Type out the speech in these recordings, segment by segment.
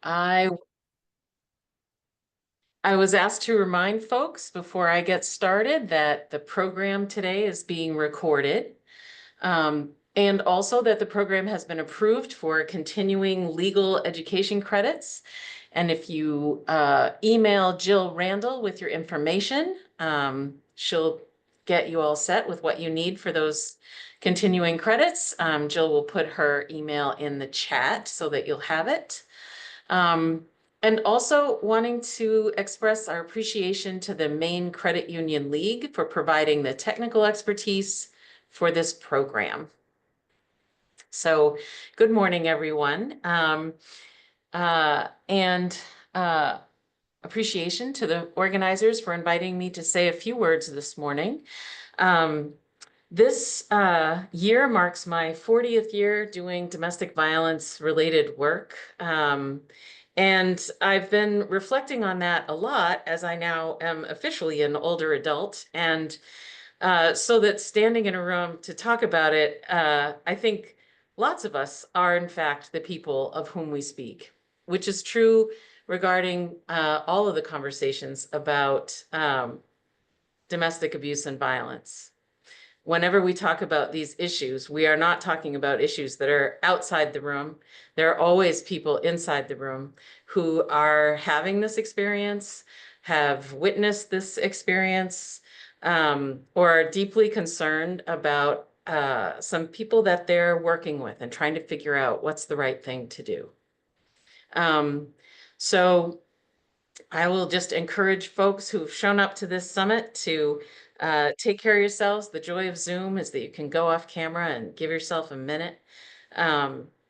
I I was asked to remind folks before I get started that the program today is being recorded, and also that the program has been approved for continuing legal education credits. And if you email Jill Randall with your information, she'll get you all set with what you need for those continuing credits. Jill will put her email in the chat so that you'll have it. Um, and also wanting to express our appreciation to the Maine Credit Union League for providing the technical expertise for this program. So good morning, everyone. And appreciation to the organizers for inviting me to say a few words this morning. This year marks my 40th year doing domestic violence related work. And I've been reflecting on that a lot as I now am officially an older adult. And so that standing in a room to talk about it, I think lots of us are in fact the people of whom we speak, which is true regarding all of the conversations about domestic abuse and violence. Whenever we talk about these issues, we are not talking about issues that are outside the room. There are always people inside the room who are having this experience, have witnessed this experience, or are deeply concerned about some people that they're working with and trying to figure out what's the right thing to do. So I will just encourage folks who've shown up to this summit to take care of yourselves. The joy of Zoom is that you can go off camera and give yourself a minute.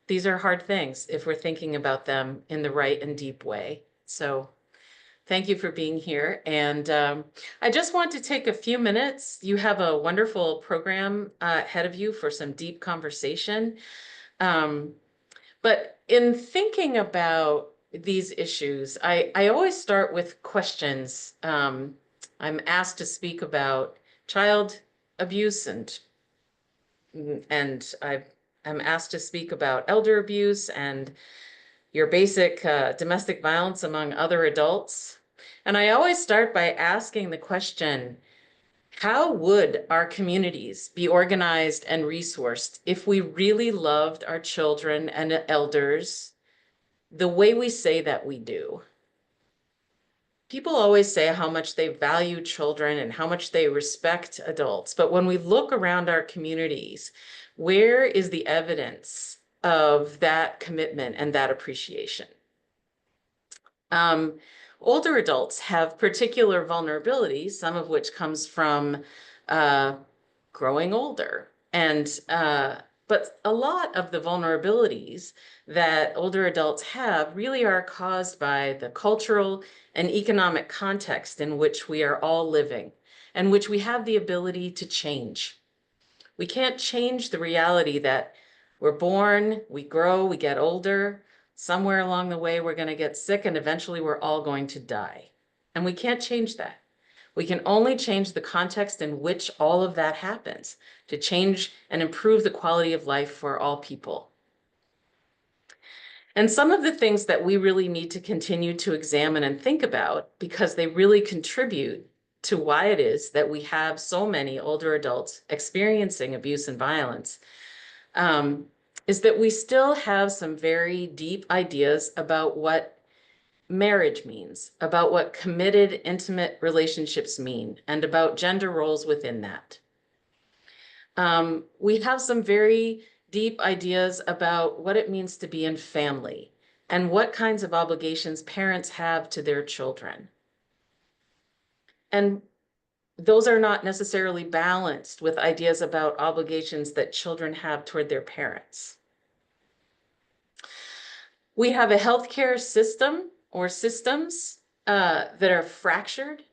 These are hard things if we're thinking about them in the right and deep way. So thank you for being here. And I just want to take a few minutes. You have a wonderful program ahead of you for some deep conversation. But in thinking about these issues, I always start with questions. I'm asked to speak about child abuse and I'm asked to speak about elder abuse and your basic domestic violence among other adults. And I always start by asking the question, how would our communities be organized and resourced if we really loved our children and elders the way we say that we do? People always say how much they value children and how much they respect adults. But when we look around our communities, where is the evidence of that commitment and that appreciation? Older adults have particular vulnerabilities, some of which comes from growing older. But a lot of the vulnerabilities that older adults have really are caused by the cultural and economic context in which we are all living and which we have the ability to change. We can't change the reality that we're born, we grow, we get older. Somewhere along the way, we're going to get sick and eventually we're all going to die. And we can't change that. We can only change the context in which all of that happens to change and improve the quality of life for all people. And some of the things that we really need to continue to examine and think about, because they really contribute to why it is that we have so many older adults experiencing abuse and violence, is that we still have some very deep ideas about what marriage means, about what committed, intimate relationships mean, and about gender roles within that. We have some very deep ideas about what it means to be in family and what kinds of obligations parents have to their children. And those are not necessarily balanced with ideas about obligations that children have toward their parents. We have a healthcare system or systems that are fractured,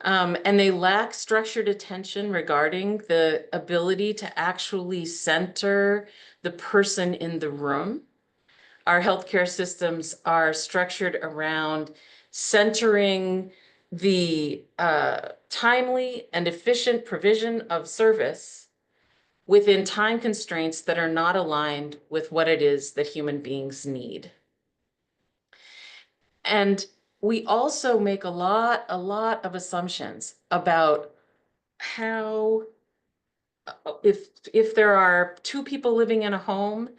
and they lack structured attention regarding the ability to actually center the person in the room. Our healthcare systems are structured around centering the timely and efficient provision of service within time constraints that are not aligned with what it is that human beings need. And we also make a lot of assumptions about how, if there are two people living in a home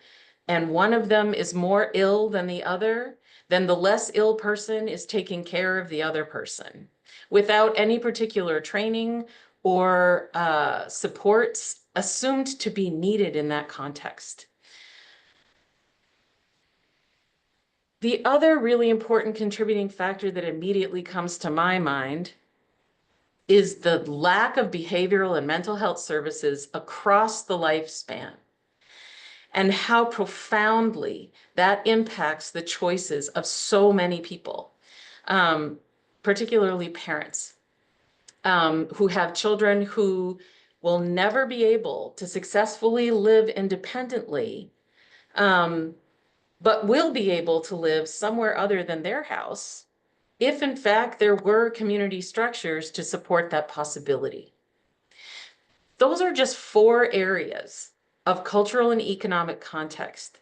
and one of them is more ill than the other, then the less ill person is taking care of the other person without any particular training or supports assumed to be needed in that context. The other really important contributing factor that immediately comes to my mind is the lack of behavioral and mental health services across the lifespan, and how profoundly that impacts the choices of so many people, um, particularly parents, who have children who will never be able to successfully live independently, um, but will be able to live somewhere other than their house if in fact there were community structures to support that possibility. Those are just 4 areas of cultural and economic context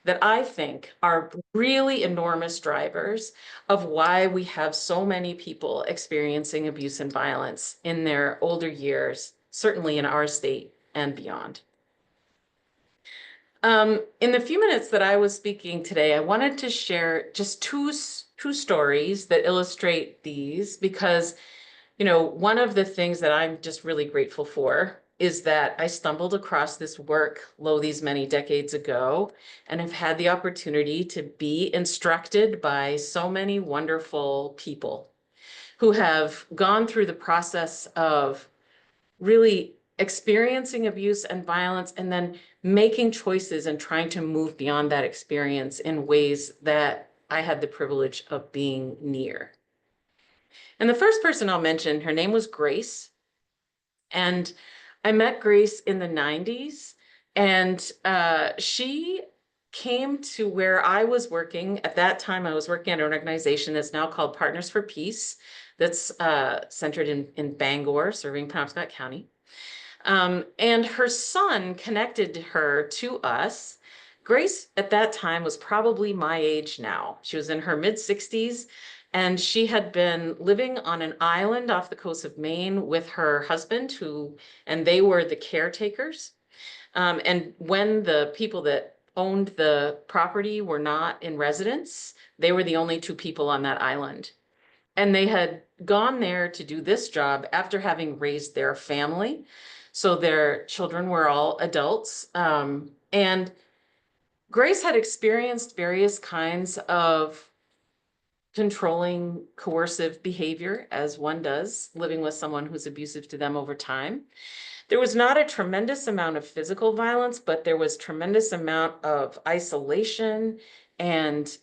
that I think are really enormous drivers of why we have so many people experiencing abuse and violence in their older years, certainly in our state and beyond. In the few minutes that I was speaking today, I wanted to share just two stories that illustrate these, because one of the things that I'm just really grateful for is that I stumbled across this work these many decades ago, and have had the opportunity to be instructed by so many wonderful people who have gone through the process of really experiencing abuse and violence and then making choices and trying to move beyond that experience in ways that I had the privilege of being near. And the first person I'll mention, her name was Grace. And I met Grace in the 90s, and she came to where I was working. At that time, I was working at an organization that's now called Partners for Peace, that's centered in Bangor, serving Penobscot County. And her son connected her to us. Grace at that time was probably my age now. She was in her mid-60s, and she had been living on an island off the coast of Maine with her husband, and they were the caretakers. And when the people that owned the property were not in residence, they were the only 2 people on that island. And they had gone there to do this job after having raised their family. So their children were all adults. And Grace had experienced various kinds of controlling, coercive behavior, as one does, living with someone who's abusive to them over time. There was not a tremendous amount of physical violence, but there was tremendous amount of isolation, and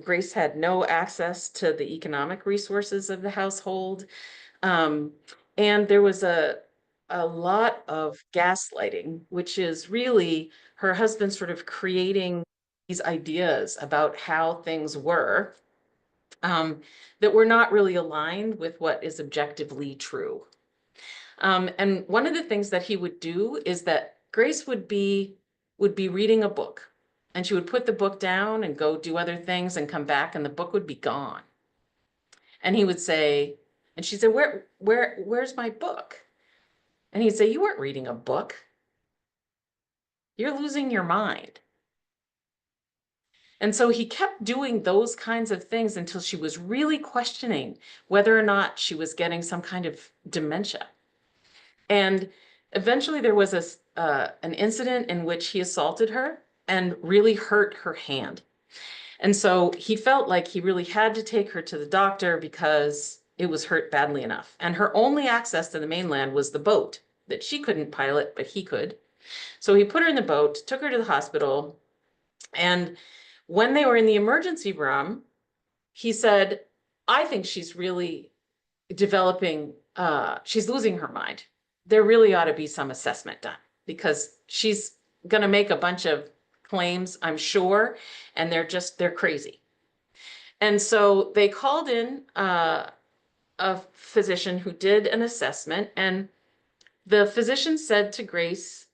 Grace had no access to the economic resources of the household. Um, and there was a lot of gaslighting, which is really her husband sort of creating these ideas about how things were, that were not really aligned with what is objectively true. And one of the things that he would do is that Grace would be reading a book, and she would put the book down and go do other things and come back, and the book would be gone. And he would say, and she'd say, where's my book? And he'd say, you weren't reading a book. You're losing your mind. And so he kept doing those kinds of things until she was really questioning whether or not she was getting some kind of dementia. And eventually there was an incident in which he assaulted her and really hurt her hand. And so he felt like he really had to take her to the doctor because it was hurt badly enough. And her only access to the mainland was the boat that she couldn't pilot, but he could. So he put her in the boat, took her to the hospital. And when they were in the emergency room, he said, I think she's really developing, she's losing her mind. There really ought to be some assessment done, because she's going to make a bunch of claims, I'm sure, and they're crazy. And so they called in a physician who did an assessment, and the physician said to Grace,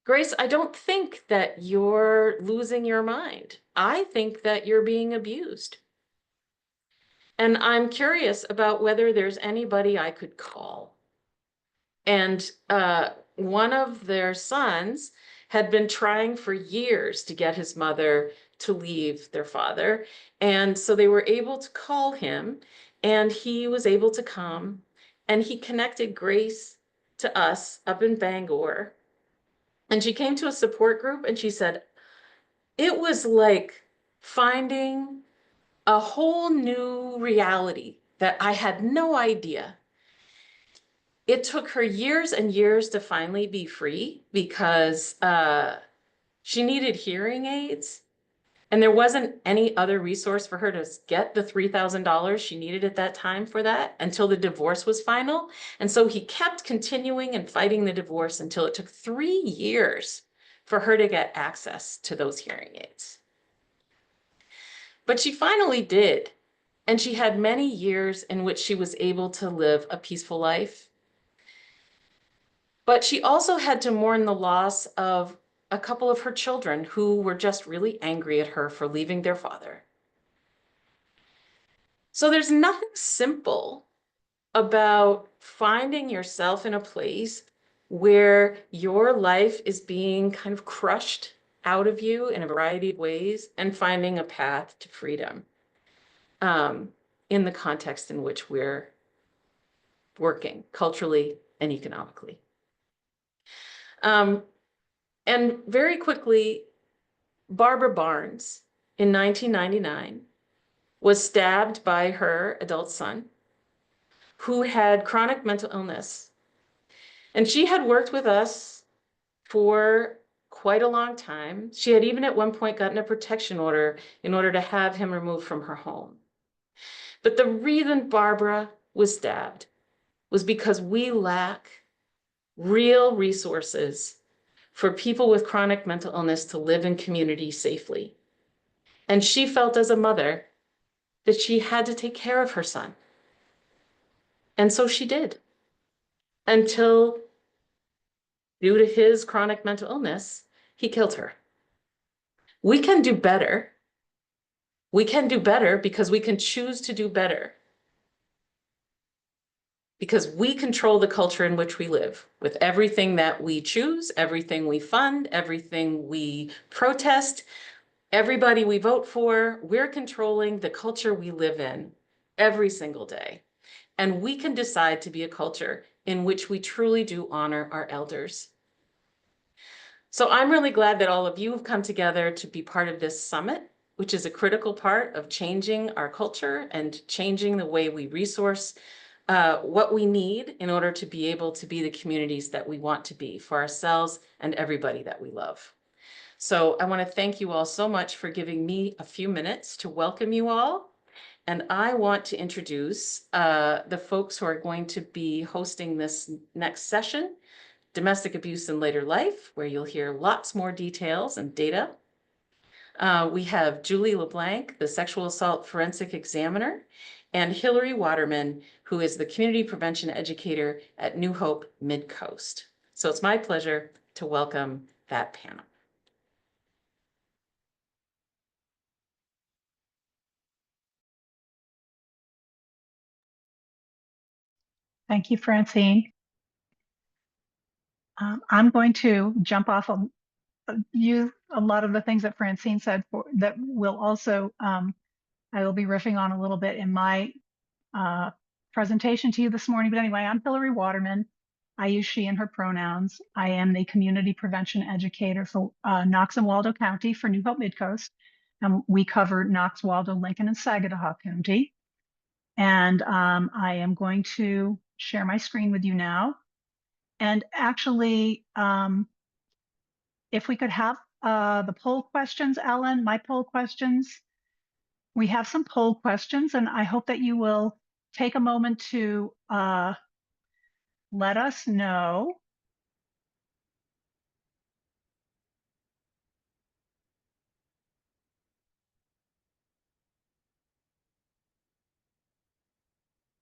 Grace, I don't think that you're losing your mind. I think that you're being abused. And I'm curious about whether there's anybody I could call. And one of their sons had been trying for years to get his mother to leave their father. And so they were able to call him, and he was able to come, and he connected Grace to us up in Bangor. And she came to a support group, and she said, it was like finding a whole new reality that I had no idea. It took her years and years to finally be free because she needed hearing aids, and there wasn't any other resource for her to get the $3,000 she needed at that time for that until the divorce was final. And so he kept continuing and fighting the divorce until it took 3 years for her to get access to those hearing aids. But she finally did. And she had many years in which she was able to live a peaceful life. But she also had to mourn the loss of a couple of her children who were just really angry at her for leaving their father. So there's nothing simple about finding yourself in a place where your life is being kind of crushed out of you in a variety of ways and finding a path to freedom in the context in which we're working culturally and economically. And very quickly, Barbara Barnes in 1999 was stabbed by her adult son who had chronic mental illness. And she had worked with us for quite a long time. She had even at one point gotten a protection order in order to have him removed from her home. But the reason Barbara was stabbed was because we lack real resources for people with chronic mental illness to live in community safely. And she felt as a mother that she had to take care of her son. And so she did, until, due to his chronic mental illness, he killed her. We can do better. We can do better because we can choose to do better. Because we control the culture in which we live with everything that we choose, everything we fund, everything we protest, everybody we vote for. We're controlling the culture we live in every single day. And we can decide to be a culture in which we truly do honor our elders. So I'm really glad that all of you have come together to be part of this summit, which is a critical part of changing our culture and changing the way we resource what we need in order to be able to be the communities that we want to be for ourselves and everybody that we love. So I want to thank you all so much for giving me a few minutes to welcome you all. And I want to introduce the folks who are going to be hosting this next session, Domestic Abuse in Later Life, where you'll hear lots more details and data. We have Julie LeBlanc, the sexual assault forensic examiner, and Hillary Waterman, who is the community prevention educator at New Hope Midcoast. So it's my pleasure to welcome that panel. Thank you, Francine. I'm going to jump off of a lot of the things that Francine said that will also, I will be riffing on a little bit in my presentation to you this morning. But anyway, I'm Hillary Waterman. I use she and her pronouns. I am the community prevention educator for Knox and Waldo County for New Hope Midcoast. We cover Knox, Waldo, Lincoln, and Saginaw County. And I am going to share my screen with you now. And actually, if we could have the poll questions, Ellen, my poll questions. We have some poll questions, and I hope that you will take a moment to let us know.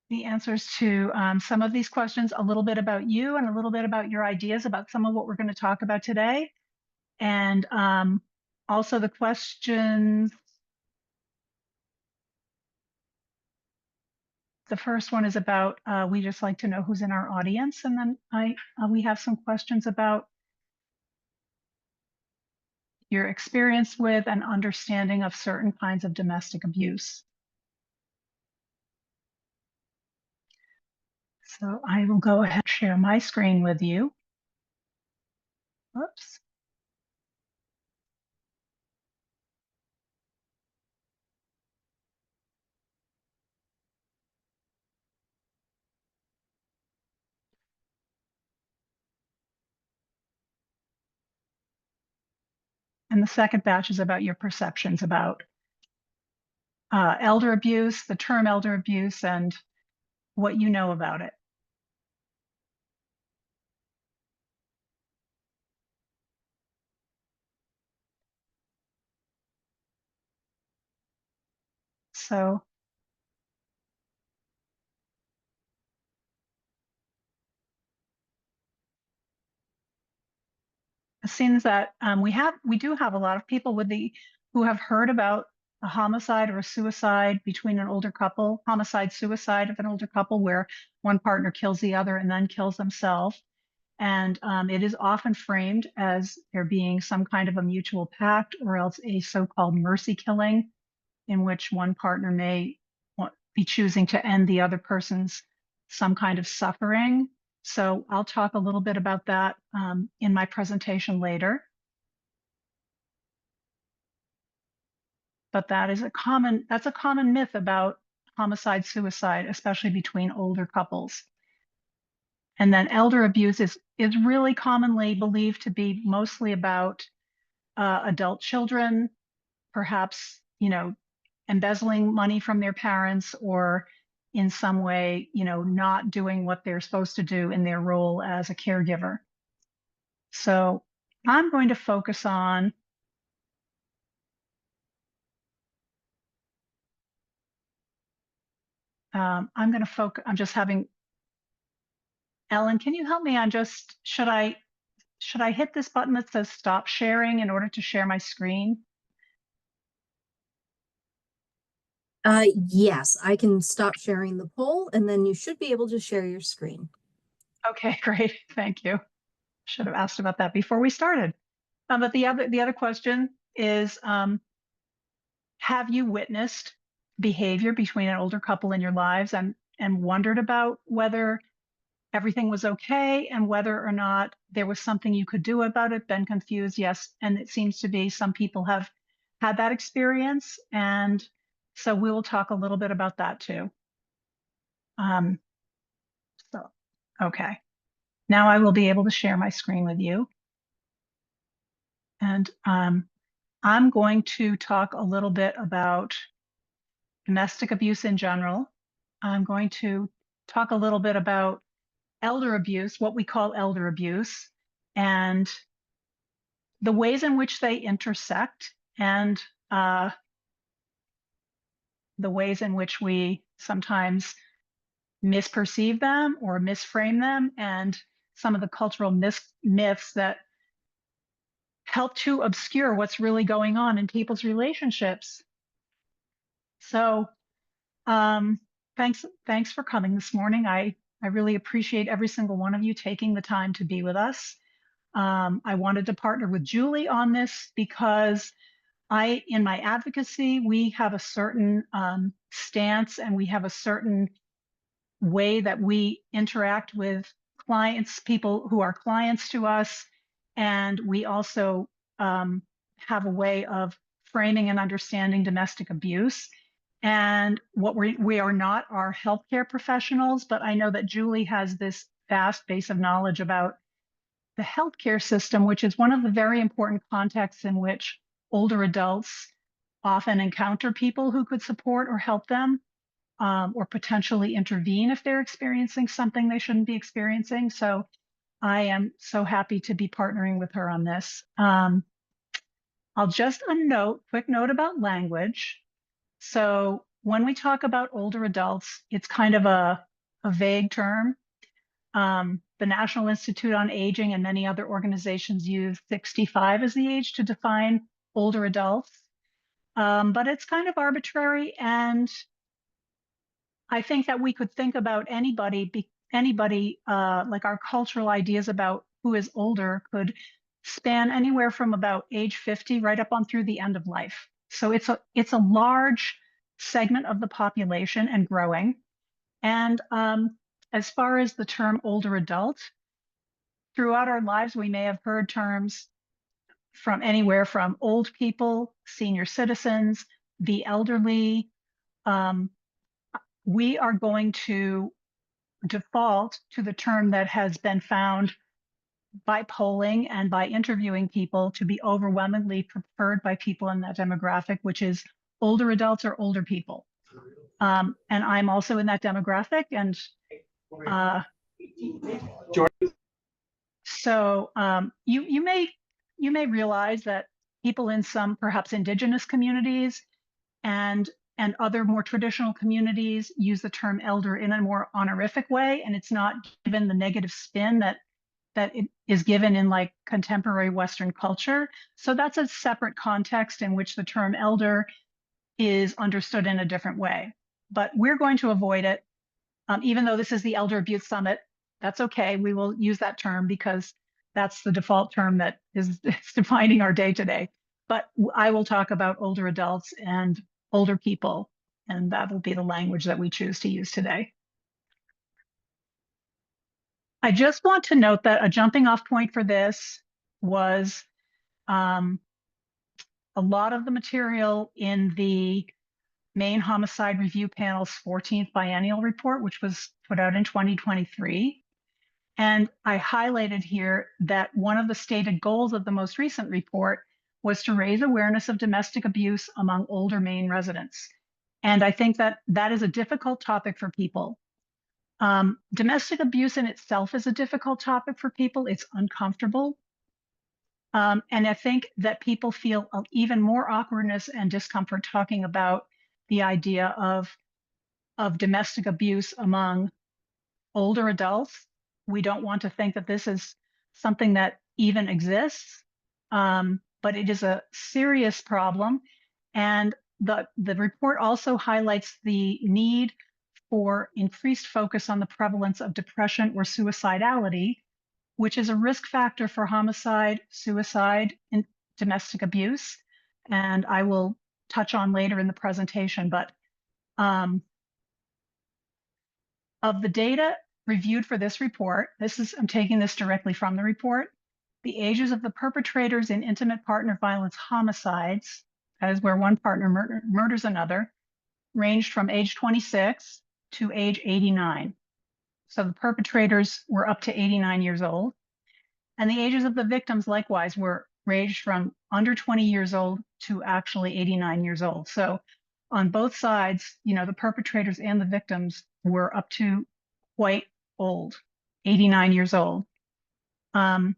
the answers to some of these questions, a little bit about you and a little bit about your ideas about some of what we're going to talk about today. And also the questions. The first one is about, we just like to know who's in our audience. And then we have some questions about your experience with and understanding of certain kinds of domestic abuse. So I will go ahead and share my screen with you. Whoops. And the second batch is about your perceptions about elder abuse, the term elder abuse, and what you know about it. So it seems that we do have a lot of people who have heard about a homicide or a suicide between an older couple, homicide suicide of an older couple where one partner kills the other and then kills themselves. And it is often framed as there being some kind of a mutual pact or else a so-called mercy killing in which one partner may be choosing to end the other person's some kind of suffering. So I'll talk a little bit about that in my presentation later. But that's a common myth about homicide, suicide, especially between older couples. And then elder abuse is really commonly believed to be mostly about adult children, perhaps, embezzling money from their parents or in some way, not doing what they're supposed to do in their role as a caregiver. So I'm going to focus on I'm just having Ellen, can you help me on just should I hit this button that says stop sharing in order to share my screen? Yes, I can stop sharing the poll and then you should be able to share your screen. Okay, great. Thank you. Should have asked about that before we started. But the other question is, have you witnessed behavior between an older couple in your lives and wondered about whether everything was okay and whether or not there was something you could do about it, been confused? Yes. And it seems to be some people have had that experience. And so we will talk a little bit about that too. So, okay. Now I will be able to share my screen with you. And I'm going to talk a little bit about domestic abuse in general. I'm going to talk a little bit about elder abuse, what we call elder abuse, and the ways in which they intersect and the ways in which we sometimes misperceive them or misframe them, and some of the cultural myths that help to obscure what's really going on in people's relationships. So thanks for coming this morning. I really appreciate every single one of you taking the time to be with us. I wanted to partner with Julie on this because in my advocacy, we have a certain stance and we have a certain way that we interact with clients, people who are clients to us. And we also have a way of framing and understanding domestic abuse. And what we are not are healthcare professionals, but I know that Julie has this vast base of knowledge about the healthcare system, which is one of the very important contexts in which older adults often encounter people who could support or help them, or potentially intervene if they're experiencing something they shouldn't be experiencing. So I am so happy to be partnering with her on this. I'll just quick note about language. So when we talk about older adults, it's kind of a vague term. The National Institute on Aging and many other organizations use 65 as the age to define older adults. But it's kind of arbitrary, and I think that we could think about anybody, like our cultural ideas about who is older could span anywhere from about age 50 right up on through the end of life. So it's a large segment of the population and growing. And as far as the term older adult, throughout our lives, we may have heard terms from anywhere from old people, senior citizens, the elderly. We are going to default to the term that has been found by polling and by interviewing people to be overwhelmingly preferred by people in that demographic, which is older adults or older people. And I'm also in that demographic. And so you may realize that people in some perhaps indigenous communities and other more traditional communities use the term elder in a more honorific way, and it's not given the negative spin that it is given in like contemporary Western culture. So that's a separate context in which the term elder is understood in a different way. But we're going to avoid it, even though this is the Elder Abuse Summit. That's okay. We will use that term because that's the default term that is defining our day today. But I will talk about older adults and older people, and that will be the language that we choose to use today. I just want to note that a jumping off point for this was a lot of the material in the Maine Homicide Review Panel's 14th biennial report, which was put out in 2023. And I highlighted here that one of the stated goals of the most recent report was to raise awareness of domestic abuse among older Maine residents. And I think that that is a difficult topic for people. Domestic abuse in itself is a difficult topic for people. It's uncomfortable. And I think that people feel even more awkwardness and discomfort talking about the idea of domestic abuse among older adults. We don't want to think that this is something that even exists, but it is a serious problem. And the report also highlights the need for increased focus on the prevalence of depression or suicidality, which is a risk factor for homicide, suicide, and domestic abuse. And I will touch on later in the presentation, but of the data reviewed for this report, I'm taking this directly from the report, the ages of the perpetrators in intimate partner violence homicides, that is where one partner murders another, ranged from age 26 to age 89. So the perpetrators were up to 89 years old. And the ages of the victims likewise were ranged from under 20 years old to actually 89 years old. So on both sides, the perpetrators and the victims were up to quite old, 89 years old. And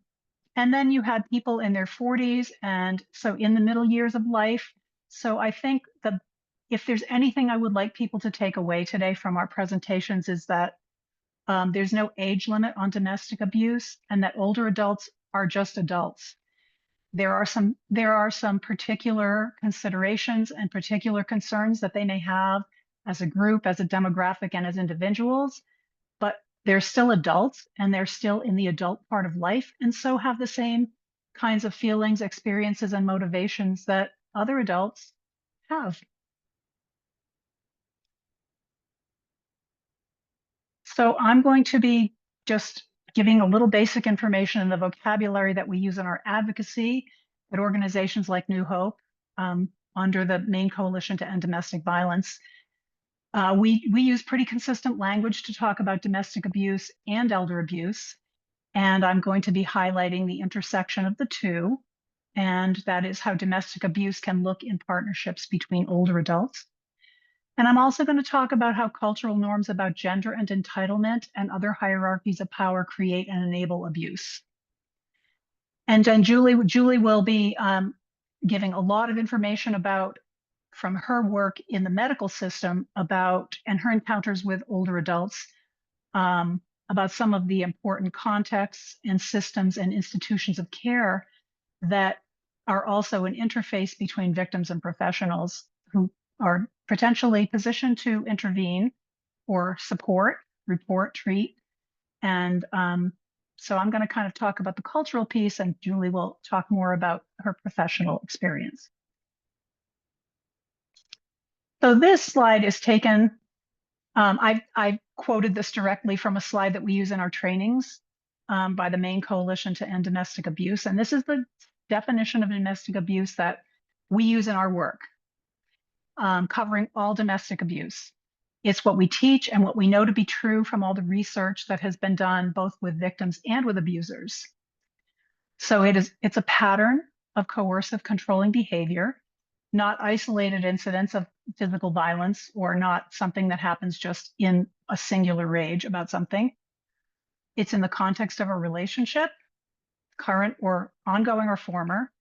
then you had people in their 40s, and so in the middle years of life. So I think that if there's anything I would like people to take away today from our presentations is that there's no age limit on domestic abuse, and that older adults are just adults. There are some particular considerations and particular concerns that they may have as a group, as a demographic, and as individuals, but they're still adults and they're still in the adult part of life, and so have the same kinds of feelings, experiences, and motivations that other adults have. So I'm going to be just giving a little basic information in the vocabulary that we use in our advocacy at organizations like New Hope under the Maine Coalition to End Domestic Violence. We use pretty consistent language to talk about domestic abuse and elder abuse, and I'm going to be highlighting the intersection of the two, and that is how domestic abuse can look in partnerships between older adults. And I'm also going to talk about how cultural norms about gender and entitlement and other hierarchies of power create and enable abuse. And then Julie will be giving a lot of information about from her work in the medical system and her encounters with older adults, about some of the important contexts and systems and institutions of care that are also an interface between victims and professionals who are potentially positioned to intervene or support, report, treat. And so I'm going to kind of talk about the cultural piece, and Julie will talk more about her professional experience. So this slide is taken, I quoted this directly from a slide that we use in our trainings by the Maine Coalition to End Domestic Abuse. And this is the definition of domestic abuse that we use in our work, covering all domestic abuse. It's what we teach and what we know to be true from all the research that has been done both with victims and with abusers. So it's a pattern of coercive controlling behavior, not isolated incidents of physical violence, or not something that happens just in a singular rage about something. It's in the context of a relationship, current or ongoing or former.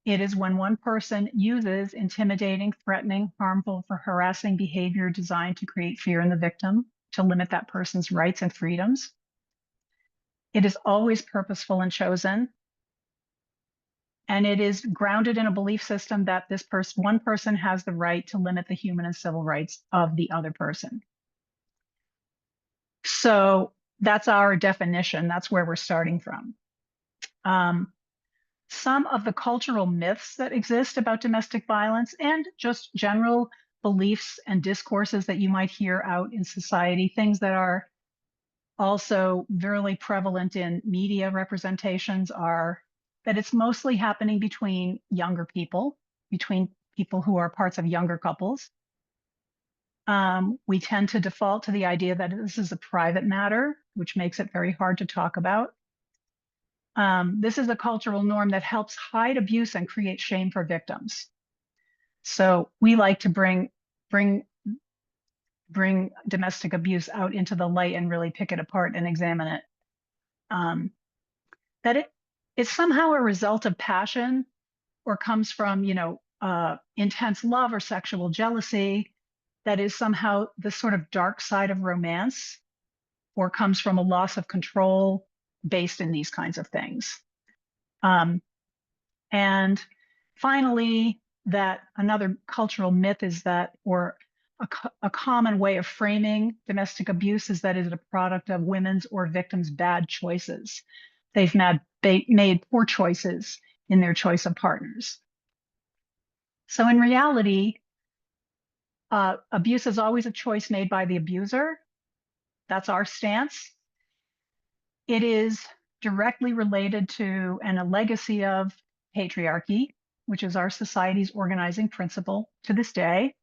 It is when one person uses intimidating, threatening, harmful, or harassing behavior designed to create fear in the victim, to limit that person's rights and freedoms. It is always purposeful and chosen. And it is grounded in a belief system that one person has the right to limit the human and civil rights of the other person. So that's our definition. That's where we're starting from. Some of the cultural myths that exist about domestic violence and just general beliefs and discourses that you might hear out in society, things that are also very prevalent in media representations, are that it's mostly happening between younger people, between people who are parts of younger couples. We tend to default to the idea that this is a private matter, which makes it very hard to talk about. This is a cultural norm that helps hide abuse and create shame for victims. So we like to bring domestic abuse out into the light and really pick it apart and examine it. That it's somehow a result of passion, or comes from, intense love or sexual jealousy, that is somehow the sort of dark side of romance, or comes from a loss of control based in these kinds of things. And finally, that another cultural myth is that, or a common way of framing domestic abuse, is that it is a product of women's or victims' bad choices. They've made poor choices in their choice of partners. So in reality, abuse is always a choice made by the abuser. That's our stance. It is directly related to and a legacy of patriarchy, which is our society's organizing principle to this day.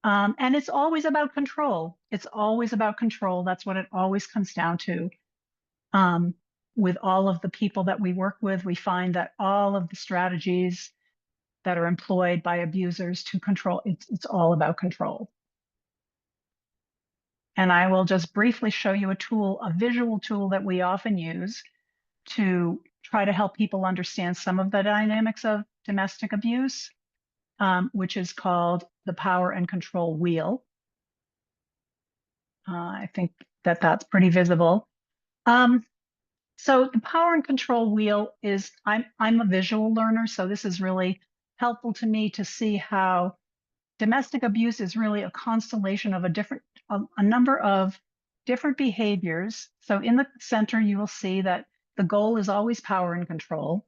And it's always about control. It's always about control. That's what it always comes down to. With all of the people that we work with, we find that all of the strategies that are employed by abusers to control, it's all about control. And I will just briefly show you a visual tool that we often use to try to help people understand some of the dynamics of domestic abuse, which is called the power and control wheel. I think that's pretty visible. So the power and control wheel is, I'm a visual learner, so this is really helpful to me to see how domestic abuse is really a constellation of a number of different behaviors. So in the center, you will see that the goal is always power and control.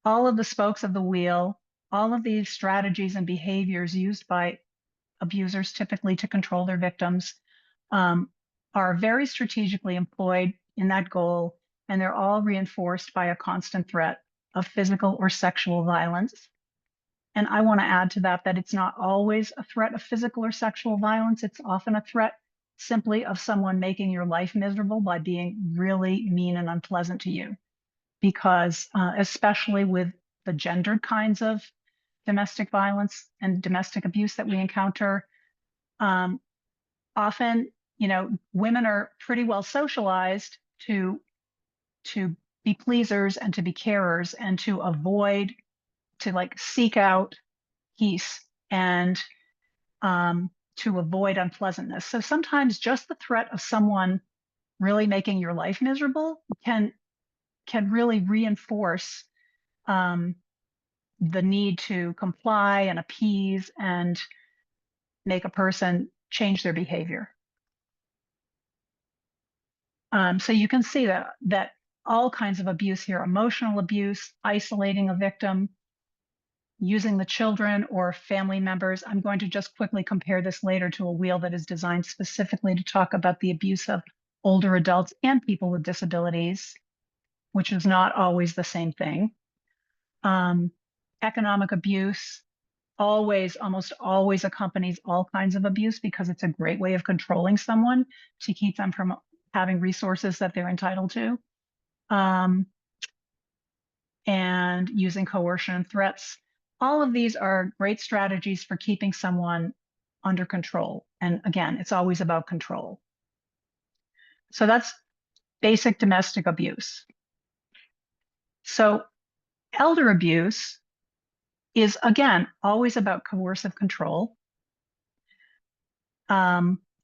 All of the spokes of the wheel, all of these strategies and behaviors used by abusers typically to control their victims, are very strategically employed in that goal, and they're all reinforced by a constant threat of physical or sexual violence. And I want to add to that it's not always a threat of physical or sexual violence. It's often a threat simply of someone making your life miserable by being really mean and unpleasant to you. Because especially with the gendered kinds of domestic violence and domestic abuse that we encounter, often, women are pretty well socialized to be pleasers and to be carers and to avoid, to seek out peace and to avoid unpleasantness. So sometimes just the threat of someone really making your life miserable can really reinforce the need to comply and appease and make a person change their behavior. So you can see that all kinds of abuse here: emotional abuse, isolating a victim, using the children or family members. I'm going to just quickly compare this later to a wheel that is designed specifically to talk about the abuse of older adults and people with disabilities, which is not always the same thing. Economic abuse almost always accompanies all kinds of abuse because it's a great way of controlling someone to keep them from having resources that they're entitled to. And using coercion and threats. All of these are great strategies for keeping someone under control. And again, it's always about control. So that's basic domestic abuse. So elder abuse is, again, always about coercive control.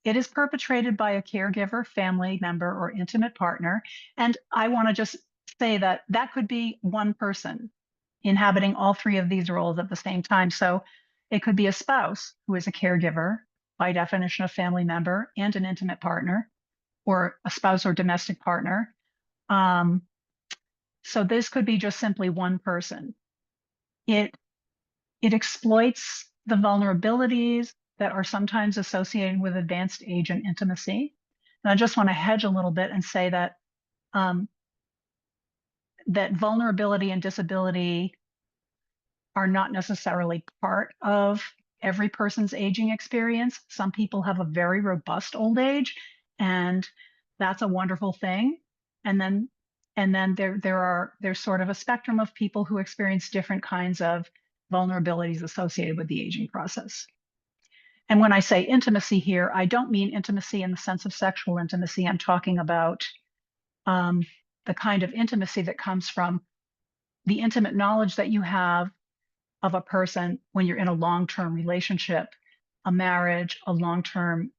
It is perpetrated by a caregiver, family member, or intimate partner. And I want to just say that could be one person inhabiting all three of these roles at the same time. So it could be a spouse who is a caregiver, by definition, a family member and an intimate partner, or a spouse or domestic partner. So this could be just simply one person. It exploits the vulnerabilities that are sometimes associated with advanced age and intimacy. And I just want to hedge a little bit and say that that vulnerability and disability are not necessarily part of every person's aging experience. Some people have a very robust old age, and that's a wonderful thing. And then there's sort of a spectrum of people who experience different kinds of vulnerabilities associated with the aging process. And when I say intimacy here, I don't mean intimacy in the sense of sexual intimacy. I'm talking about the kind of intimacy that comes from the intimate knowledge that you have of a person when you're in a long-term relationship, a marriage, a long-term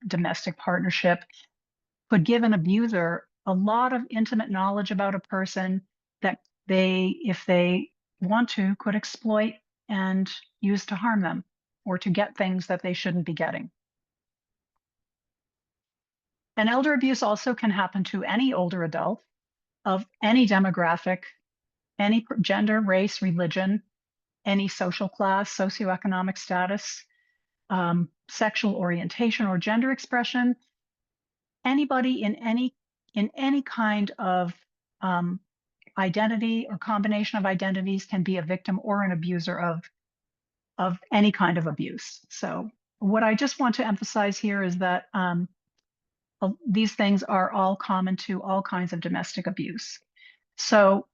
domestic partnership, could give an abuser a lot of intimate knowledge about a person that they, if they want to, could exploit and use to harm them or to get things that they shouldn't be getting. And elder abuse also can happen to any older adult of any demographic, any gender, race, religion, any social class, socioeconomic status, sexual orientation or gender expression. Anybody in any kind of identity or combination of identities can be a victim or an abuser of any kind of abuse. So what I just want to emphasize here is that these things are all common to all kinds of domestic abuse. So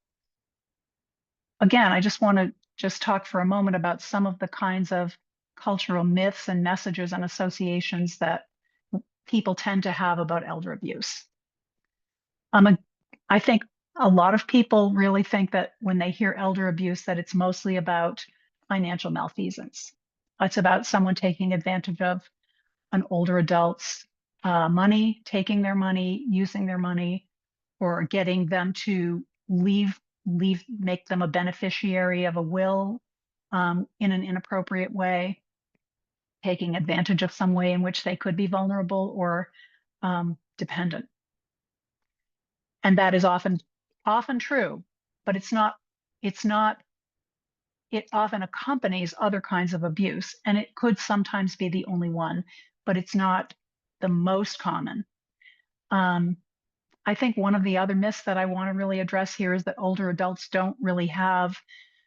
again, I just want to talk for a moment about some of the kinds of cultural myths and messages and associations that people tend to have about elder abuse. I think a lot of people really think that when they hear elder abuse, that it's mostly about financial malfeasance. It's about someone taking advantage of an older adult's money, taking their money, using their money, or getting them to make them a beneficiary of a will in an inappropriate way, taking advantage of some way in which they could be vulnerable or dependent. And that is often true, but it often accompanies other kinds of abuse, and it could sometimes be the only one, but it's not the most common. I think one of the other myths that I want to really address here is that older adults don't really have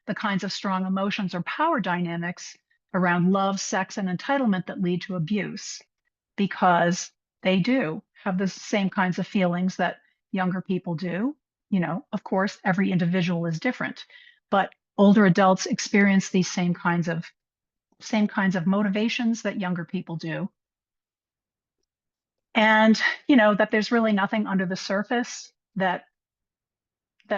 the kinds of strong emotions or power dynamics around love, sex, and entitlement that lead to abuse, because they do have the same kinds of feelings that younger people do. You know, of course, every individual is different, but older adults experience these same kinds of motivations that younger people do. And, you know, that there's really nothing under the surface, that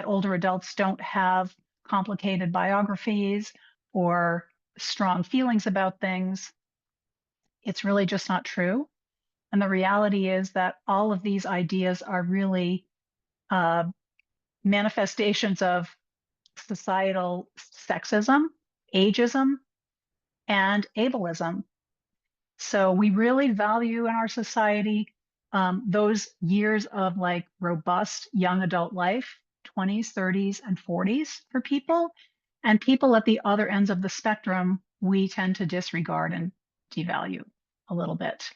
older adults don't have complicated biographies or strong feelings about things, it's really just not true. And the reality is that all of these ideas are really uh, manifestations of societal sexism, ageism, and ableism. So we really value in our society those years of like robust young adult life, 20s, 30s, and 40s for people. And people at the other ends of the spectrum, we tend to disregard and devalue a little bit.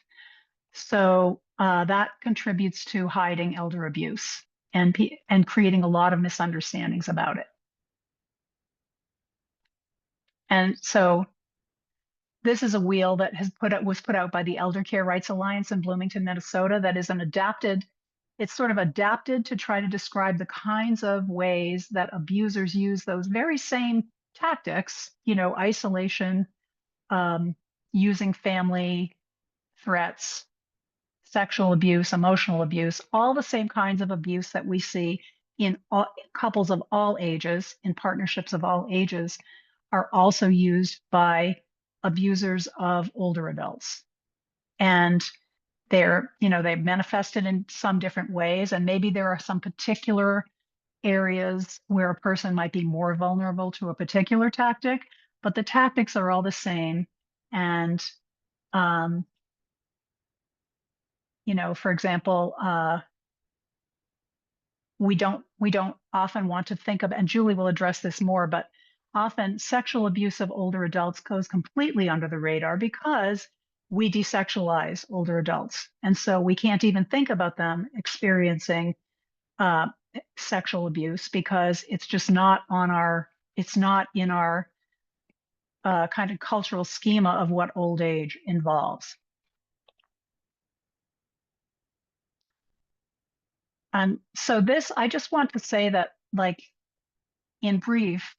So that contributes to hiding elder abuse and creating a lot of misunderstandings about it. And so this is a wheel that was put out by the Elder Care Rights Alliance in Bloomington, Minnesota, that is it's sort of adapted to try to describe the kinds of ways that abusers use those very same tactics, isolation, using family threats, sexual abuse, emotional abuse, all the same kinds of abuse that we see in couples of all ages, in partnerships of all ages, are also used by abusers of older adults. And they've manifested in some different ways. And maybe there are some particular areas where a person might be more vulnerable to a particular tactic, but the tactics are all the same. And, for example, we don't often want to think of, and Julie will address this more, but often sexual abuse of older adults goes completely under the radar because we desexualize older adults. And so we can't even think about them experiencing sexual abuse because it's just not it's not in our kind of cultural schema of what old age involves. So I just want to say that, like, in brief,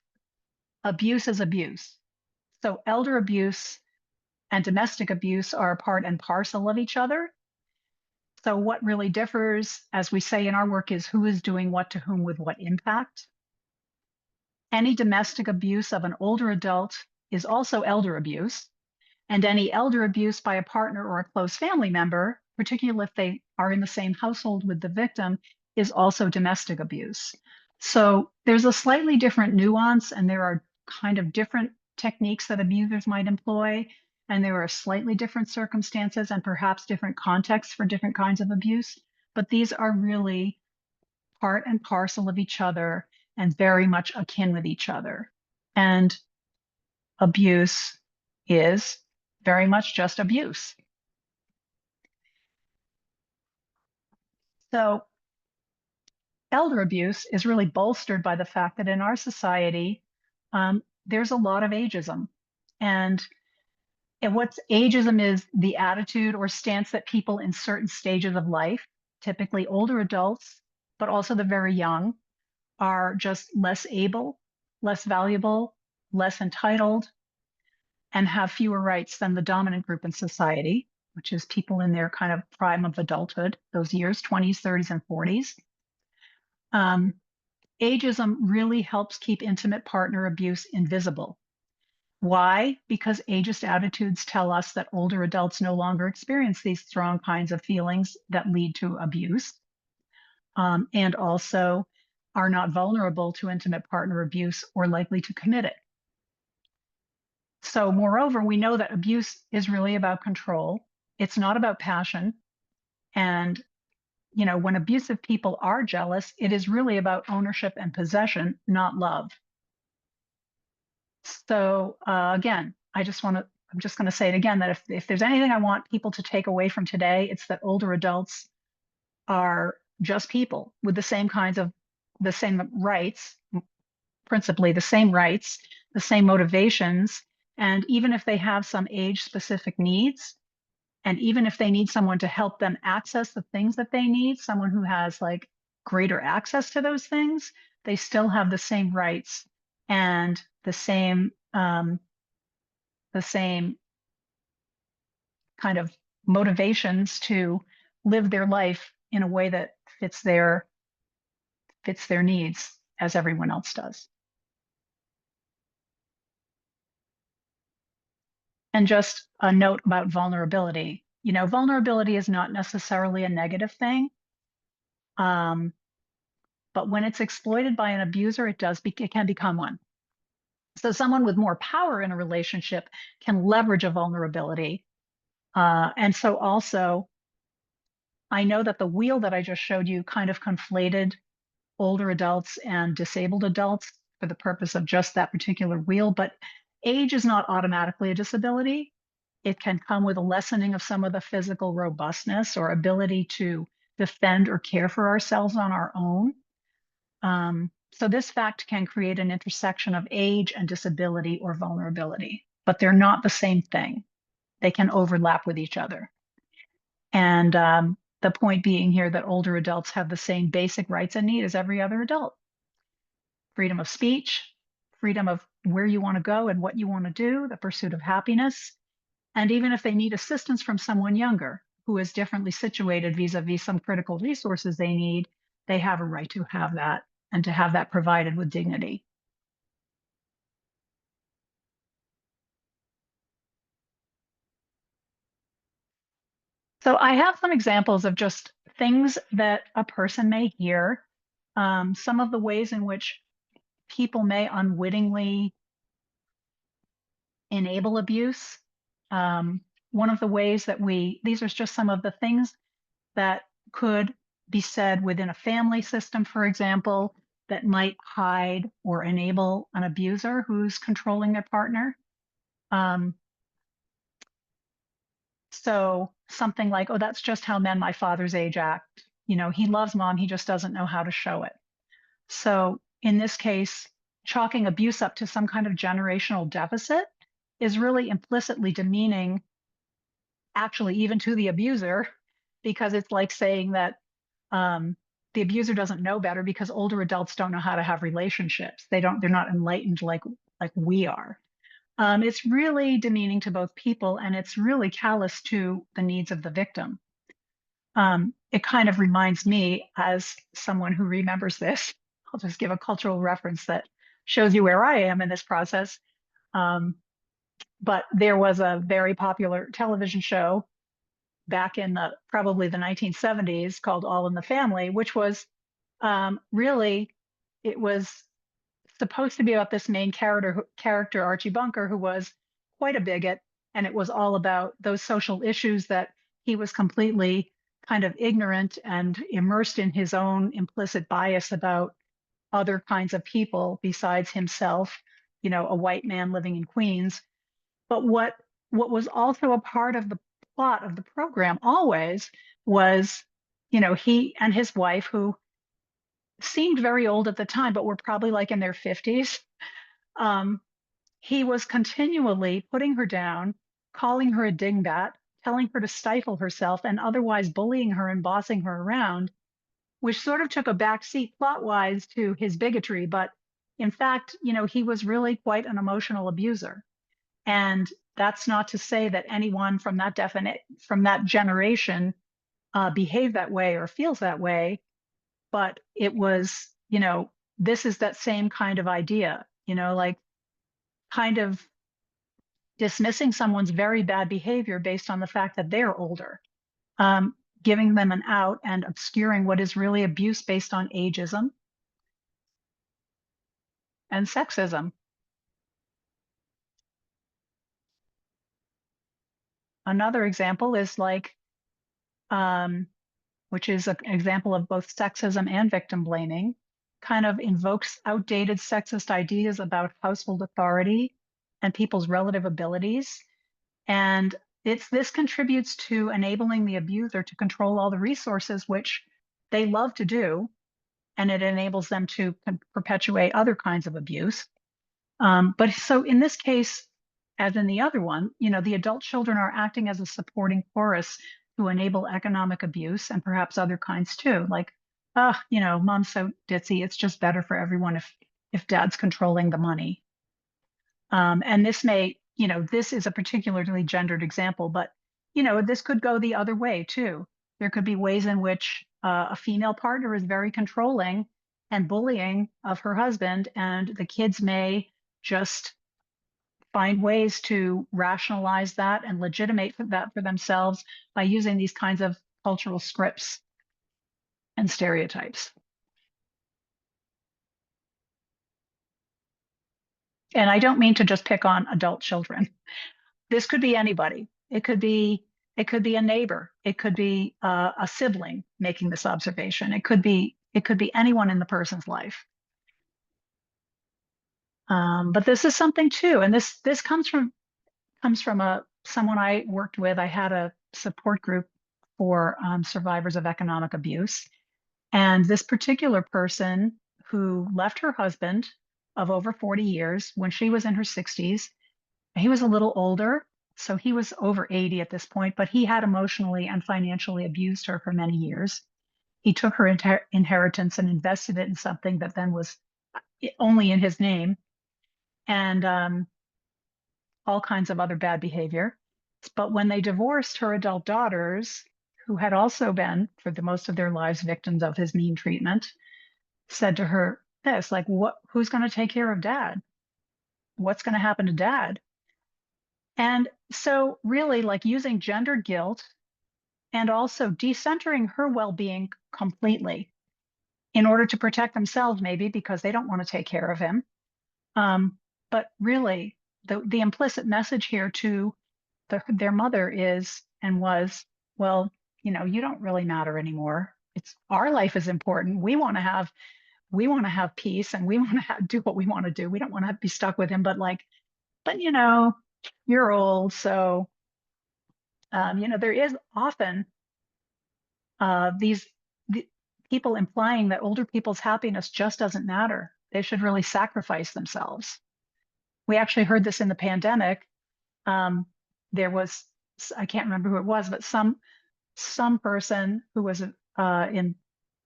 abuse is abuse. So elder abuse and domestic abuse are part and parcel of each other. So what really differs, as we say in our work, is who is doing what to whom with what impact. Any domestic abuse of an older adult is also elder abuse, and any elder abuse by a partner or a close family member, particularly if they are in the same household with the victim, is also domestic abuse. So there's a slightly different nuance, and there are kind of different techniques that abusers might employ, and there are slightly different circumstances and perhaps different contexts for different kinds of abuse. But these are really part and parcel of each other and very much akin with each other. And abuse is very much just abuse. So elder abuse is really bolstered by the fact that in our society, there's a lot of ageism. And what's ageism is the attitude or stance that people in certain stages of life, typically older adults, but also the very young, are just less able, less valuable, less entitled, and have fewer rights than the dominant group in society, which is people in their kind of prime of adulthood, those years, 20s, 30s, and 40s. Ageism really helps keep intimate partner abuse invisible. Why? Because ageist attitudes tell us that older adults no longer experience these strong kinds of feelings that lead to abuse, and also are not vulnerable to intimate partner abuse or likely to commit it. So moreover, we know that abuse is really about control. It's not about passion. And, when abusive people are jealous, it is really about ownership and possession, not love. So again, I'm just going to say it again, that if there's anything I want people to take away from today, it's that older adults are just people with the same rights, principally the same rights, the same motivations. And even if they have some age-specific needs, and even if they need someone to help them access the things that they need, someone who has like greater access to those things, they still have the same rights and the same kind of motivations to live their life in a way that fits their needs as everyone else does. And just a note about vulnerability. Vulnerability is not necessarily a negative thing. But when it's exploited by an abuser, it can become one. So someone with more power in a relationship can leverage a vulnerability. And so also, I know that the wheel that I just showed you kind of conflated older adults and disabled adults for the purpose of just that particular wheel, but age is not automatically a disability. It can come with a lessening of some of the physical robustness or ability to defend or care for ourselves on our own. So this fact can create an intersection of age and disability or vulnerability, but they're not the same thing. They can overlap with each other. And the point being here that older adults have the same basic rights and need as every other adult. Freedom of speech, freedom of where you want to go and what you want to do, the pursuit of happiness. And even if they need assistance from someone younger who is differently situated vis-a-vis some critical resources they need, they have a right to have that and to have that provided with dignity. So I have some examples of just things that a person may hear, some of the ways in which people may unwittingly enable abuse. One of the ways that these are just some of the things that could be said within a family system, for example, that might hide or enable an abuser who's controlling their partner. So something like, oh, that's just how men my father's age act. He loves mom, he just doesn't know how to show it. So in this case, chalking abuse up to some kind of generational deficit is really implicitly demeaning, actually, even to the abuser, because it's like saying that the abuser doesn't know better because older adults don't know how to have relationships. They're not enlightened like we are. It's really demeaning to both people, and it's really callous to the needs of the victim. It kind of reminds me, as someone who remembers this, I'll just give a cultural reference that shows you where I am in this process. But there was a very popular television show back in probably the 1970s called All in the Family, which was really, it was supposed to be about this main character, Archie Bunker, who was quite a bigot. And it was all about those social issues that he was completely kind of ignorant and immersed in his own implicit bias about other kinds of people besides himself, a white man living in Queens. But what was also a part of the plot of the program always was, he and his wife, who seemed very old at the time, but were probably like in their 50s. He was continually putting her down, calling her a dingbat, telling her to stifle herself, and otherwise bullying her and bossing her around, which sort of took a backseat plot-wise to his bigotry. But in fact, he was really quite an emotional abuser. And that's not to say that anyone from that generation behaved that way or feels that way, but it was, this is that same kind of idea, like kind of dismissing someone's very bad behavior based on the fact that they're older, giving them an out and obscuring what is really abuse based on ageism and sexism. Another example is like, which is an example of both sexism and victim blaming, kind of invokes outdated sexist ideas about household authority and people's relative abilities. And this contributes to enabling the abuser to control all the resources, which they love to do, and it enables them to perpetuate other kinds of abuse. But so in this case, as in the other one, the adult children are acting as a supporting chorus to enable economic abuse and perhaps other kinds too. Like, mom's so ditzy, it's just better for everyone if dad's controlling the money. And this this is a particularly gendered example, but this could go the other way too. There could be ways in which a female partner is very controlling and bullying of her husband, and the kids may just find ways to rationalize that and legitimate that for themselves by using these kinds of cultural scripts and stereotypes. And I don't mean to just pick on adult children. This could be anybody. It could be a neighbor. It could be a sibling making this observation. It could be anyone in the person's life. But this is something too, and this comes from someone I worked with. I had a support group for survivors of economic abuse, and this particular person who left her husband of over 40 years when she was in her 60s. He was a little older, so he was over 80 at this point, but he had emotionally and financially abused her for many years. He took her inheritance and invested it in something that then was only in his name, and all kinds of other bad behavior. But when they divorced, her adult daughters, who had also been, for the most of their lives, victims of his mean treatment, said to her this, like, who's going to take care of dad? What's going to happen to dad? And so really, like, using gendered guilt and also decentering her well-being completely in order to protect themselves, maybe because they don't want to take care of him. But really, the implicit message here to their mother is and was, well, you don't really matter anymore. It's our life is important. We want to have peace, and we want to do what we want to do. We don't want to be stuck with him, but you're old, so there is often these people implying that older people's happiness just doesn't matter. They should really sacrifice themselves. We actually heard this in the pandemic. There was, I can't remember who it was, but some person who was in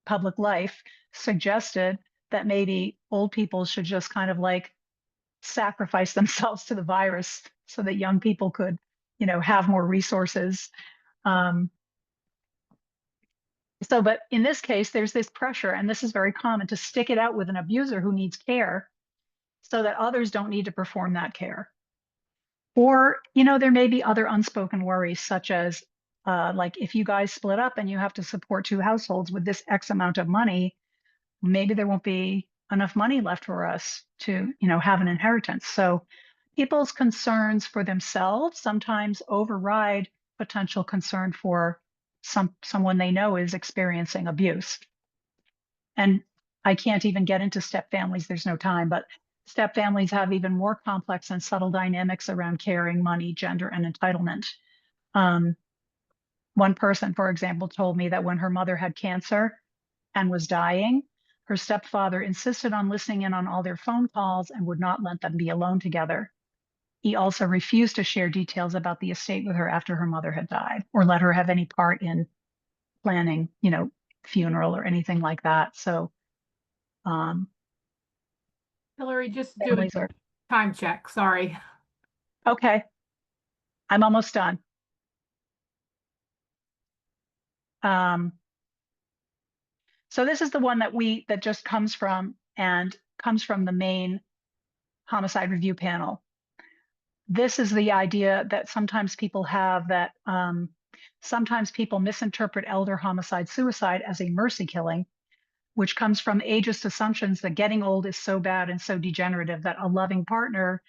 public life suggested that maybe old people should just kind of like sacrifice themselves to the virus so that young people could, have more resources. But in this case, there's this pressure, and this is very common, to stick it out with an abuser who needs care so that others don't need to perform that care. Or, there may be other unspoken worries, such as like if you guys split up and you have to support two households with this X amount of money, maybe there won't be enough money left for us to, have an inheritance. So people's concerns for themselves sometimes override potential concern for someone they know is experiencing abuse. And I can't even get into step families, there's no time, but step families have even more complex and subtle dynamics around caring, money, gender, and entitlement. One person, for example, told me that when her mother had cancer and was dying, her stepfather insisted on listening in on all their phone calls and would not let them be alone together. He also refused to share details about the estate with her after her mother had died, or let her have any part in planning, funeral or anything like that. So, Hillary, just doing a time check. Sorry. Okay. I'm almost done. So this is the one that just comes from the main homicide review panel. This is the idea that sometimes people have that sometimes people misinterpret elder homicide suicide as a mercy killing, which comes from ageist assumptions that getting old is so bad and so degenerative that a loving partner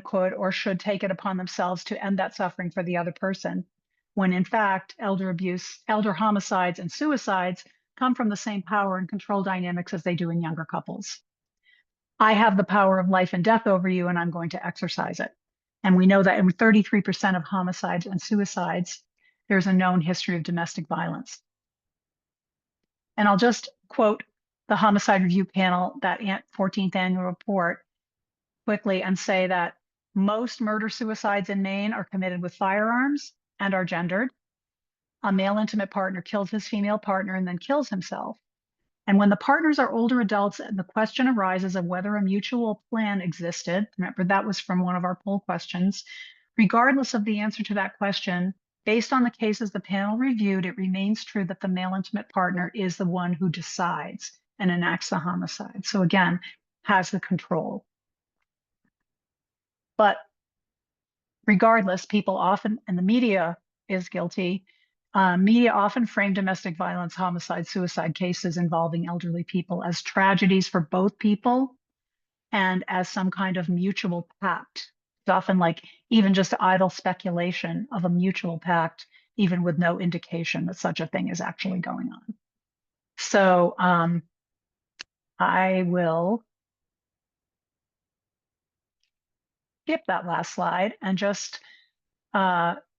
could, or should take it upon themselves to end that suffering for the other person, when in fact, elder homicides and suicides come from the same power and control dynamics as they do in younger couples. I have the power of life and death over you, and I'm going to exercise it. And we know that in 33% of homicides and suicides, there's a known history of domestic violence. And I'll just quote the homicide review panel, that 14th annual report, quickly, and say that most murder-suicides in Maine are committed with firearms and are gendered. A male intimate partner kills his female partner and then kills himself. And when the partners are older adults and the question arises of whether a mutual plan existed, remember that was from one of our poll questions, regardless of the answer to that question, based on the cases the panel reviewed, it remains true that the male intimate partner is the one who decides and enacts the homicide. So again, has the control. But regardless, people often, and the media is guilty, media often frame domestic violence, homicide, suicide cases involving elderly people as tragedies for both people and as some kind of mutual pact. It's often like even just idle speculation of a mutual pact, even with no indication that such a thing is actually going on. So I will skip that last slide and just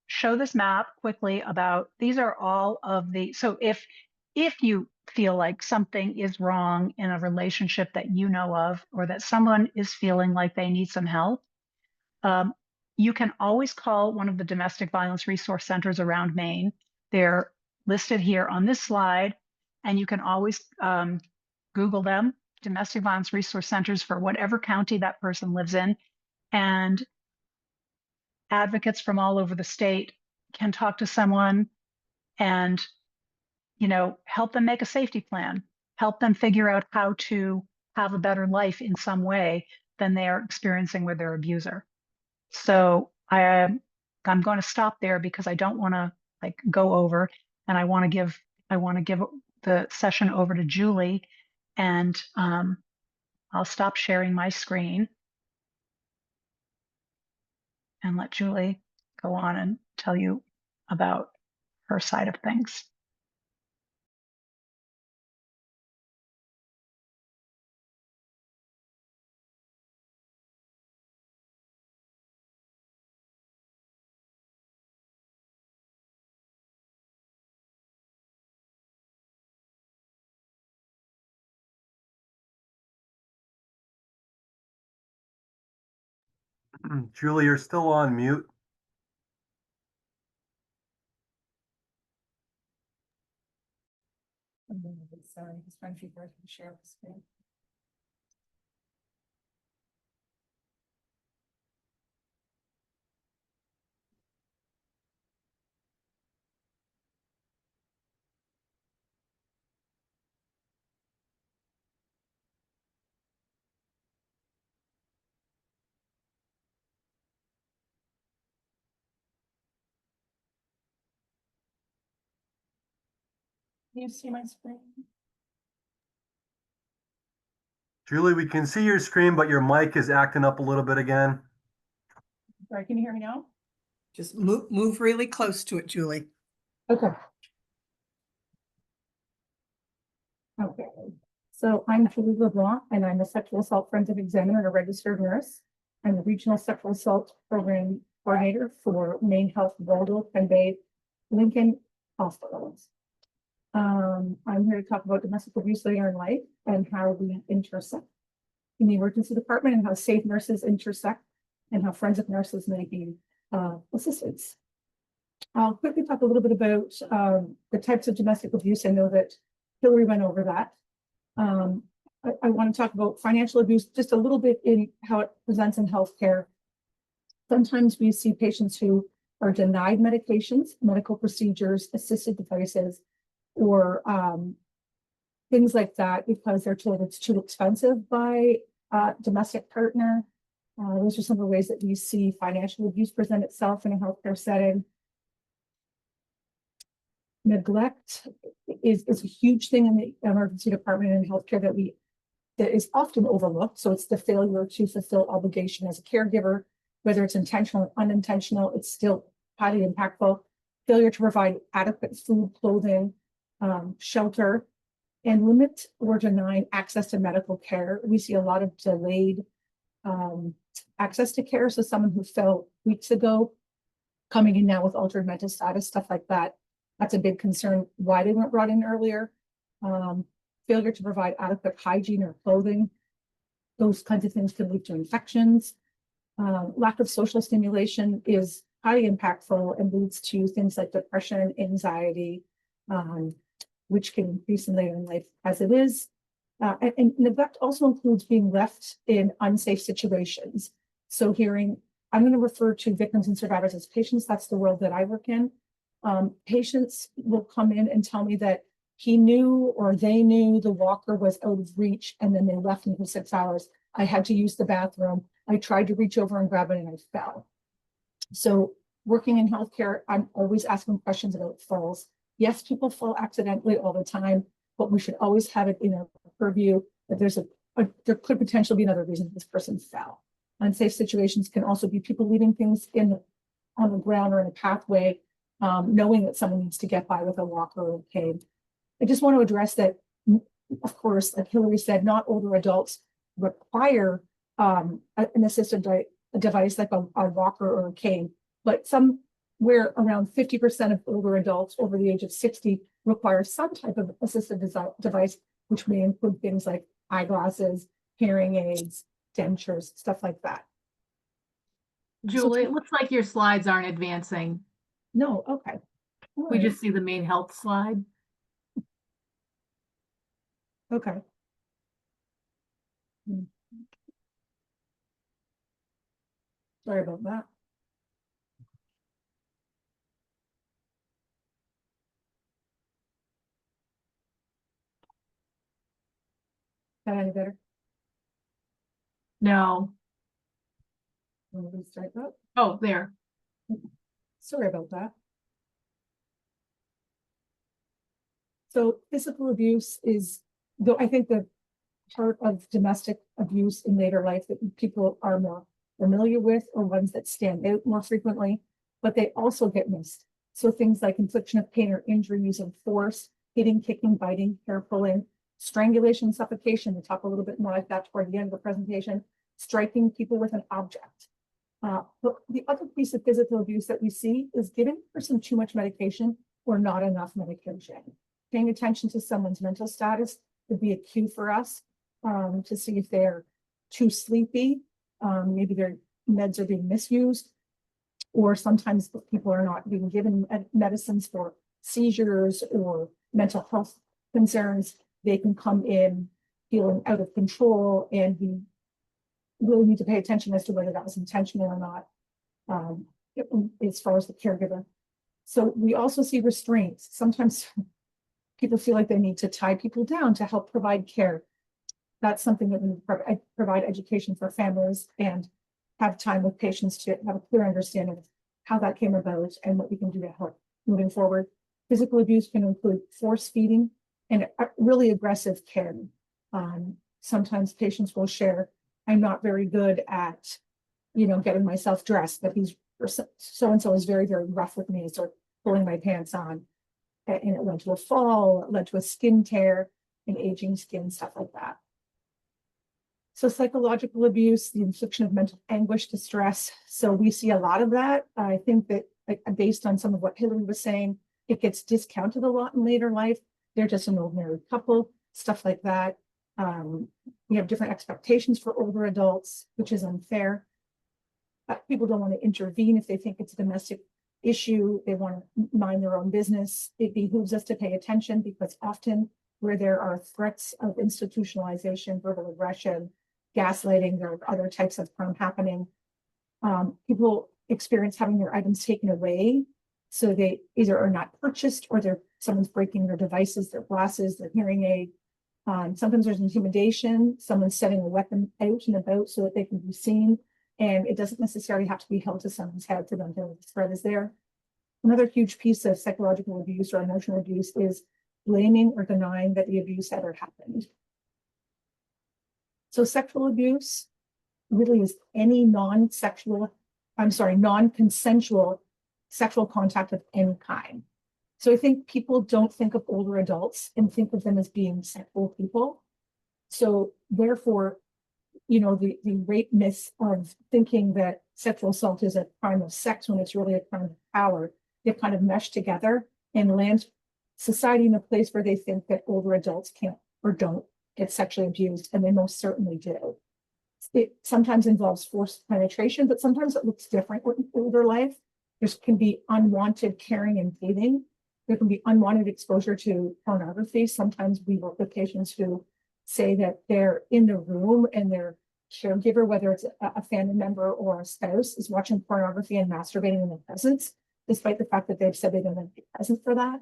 show this map quickly about, these are all of the, so if you feel like something is wrong in a relationship that you know of, or that someone is feeling like they need some help, you can always call one of the domestic violence resource centers around Maine. They're listed here on this slide, and you can always Google them, domestic violence resource centers for whatever county that person lives in. And advocates from all over the state can talk to someone and, you know, help them make a safety plan, help them figure out how to have a better life in some way than they are experiencing with their abuser. So I'm going to stop there because I don't want to like go over, and I want to give the session over to Julie, and I'll stop sharing my screen and let Julie go on and tell you about her side of things. Julie, you're still on mute. Sorry, just trying to figure out how to share the screen. Can you see my screen? Julie, we can see your screen, but your mic is acting up a little bit again. Sorry, can you hear me now? Just move really close to it, Julie. Okay. Okay. So I'm Julie LeBlanc, and I'm a sexual assault forensic examiner and a registered nurse. I'm the regional sexual assault program coordinator for Maine Health Waldorf and Bay Lincoln hospitals. I'm here to talk about domestic abuse later in life and how we intersect in the emergency department, and how safe nurses intersect, and how forensic nurses may be assistants. I'll quickly talk a little bit about the types of domestic abuse. I know that Hillary went over that. I want to talk about financial abuse just a little bit in how it presents in healthcare. Sometimes we see patients who are denied medications, medical procedures, assisted devices, or things like that because they're told it's too expensive by a domestic partner. Those are some of the ways that we see financial abuse present itself in a healthcare setting. Neglect is a huge thing in the emergency department and healthcare that is often overlooked. So it's the failure to fulfill obligation as a caregiver, whether it's intentional or unintentional, it's still highly impactful. Failure to provide adequate food, clothing, shelter, and limit or deny access to medical care. We see a lot of delayed access to care. So someone who fell weeks ago, coming in now with altered mental status, stuff like that. That's a big concern, why they weren't brought in earlier. Failure to provide adequate hygiene or clothing. Those kinds of things can lead to infections. Lack of social stimulation is highly impactful and leads to things like depression, anxiety, which can increase in later in life as it is. And neglect also includes being left in unsafe situations. So I'm going to refer to victims and survivors as patients. That's the world that I work in. Patients will come in and tell me that he knew or they knew the walker was out of reach, and then they left him for 6 hours. I had to use the bathroom. I tried to reach over and grab it and I fell. So working in healthcare, I'm always asking questions about falls. Yes, people fall accidentally all the time, but we should always have it in our purview that there could potentially be another reason this person fell. Unsafe situations can also be people leaving things on the ground or in a pathway, knowing that someone needs to get by with a walker or a cane. I just want to address that, of course, like Hillary said, not older adults require an assisted device like a walker or a cane, but somewhere around 50% of older adults over the age of 60 require some type of assisted device, which may include things like eyeglasses, hearing aids, dentures, stuff like that. Julie, it looks like your slides aren't advancing. No, okay. All We right. just see the main health slide. Okay. Sorry about that. That any better? No. Want to restart that? Oh, there. Sorry about that. So physical abuse is, though I think the part of domestic abuse in later life that people are more familiar with, or ones that stand out more frequently, but they also get missed. So things like infliction of pain or injury using force, hitting, kicking, biting, hair pulling, strangulation, suffocation. We'll talk a little bit more like that toward the end of the presentation, striking people with an object. But the other piece of physical abuse that we see is giving a person too much medication or not enough medication. Paying attention to someone's mental status would be a cue for us to see if they're too sleepy, maybe their meds are being misused, or sometimes people are not being given medicines for seizures or mental health concerns. They can come in feeling out of control, and we really need to pay attention as to whether that was intentional or not, as far as the caregiver. So we also see restraints. Sometimes people feel like they need to tie people down to help provide care. That's something that we provide education for families and have time with patients to have a clear understanding of how that came about and what we can do to help moving forward. Physical abuse can include force feeding and really aggressive care. Sometimes patients will share, I'm not very good at, getting myself dressed, but so-and-so is very, very rough with me, so pulling my pants on. And it led to a fall, it led to a skin tear, an aging skin, stuff like that. So psychological abuse, the infliction of mental anguish, distress. So we see a lot of that. I think that based on some of what Hillary was saying, it gets discounted a lot in later life. They're just an old married couple, stuff like that. We have different expectations for older adults, which is unfair. People don't want to intervene if they think it's a domestic issue. They want to mind their own business. It behooves us to pay attention, because often where there are threats of institutionalization, verbal aggression, gaslighting, there are other types of harm happening. People experience having their items taken away. So they either are not purchased, or someone's breaking their devices, their glasses, their hearing aid. Sometimes there's intimidation. Someone's setting a weapon out and about so that they can be seen. And it doesn't necessarily have to be held to someone's head for them to know the threat is there. Another huge piece of psychological abuse or emotional abuse is blaming or denying that the abuse ever happened. So sexual abuse really is any non-consensual sexual contact of any kind. So I think people don't think of older adults and think of them as being sexual people. So therefore, the rape myth of thinking that sexual assault is a crime of sex when it's really a crime of power, they kind of mesh together and land society in a place where they think that older adults can't or don't get sexually abused, and they most certainly do. It sometimes involves forced penetration, but sometimes it looks different in older life. There can be unwanted caring and dating. There can be unwanted exposure to pornography. Sometimes we work with patients who say that they're in the room and their caregiver, whether it's a family member or a spouse, is watching pornography and masturbating in their presence, despite the fact that they've said they don't want to be present for that.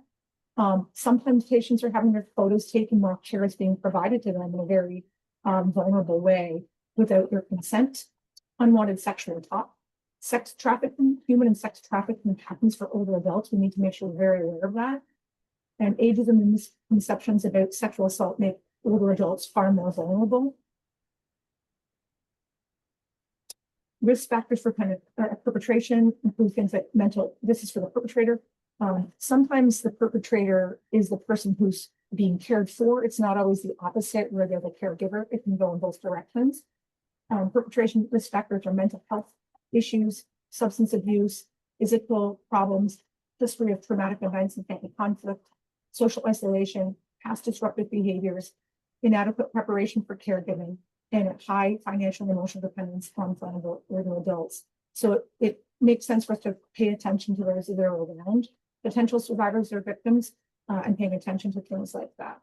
Sometimes patients are having their photos taken while care is being provided to them in a very vulnerable way without their consent. unwanted sexual talk, sex trafficking, human and sex trafficking happens for older adults. We need to make sure we're very aware of that. And ageism and misconceptions about sexual assault make older adults far more vulnerable. Risk factors for perpetration include things like mental, this is for the perpetrator. Sometimes the perpetrator is the person who's being cared for. It's not always the opposite where they're the caregiver. It can go in both directions. Perpetration risk factors are mental health issues, substance abuse, physical problems, history of traumatic events and family conflict, social isolation, past disruptive behaviors, inadequate preparation for caregiving, and a high financial and emotional dependence on vulnerable older adults. So it makes sense for us to pay attention to those that are around potential survivors or victims, and paying attention to things like that.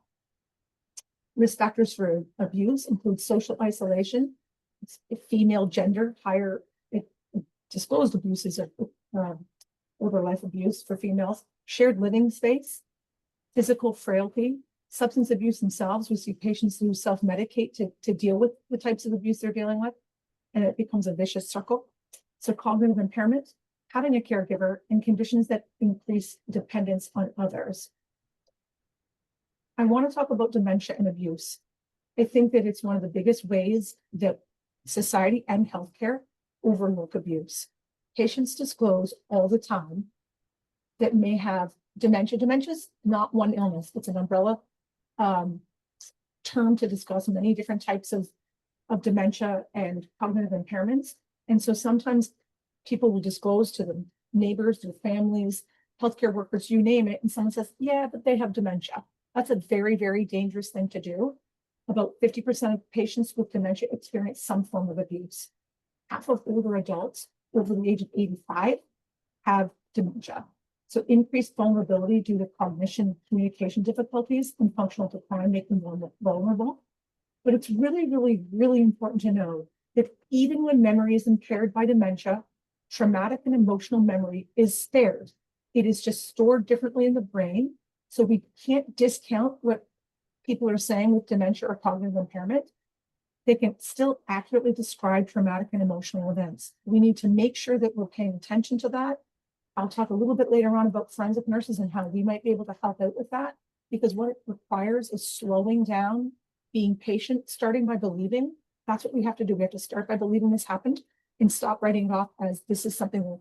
Risk factors for abuse include social isolation, female gender, higher disclosed abuses of older life abuse for females, shared living space, physical frailty, substance abuse themselves. We see patients who self-medicate to deal with the types of abuse they're dealing with, and it becomes a vicious circle. So cognitive impairment, having a caregiver, and conditions that increase dependence on others. I want to talk about dementia and abuse. I think that it's one of the biggest ways that society and healthcare overlook abuse. Patients disclose all the time that may have dementia. Dementia is not one illness, it's an umbrella term to discuss many different types of dementia and cognitive impairments. And so sometimes people will disclose to the neighbors, their families, healthcare workers, you name it, and someone says, yeah, but they have dementia. That's a very, very dangerous thing to do. About 50% of patients with dementia experience some form of abuse. Half of older adults over the age of 85 have dementia. So increased vulnerability due to cognition, communication difficulties, and functional decline make them more vulnerable. But it's really, really, really important to know that even when memory is impaired by dementia, traumatic and emotional memory is spared. It is just stored differently in the brain. So we can't discount what people are saying with dementia or cognitive impairment. They can still accurately describe traumatic and emotional events. We need to make sure that we're paying attention to that. I'll talk a little bit later on about forensic nurses and how we might be able to help out with that, because what it requires is slowing down, being patient, starting by believing. That's what we have to do. We have to start by believing this happened and stop writing it off as this is something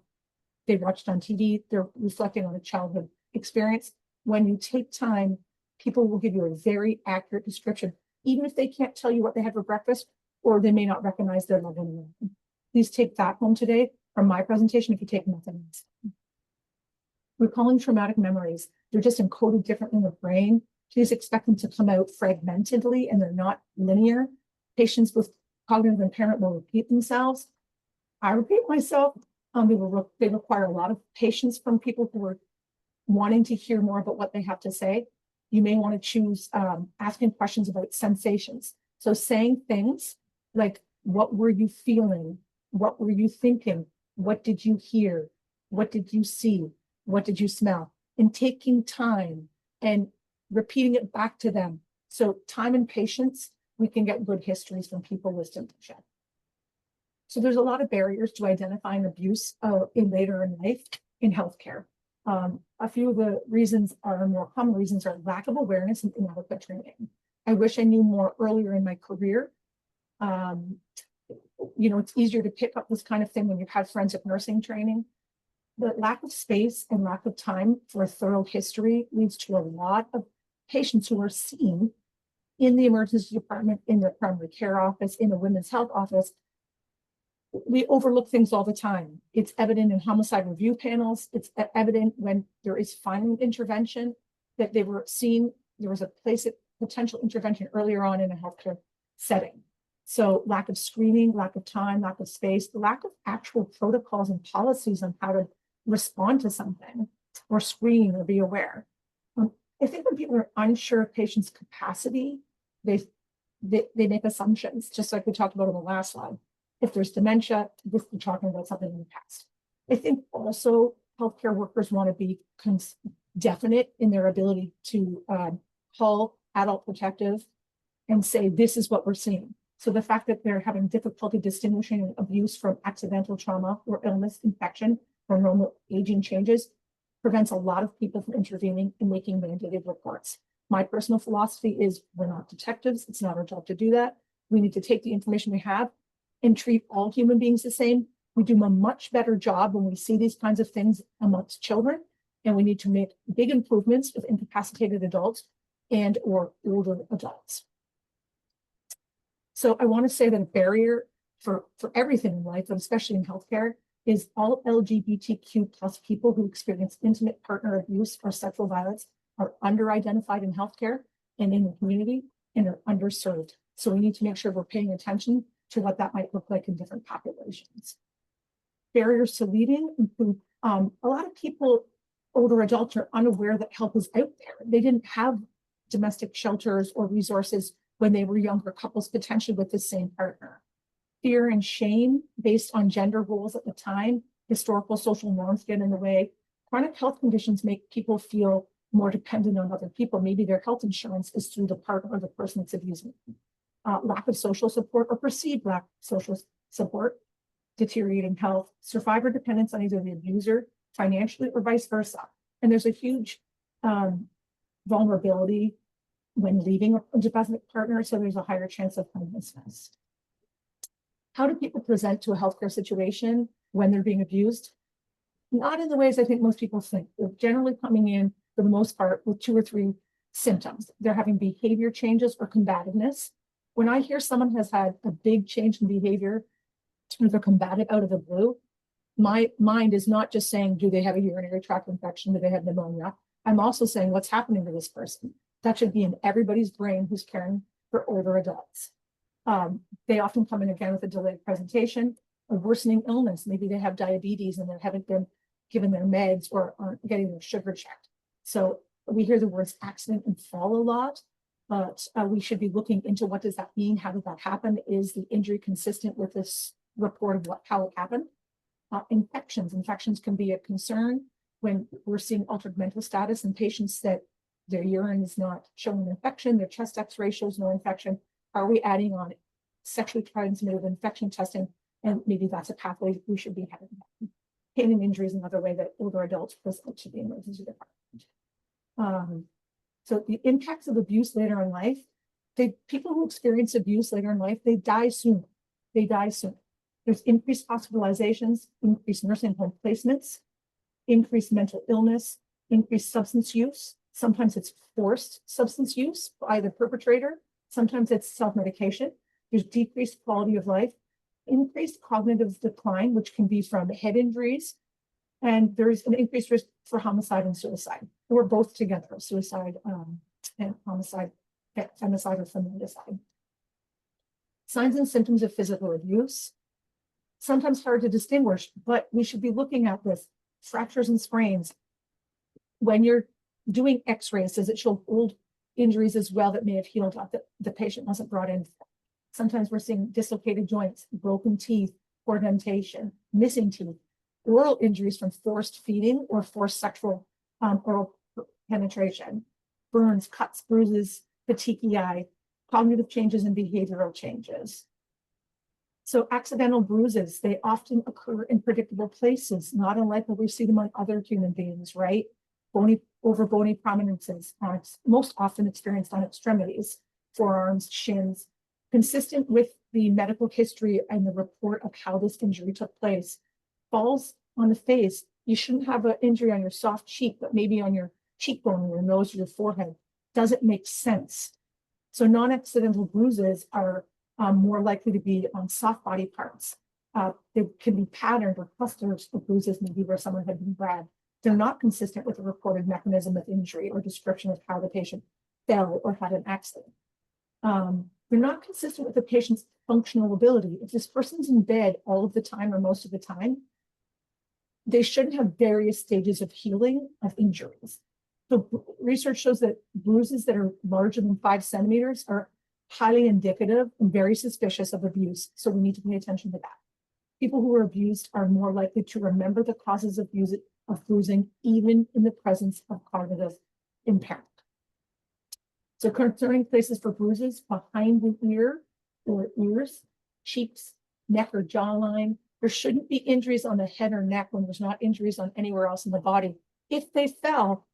they watched on TV. They're reflecting on a childhood experience. When you take time, people will give you a very accurate description, even if they can't tell you what they had for breakfast, or they may not recognize their loved one. Please take that home today from my presentation if you take nothing else. Recalling traumatic memories, they're just encoded differently in the brain. Please expect them to come out fragmentedly and they're not linear. Patients with cognitive impairment will repeat themselves. I repeat myself. They require a lot of patience from people who are wanting to hear more about what they have to say. You may want to choose asking questions about sensations. So saying things like, what were you feeling? What were you thinking? What did you hear? What did you see? What did you smell? And taking time and repeating it back to them. So time and patience, we can get good histories from people with dementia. So there's a lot of barriers to identifying abuse in later in life in healthcare. A few of the reasons are more common reasons are lack of awareness and inadequate training. I wish I knew more earlier in my career. It's easier to pick up this kind of thing when you've had forensic nursing training. The lack of space and lack of time for a thorough history leads to a lot of patients who are seen in the emergency department, in the primary care office, in the women's health office. We overlook things all the time. It's evident in homicide review panels. It's evident when there is final intervention that they were seen. There was a place of potential intervention earlier on in a healthcare setting. So lack of screening, lack of time, lack of space, the lack of actual protocols and policies on how to respond to something or screen or be aware. I think when people are unsure of patients' capacity, they make assumptions, just like we talked about on the last slide. If there's dementia, we're talking about something in the past. I think also healthcare workers want to be definite in their ability to call adult protective and say, this is what we're seeing. So the fact that they're having difficulty distinguishing abuse from accidental trauma or illness, infection, or normal aging changes prevents a lot of people from intervening and making mandated reports. My personal philosophy is we're not detectives. It's not our job to do that. We need to take the information we have and treat all human beings the same. We do a much better job when we see these kinds of things amongst children, and we need to make big improvements with incapacitated adults and or older adults. So I want to say that a barrier for everything in life, but especially in healthcare, is all LGBTQ plus people who experience intimate partner abuse or sexual violence are under-identified in healthcare and in the community and are underserved. So we need to make sure we're paying attention to what that might look like in different populations. Barriers to leading include a lot of people, older adults, are unaware that help is out there. They didn't have domestic shelters or resources when they were younger couples, potentially with the same partner. Fear and shame based on gender roles at the time, historical social norms get in the way. Chronic health conditions make people feel more dependent on other people. Maybe their health insurance is through the partner or the person that's abusing them. Lack of social support or perceived lack of social support, deteriorating health, survivor dependence on either the abuser financially or vice versa. And there's a huge vulnerability when leaving a domestic partner, so there's a higher chance of homelessness. How do people present to a healthcare situation when they're being abused? Not in the ways I think most people think. They're generally coming in, for the most part, with 2 or 3 symptoms. They're having behavior changes or combativeness. When I hear someone has had a big change in behavior, they're combative out of the blue, my mind is not just saying, do they have a urinary tract infection? Do they have pneumonia? I'm also saying, what's happening to this person? That should be in everybody's brain who's caring for older adults. They often come in again with a delayed presentation, a worsening illness. Maybe they have diabetes and they haven't been given their meds or aren't getting their sugar checked. So we hear the words accident and fall a lot, but we should be looking into what does that mean? How did that happen? Is the injury consistent with this report of how it happened? Infections can be a concern when we're seeing altered mental status in patients that their urine is not showing infection, their chest x-ray shows no infection. Are we adding on sexually transmitted infection testing? And maybe that's a pathway we should be having. Pain and injury is another way that older adults present to the emergency department. So the impacts of abuse later in life, people who experience abuse later in life, they die soon. They die soon. There's increased hospitalizations, increased nursing home placements, increased mental illness, increased substance use. Sometimes it's forced substance use by the perpetrator. Sometimes it's self-medication. There's decreased quality of life, increased cognitive decline, which can be from head injuries, and there's an increased risk for homicide and suicide, or both together, suicide and homicide, femicide or feminicide. Signs and symptoms of physical abuse, sometimes hard to distinguish, but we should be looking at this. Fractures and sprains. When you're doing x-rays, does it show old injuries as well that may have healed up that the patient wasn't brought in? Sometimes we're seeing dislocated joints, broken teeth, poor dentation, missing teeth, oral injuries from forced feeding or forced sexual oral penetration, burns, cuts, bruises, petechiae, cognitive changes and behavioral changes. So accidental bruises, they often occur in predictable places, not unlike what we see them on other human beings, right? Bony prominences are most often experienced on extremities, forearms, shins, consistent with the medical history and the report of how this injury took place. Falls on the face, you shouldn't have an injury on your soft cheek, but maybe on your cheekbone, your nose, or your forehead. Doesn't make sense. So non-accidental bruises are more likely to be on soft body parts. They can be patterned or clusters of bruises, maybe where someone had been grabbed. They're not consistent with the reported mechanism of injury or description of how the patient fell or had an accident. They're not consistent with the patient's functional ability. If this person's in bed all of the time or most of the time, they shouldn't have various stages of healing of injuries. So research shows that bruises that are larger than 5 centimeters are highly indicative and very suspicious of abuse. So we need to pay attention to that. People who are abused are more likely to remember the causes of bruising, even in the presence of cognitive impairment. So concerning places for bruises, behind the ear or ears, cheeks, neck or jawline. There shouldn't be injuries on the head or neck when there's not injuries on anywhere else in the body. If they fell,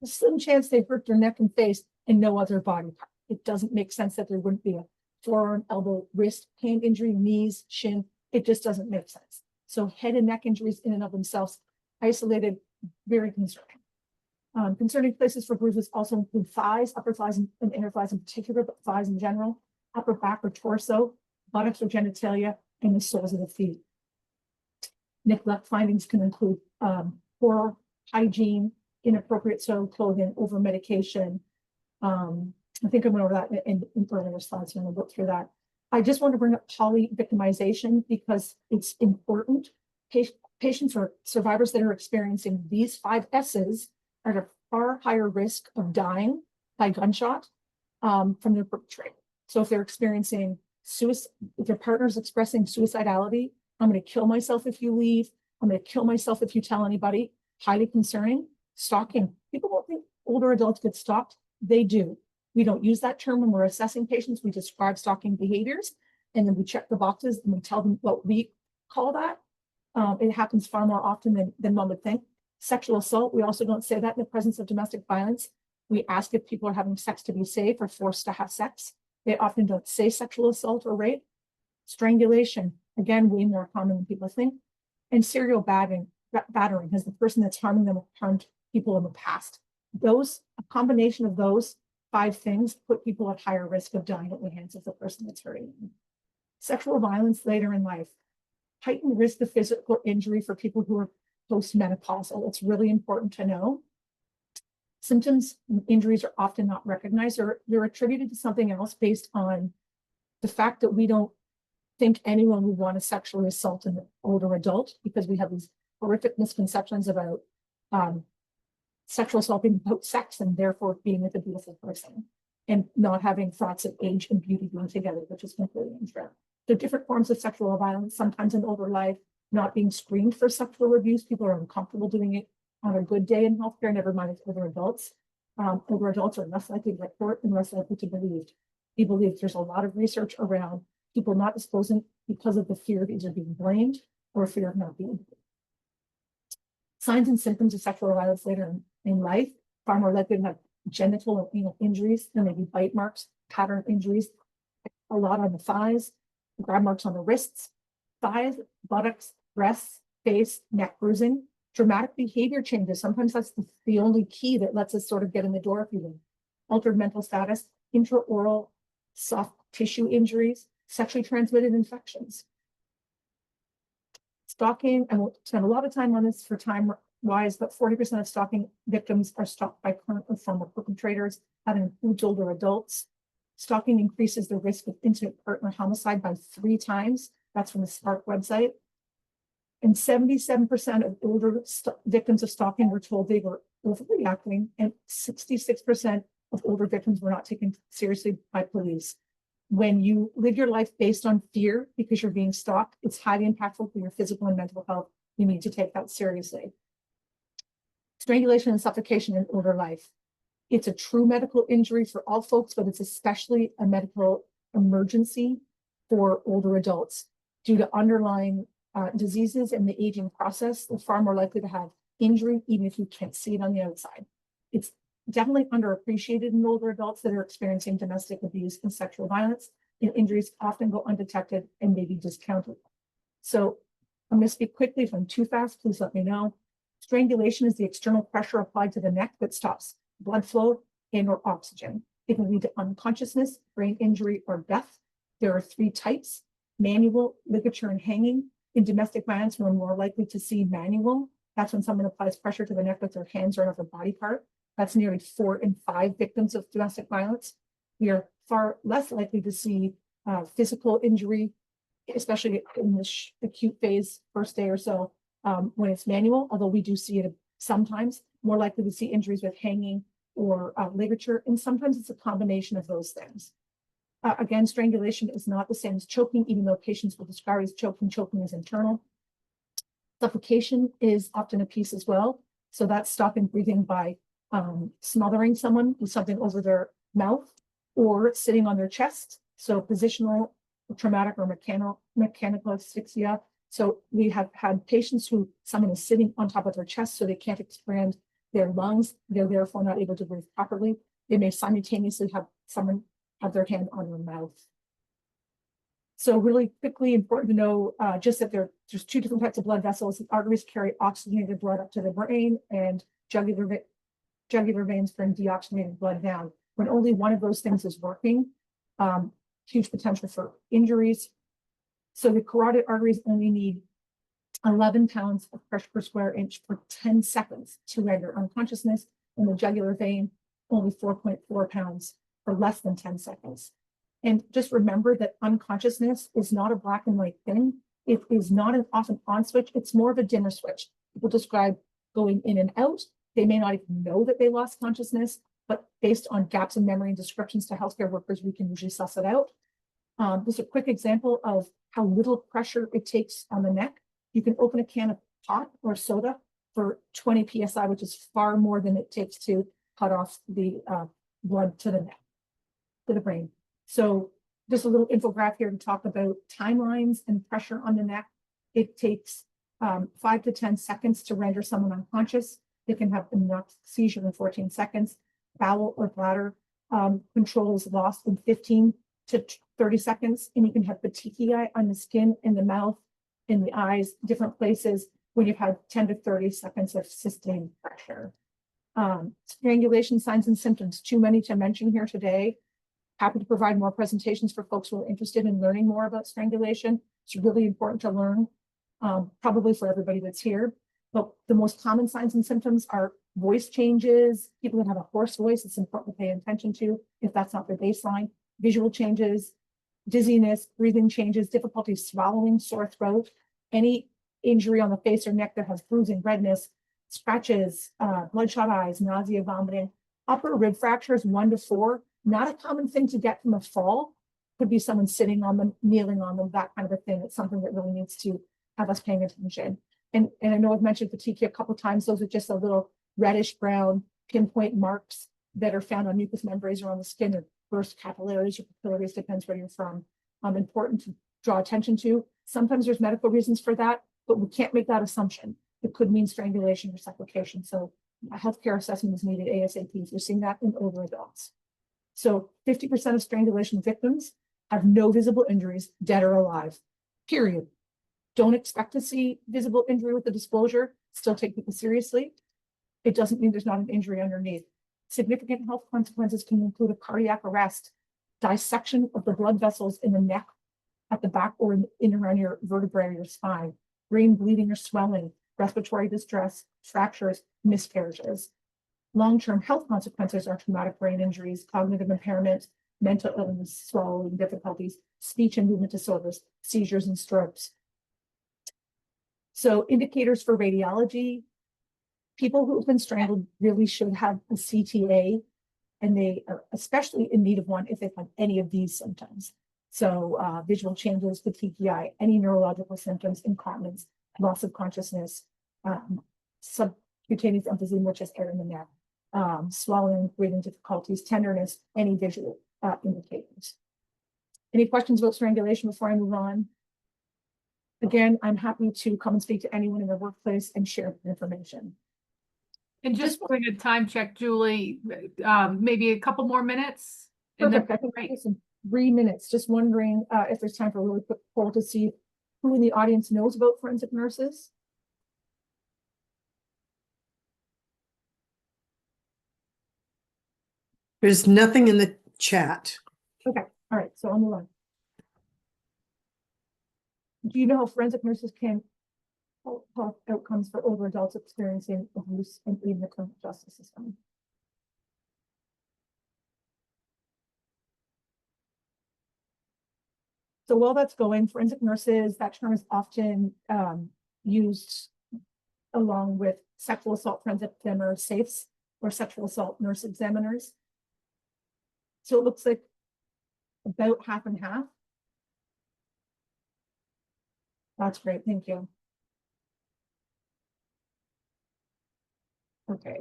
there's a slim chance they hurt their neck and face and no other body part. It doesn't make sense that there wouldn't be a forearm, elbow, wrist, hand injury, knees, shin. It just doesn't make sense. So head and neck injuries in and of themselves, isolated, very concerning. Concerning places for bruises also include thighs, upper thighs and inner thighs in particular, but thighs in general, upper back or torso, buttocks or genitalia, and the soles of the feet. Neglect findings can include poor hygiene, inappropriate sewing clothing, over medication. I think I went over that in earlier slides, and we'll go through that. I just want to bring up poly-victimization because it's important. Patients or survivors that are experiencing these 5 S's are at a far higher risk of dying by gunshot from their perpetrator. So if they're experiencing suicide, if their partner's expressing suicidality, I'm going to kill myself if you leave, I'm going to kill myself if you tell anybody, highly concerning. Stalking. People won't think older adults get stalked. They do. We don't use that term when we're assessing patients. We describe stalking behaviors, and then we check the boxes and we tell them what we call that. It happens far more often than one would think. Sexual assault, we also don't say that in the presence of domestic violence. We ask if people are having sex to be safe or forced to have sex. They often don't say sexual assault or rape. Strangulation, again, way more common than people think. And serial battering has the person that's harming them harmed people in the past. A combination of those 5 things put people at higher risk of dying at the hands of the person that's hurting them. Sexual violence later in life, heightened risk of physical injury for people who are postmenopausal. It's really important to know. Symptoms and injuries are often not recognized, or they're attributed to something else based on the fact that we don't think anyone would want to sexually assault an older adult because we have these horrific misconceptions about sexual assault being about sex and therefore being with a beautiful person and not having thoughts of age and beauty being together, which is completely untrue. There are different forms of sexual violence, sometimes in older life, not being screened for sexual abuse. People are uncomfortable doing it on a good day in healthcare, never mind older adults. Older adults are less likely to report and less likely to be believed. There's a lot of research around people not disclosing because of the fear of either being blamed or fear of not being blamed. Signs and symptoms of sexual violence later in life, far more likely to have genital and anal injuries, than maybe bite marks, pattern injuries, a lot on the thighs, grab marks on the wrists, thighs, buttocks, breasts, face, neck bruising, dramatic behavior changes. Sometimes that's the only key that lets us sort of get in the door, if you will. Altered mental status, intraoral soft tissue injuries, sexually transmitted infections. Stalking, and we'll spend a lot of time on this for time wise, but 40% of stalking victims are stalked by current or former perpetrators. That includes older adults. Stalking increases the risk of intimate partner homicide by 3 times. That's from the Spark website. And 77% of older victims of stalking were told they were overreacting, and 66% of older victims were not taken seriously by police. When you live your life based on fear because you're being stalked, it's highly impactful for your physical and mental health. You need to take that seriously. Strangulation and suffocation in older life. It's a true medical injury for all folks, but it's especially a medical emergency for older adults due to underlying diseases and the aging process. They're far more likely to have injury, even if you can't see it on the outside. It's definitely underappreciated in older adults that are experiencing domestic abuse and sexual violence, and injuries often go undetected and may be discounted. So I'm going to speak quickly. If I'm too fast, please let me know. Strangulation is the external pressure applied to the neck that stops blood flow and or oxygen. It can lead to unconsciousness, brain injury, or death. There are 3 types: manual, ligature, and hanging. In domestic violence, we're more likely to see manual. That's when someone applies pressure to the neck with their hands or another body part. That's nearly 4 in 5 victims of domestic violence. We are far less likely to see physical injury, especially in the acute phase, first day or so, when it's manual, although we do see it sometimes. More likely to see injuries with hanging or ligature, and sometimes it's a combination of those things. Again, strangulation is not the same as choking, even though patients will describe it as choking. Choking is internal. Suffocation is often a piece as well. So that's stopping breathing by smothering someone with something over their mouth or sitting on their chest, So positional, traumatic, or mechanical asphyxia. So we have had patients who someone is sitting on top of their chest so they can't expand their lungs. They're therefore not able to breathe properly. They may simultaneously have someone have their hand on their mouth. So really quickly important to know just that there's two different types of blood vessels. The arteries carry oxygenated blood up to the brain, and jugular veins bring deoxygenated blood down. When only one of those things is working, huge potential for injuries. So the carotid arteries only need 11 pounds of pressure per square inch for 10 seconds to render unconsciousness, and the jugular vein only 4.4 pounds for less than 10 seconds. And just remember that unconsciousness is not a black and white thing. It is not an off and on switch. It's more of a dimmer switch. People describe going in and out. They may not even know that they lost consciousness, but based on gaps in memory and descriptions to healthcare workers, we can usually suss it out. This is a quick example of how little pressure it takes on the neck. You can open a can of pop or soda for 20 psi, which is far more than it takes to cut off the blood to the neck, to the brain. So just a little infographic here to talk about timelines and pressure on the neck. It takes 5 to 10 seconds to render someone unconscious. They can have a knock seizure in 14 seconds. Bowel or bladder control is lost in 15 to 30 seconds. And you can have petechiae on the skin, in the mouth, in the eyes, different places when you've had 10 to 30 seconds of sustained pressure. Strangulation signs and symptoms, too many to mention here today. Happy to provide more presentations for folks who are interested in learning more about strangulation. It's really important to learn, probably for everybody that's here. But the most common signs and symptoms are voice changes. People that have a hoarse voice, it's important to pay attention to if that's not their baseline. Visual changes, dizziness, breathing changes, difficulty swallowing, sore throat, any injury on the face or neck that has bruising, redness, scratches, bloodshot eyes, nausea, vomiting. Upper rib fractures 1 to 4, not a common thing to get from a fall. Could be someone sitting on them, kneeling on them, that kind of a thing. It's something that really needs to have us paying attention. And I know I've mentioned fatigue a couple of times. Those are just a little reddish brown pinpoint marks that are found on mucous membranes or on the skin, or burst capillaries or papillaries, depends where you're from. Important to draw attention to. Sometimes there's medical reasons for that, but we can't make that assumption. It could mean strangulation or suffocation. So a healthcare assessment is needed ASAP. We're seeing that in older adults. So 50% of strangulation victims have no visible injuries, dead or alive, period. Don't expect to see visible injury with the disclosure. Still take people seriously. It doesn't mean there's not an injury underneath. Significant health consequences can include a cardiac arrest, dissection of the blood vessels in the neck, at the back, or in around your vertebrae or your spine, brain bleeding or swelling, respiratory distress, fractures, miscarriages. Long-term health consequences are traumatic brain injuries, cognitive impairment, mental illness, swallowing difficulties, speech and movement disorders, seizures, and strokes. So indicators for radiology: people who have been strangled really should have a CTA, and they are especially in need of one if they've had any of these symptoms. So visual changes, petechiae, any neurological symptoms, incontinence, loss of consciousness, subcutaneous emphysema, which is air in the neck, swallowing, breathing difficulties, tenderness, any visual indicators. Any questions about strangulation before I move on? Again, I'm happy to come and speak to anyone in the workplace and share information. And just doing a time check, Julie, maybe a couple more minutes. Perfect. I think it's 3 minutes. Just wondering if there's time for a really quick poll to see who in the audience knows about forensic nurses. There's nothing in the chat. Okay. All right. So I'll move on. Do you know how forensic nurses can help health outcomes for older adults experiencing abuse and in the criminal justice system? So while that's going, forensic nurses, that term is often used along with sexual assault forensic examiners, SAFEs, or sexual assault nurse examiners. So it looks like about half and half. That's great, thank you. Okay.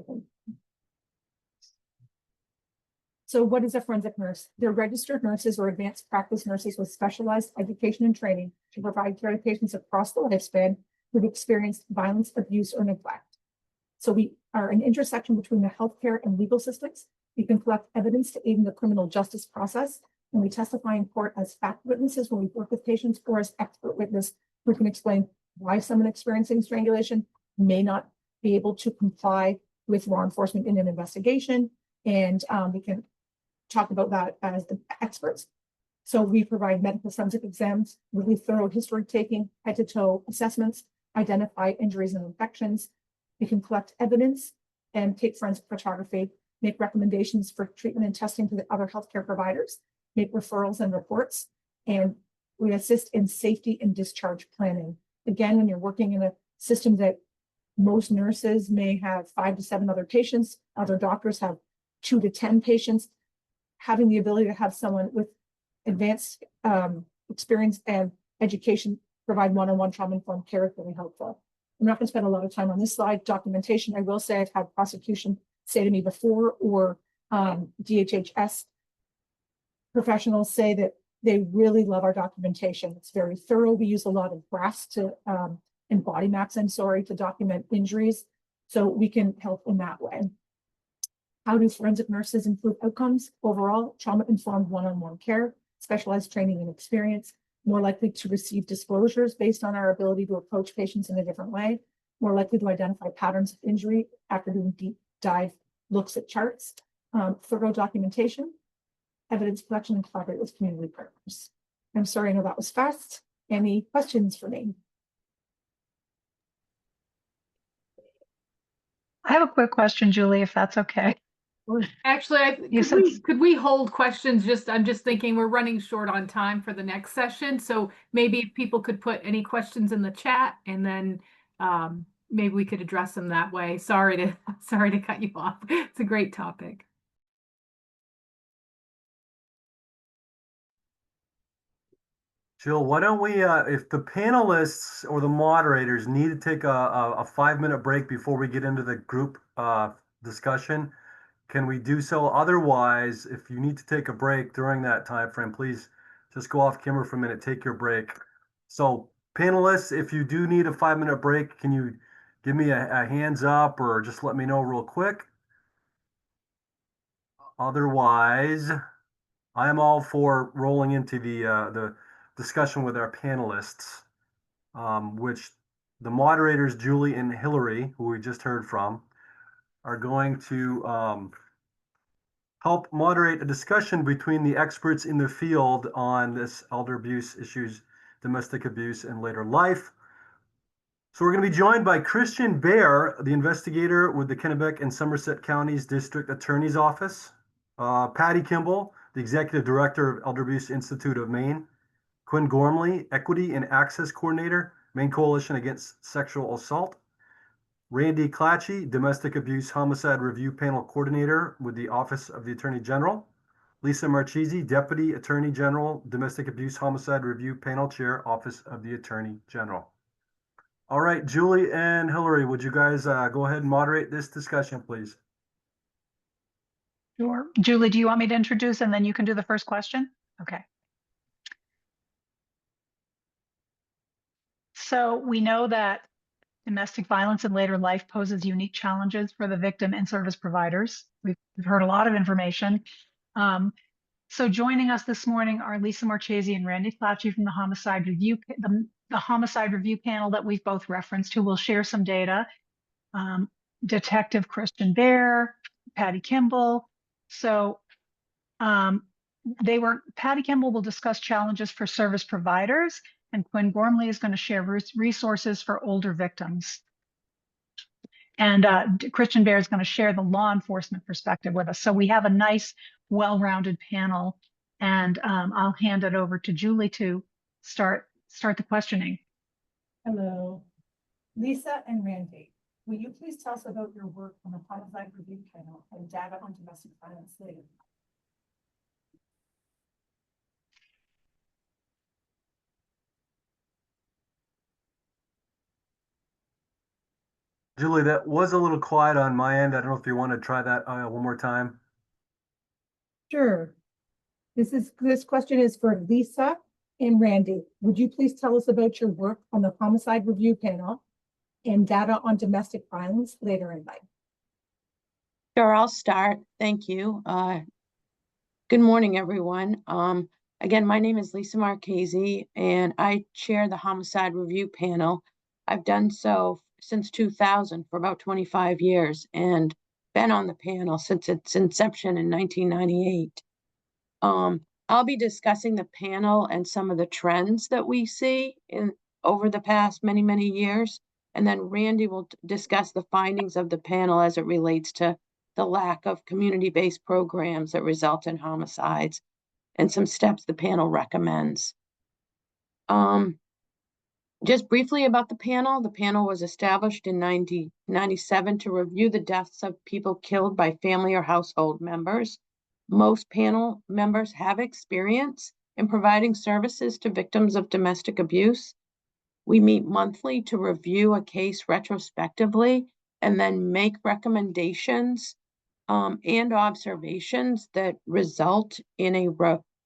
So what is a forensic nurse? They're registered nurses or advanced practice nurses with specialized education and training to provide care to patients across the lifespan who've experienced violence, abuse, or neglect. So we are an intersection between the healthcare and legal systems. We can collect evidence to aid in the criminal justice process, and we testify in court as fact witnesses when we work with patients, or as expert witness who can explain why someone experiencing strangulation may not be able to comply with law enforcement in an investigation. And we can talk about that as the experts. So we provide medical forensic exams, really thorough history taking, head to toe assessments, identify injuries and infections. We can collect evidence and take forensic photography, make recommendations for treatment and testing to the other healthcare providers, make referrals and reports, and we assist in safety and discharge planning. Again, when you're working in a system that most nurses may have 5 to 7 other patients, other doctors have 2 to 10 patients, having the ability to have someone with advanced experience and education provide one-on-one trauma-informed care is really helpful. I'm not going to spend a lot of time on this slide. Documentation, I will say I've had prosecution say to me before, or DHHS professionals say that they really love our documentation. It's very thorough. We use a lot of graphs to and body maps, I'm sorry, to document injuries. So we can help in that way. How do forensic nurses improve outcomes? Overall, trauma-informed one-on-one care, specialized training and experience, more likely to receive disclosures based on our ability to approach patients in a different way, more likely to identify patterns of injury after doing deep dive looks at charts, thorough documentation, evidence collection, and collaborate with community partners. I'm sorry, I know that was fast. Any questions for me? I have a quick question, Julie, if that's okay. Actually, You said could we hold questions? I'm just thinking we're running short on time for the next session. So maybe if people could put any questions in the chat, and then maybe we could address them that way. Sorry to cut you off. It's a great topic. Jill, why don't we, if the panelists or the moderators need to take a 5-minute break before we get into the group discussion, can we do so? Otherwise, if you need to take a break during that time frame, please just go off camera for a minute, take your break. So panelists, if you do need a 5-minute break, can you give me a hands up or just let me know real quick? Otherwise, I'm all for rolling into the discussion with our panelists, which the moderators, Julie and Hillary, who we just heard from, are going to help moderate a discussion between the experts in the field on this elder abuse issues, domestic abuse in later life. So we're going to be joined by Christian Bear, the investigator with the Kennebec and Somerset Counties District Attorney's Office, Patty Kimball, the Executive Director of Elder Abuse Institute of Maine, Quinn Gormley, Equity and Access Coordinator, Maine Coalition Against Sexual Assault, Randy Clatchy, Domestic Abuse Homicide Review Panel Coordinator with the Office of the Attorney General, Lisa Marchese, Deputy Attorney General, Domestic Abuse Homicide Review Panel Chair, Office of the Attorney General. All right, Julie and Hillary, would you guys go ahead and moderate this discussion, please? Sure. Julie, do you want me to introduce and then you can do the first question? Okay. So we know that domestic violence in later life poses unique challenges for the victim and service providers. We've heard a lot of information. So joining us this morning are Lisa Marchese and Randy Clatchy from the Homicide Review, the Homicide Review Panel that we've both referenced, who will share some data. Detective Christian Bear, Patty Kimball. So Patty Kimball will discuss challenges for service providers, and Quinn Gormley is going to share resources for older victims. And Christian Bear is going to share the law enforcement perspective with us. So we have a nice, well-rounded panel, and I'll hand it over to Julie to start the questioning. Hello, Lisa and Randy. Will you please tell us about your work on the Homicide Review Panel and data on domestic violence later? Julie, that was a little quiet on my end. I don't know if you want to try that one more time. Sure. This question is for Lisa and Randy. Would you please tell us about your work on the homicide review panel and data on domestic violence later in life? Sure, I'll start. Thank you. Good morning, everyone. Again, my name is Lisa Marchese, and I chair the Homicide Review Panel. I've done so since 2000 for about 25 years and been on the panel since its inception in 1998. I'll be discussing the panel and some of the trends that we see over the past many, many years. And then Randy will discuss the findings of the panel as it relates to the lack of community-based programs that result in homicides and some steps the panel recommends. Just briefly about the panel was established in 1997 to review the deaths of people killed by family or household members. Most panel members have experience in providing services to victims of domestic abuse. We meet monthly to review a case retrospectively and then make recommendations and observations that result in a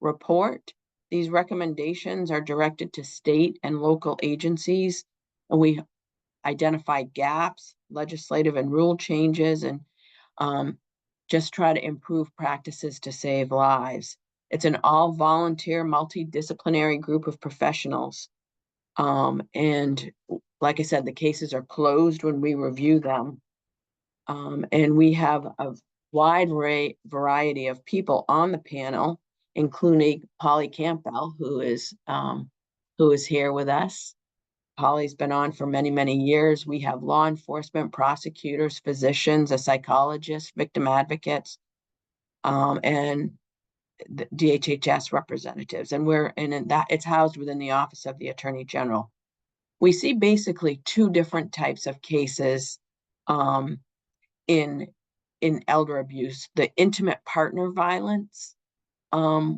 report. These recommendations are directed to state and local agencies, and we identify gaps, legislative and rule changes, and just try to improve practices to save lives. It's an all-volunteer, multidisciplinary group of professionals. And like I said, the cases are closed when we review them. And we have a wide variety of people on the panel, including Polly Campbell, who is here with us. Polly's been on for many, many years. We have law enforcement, prosecutors, physicians, a psychologist, victim advocates, and the DHHS representatives. And it's housed within the Office of the Attorney General. We see basically two different types of cases in elder abuse: the intimate partner violence,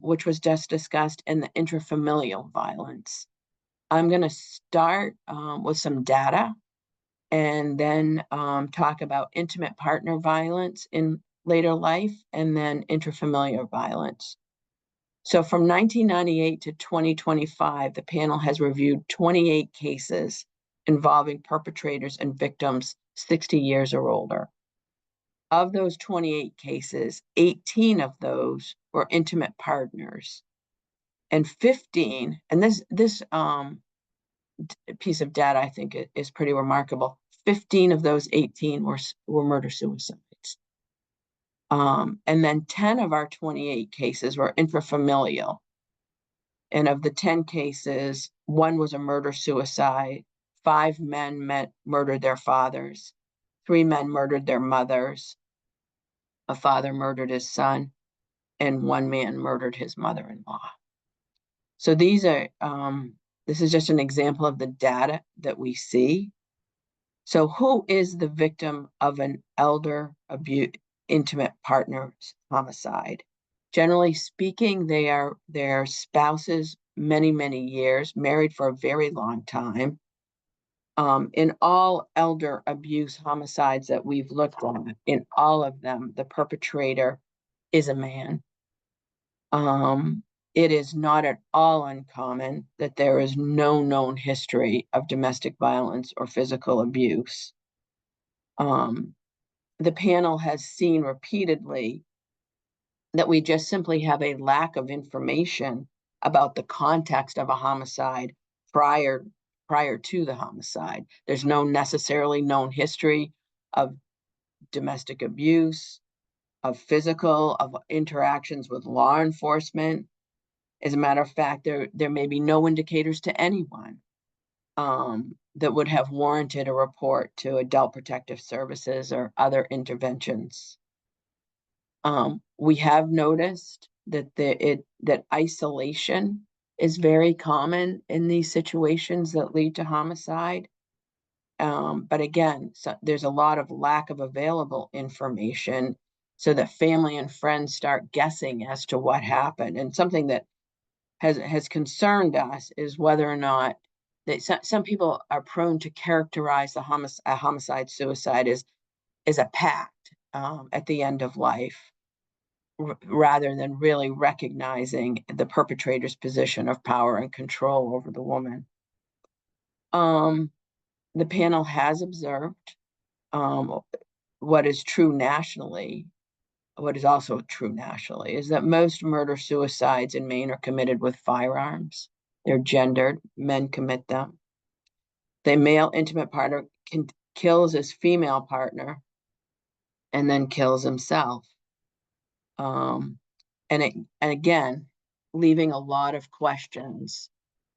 which was just discussed, and the intrafamilial violence. I'm going to start with some data and then talk about intimate partner violence in later life and then intrafamilial violence. So from 1998 to 2025, the panel has reviewed 28 cases involving perpetrators and victims 60 years or older. Of those 28 cases, 18 of those were intimate partners, and 15, and this piece of data I think is pretty remarkable. 15 of those 18 were murder-suicides. And then 10 of our 28 cases were intrafamilial. And of the 10 cases, 1 was a murder-suicide, 5 men murdered their fathers, 3 men murdered their mothers, a father murdered his son, and 1 man murdered his mother-in-law. So these are, this is just an example of the data that we see. So who is the victim of an elder abuse, intimate partner's homicide? Generally speaking, they are their spouses many, many years, married for a very long time. In all elder abuse homicides that we've looked at, in all of them, the perpetrator is a man. It is not at all uncommon that there is no known history of domestic violence or physical abuse. The panel has seen repeatedly that we just simply have a lack of information about the context of a homicide prior to the homicide. There's no necessarily known history of domestic abuse, of physical, of interactions with law enforcement. As a matter of fact, there may be no indicators to anyone that would have warranted a report to Adult Protective Services or other interventions. We have noticed that isolation is very common in these situations that lead to homicide. But again, there's a lot of lack of available information, so that family and friends start guessing as to what happened. And something that has concerned us is whether or not that some people are prone to characterize a homicide suicide as a pact at the end of life. rather than really recognizing the perpetrator's position of power and control over the woman. The panel has observed what is true nationally. What is also true nationally is that most murder-suicides in Maine are committed with firearms. They're gendered. Men commit them. The male intimate partner kills his female partner and then kills himself. And again, leaving a lot of questions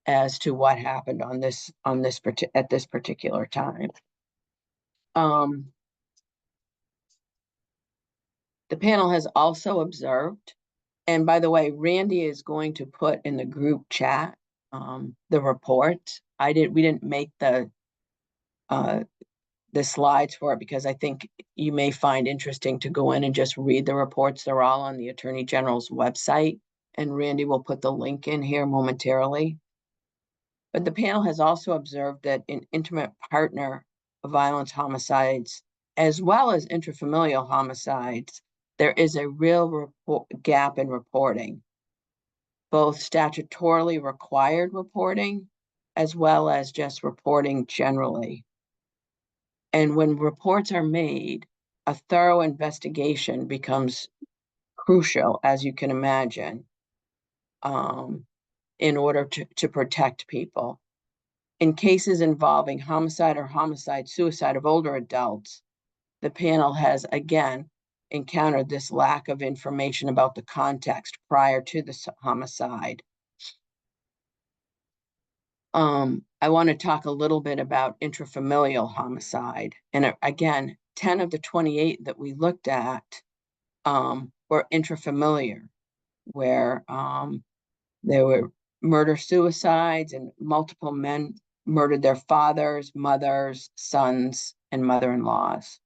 as to what happened at this particular time. The panel has also observed, and by the way, Randy is going to put in the group chat the report. We didn't make the slides for it because I think you may find interesting to go in and just read the reports. They're all on the Attorney General's website, and Randy will put the link in here momentarily. But the panel has also observed that in intimate partner violence homicides, as well as intrafamilial homicides, there is a real gap in reporting, both statutorily required reporting, as well as just reporting generally. And when reports are made, a thorough investigation becomes crucial, as you can imagine, in order to protect people. In cases involving homicide or homicide-suicide of older adults, the panel has again encountered this lack of information about the context prior to the homicide. I want to talk a little bit about intrafamilial homicide. And again, 10 of the 28 that we looked at were intrafamiliar, where there were murder-suicides and multiple men murdered their fathers, mothers, sons, and mother-in-laws.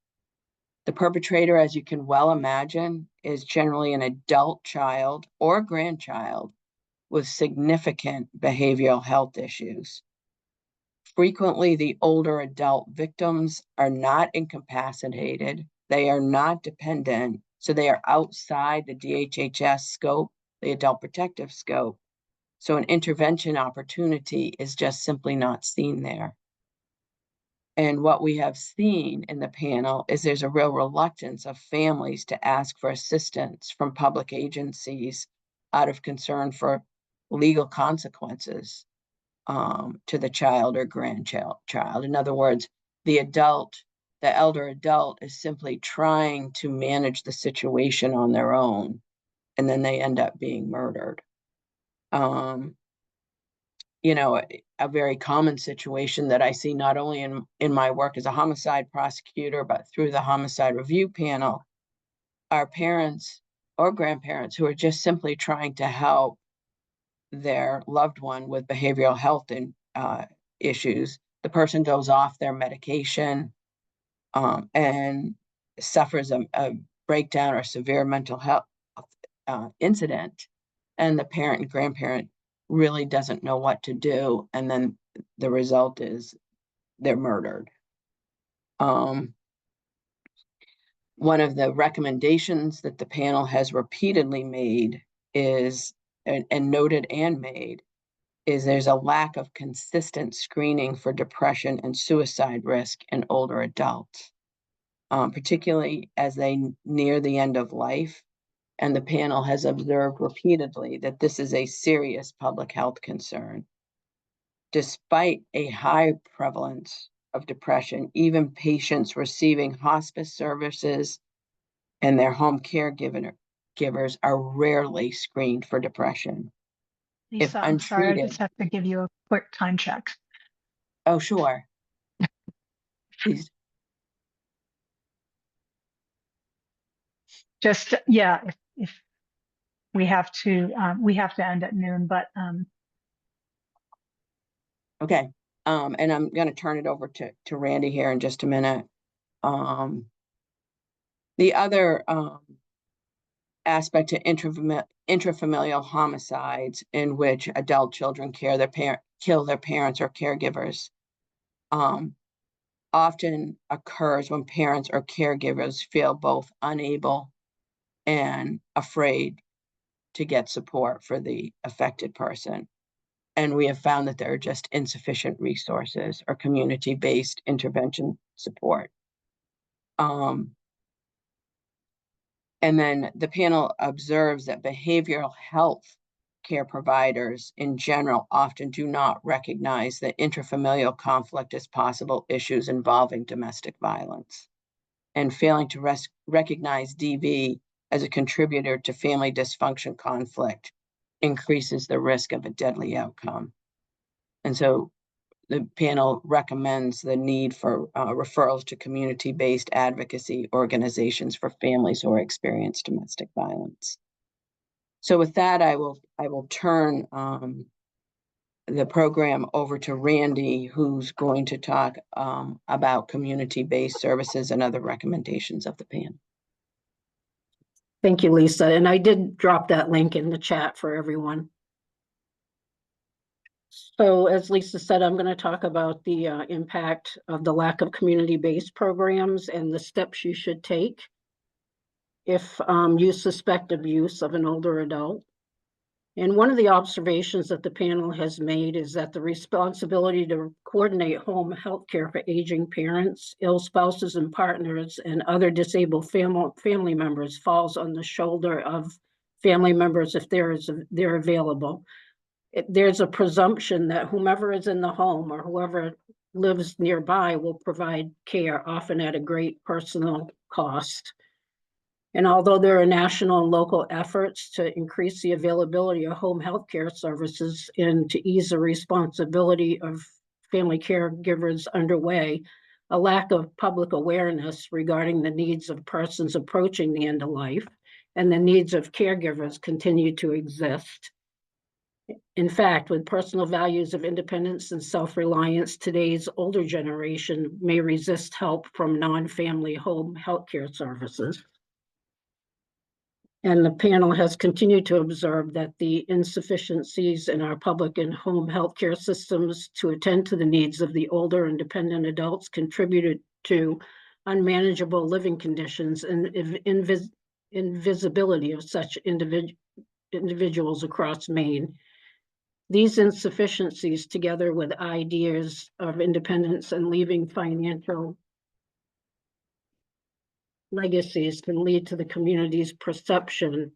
The perpetrator, as you can well imagine, is generally an adult child or grandchild with significant behavioral health issues. Frequently, the older adult victims are not incapacitated. They are not dependent, so they are outside the DHHS scope, the adult protective scope. So an intervention opportunity is just simply not seen there. And what we have seen in the panel is there's a real reluctance of families to ask for assistance from public agencies out of concern for legal consequences to the child or grandchild. In other words, the elder adult is simply trying to manage the situation on their own, and then they end up being murdered. A very common situation that I see not only in my work as a homicide prosecutor, but through the homicide review panel, are parents or grandparents who are just simply trying to help their loved one with behavioral health issues. The person goes off their medication and suffers a breakdown or severe mental health incident, and the parent and grandparent really doesn't know what to do, and then the result is they're murdered. One of the recommendations that the panel has repeatedly made is, and noted and made, is there's a lack of consistent screening for depression and suicide risk in older adults, particularly as they near the end of life. And the panel has observed repeatedly that this is a serious public health concern. Despite a high prevalence of depression, even patients receiving hospice services and their home caregivers are rarely screened for depression. Lisa, I'm sorry, I just have to give you a quick time check. Oh, sure. Please. Just, yeah, if we have to end at noon, but okay. And I'm going to turn it over to Randy here in just a minute. The other aspect to intrafamilial homicides in which adult children kill their parents or caregivers often occurs when parents or caregivers feel both unable and afraid to get support for the affected person. And we have found that there are just insufficient resources or community-based intervention support. And then the panel observes that behavioral health care providers in general often do not recognize that intrafamilial conflict as possible issues involving domestic violence, and failing to recognize DV as a contributor to family dysfunction conflict increases the risk of a deadly outcome. And so the panel recommends the need for referrals to community-based advocacy organizations for families who are experiencing domestic violence. So with that, I will turn the program over to Randy, who's going to talk about community-based services and other recommendations of the panel. Thank you, Lisa. And I did drop that link in the chat for everyone. So as Lisa said, I'm going to talk about the impact of the lack of community-based programs and the steps you should take if you suspect abuse of an older adult. And one of the observations that the panel has made is that the responsibility to coordinate home health care for aging parents, ill spouses and partners, and other disabled family members falls on the shoulder of family members if they're available. There's a presumption that whomever is in the home or whoever lives nearby will provide care, often at a great personal cost. And although there are national and local efforts to increase the availability of home health care services and to ease the responsibility of family caregivers underway, a lack of public awareness regarding the needs of persons approaching the end of life and the needs of caregivers continue to exist. In fact, with personal values of independence and self-reliance, today's older generation may resist help from non-family home health care services. And the panel has continued to observe that the insufficiencies in our public and home healthcare systems to attend to the needs of the older and dependent adults contributed to unmanageable living conditions and invisibility of such individuals across Maine. These insufficiencies, together with ideas of independence and leaving financial legacies, can lead to the community's perception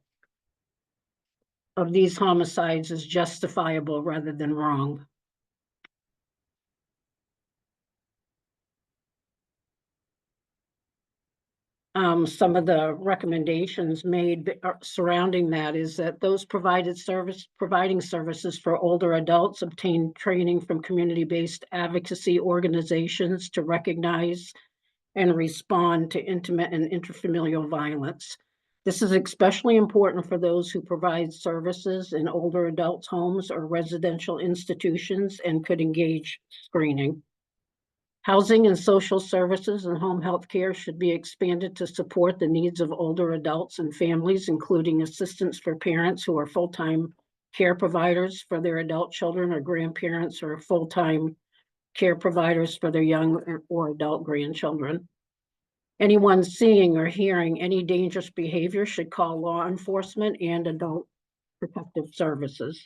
of these homicides as justifiable rather than wrong. Some of the recommendations made surrounding that is that those providing services for older adults obtain training from community-based advocacy organizations to recognize and respond to intimate and intrafamilial violence. This is especially important for those who provide services in older adults' homes or residential institutions and could engage screening. Housing and social services and home health care should be expanded to support the needs of older adults and families, including assistance for parents who are full-time care providers for their adult children or grandparents or full-time care providers for their young or adult grandchildren. Anyone seeing or hearing any dangerous behavior should call law enforcement and adult protective services.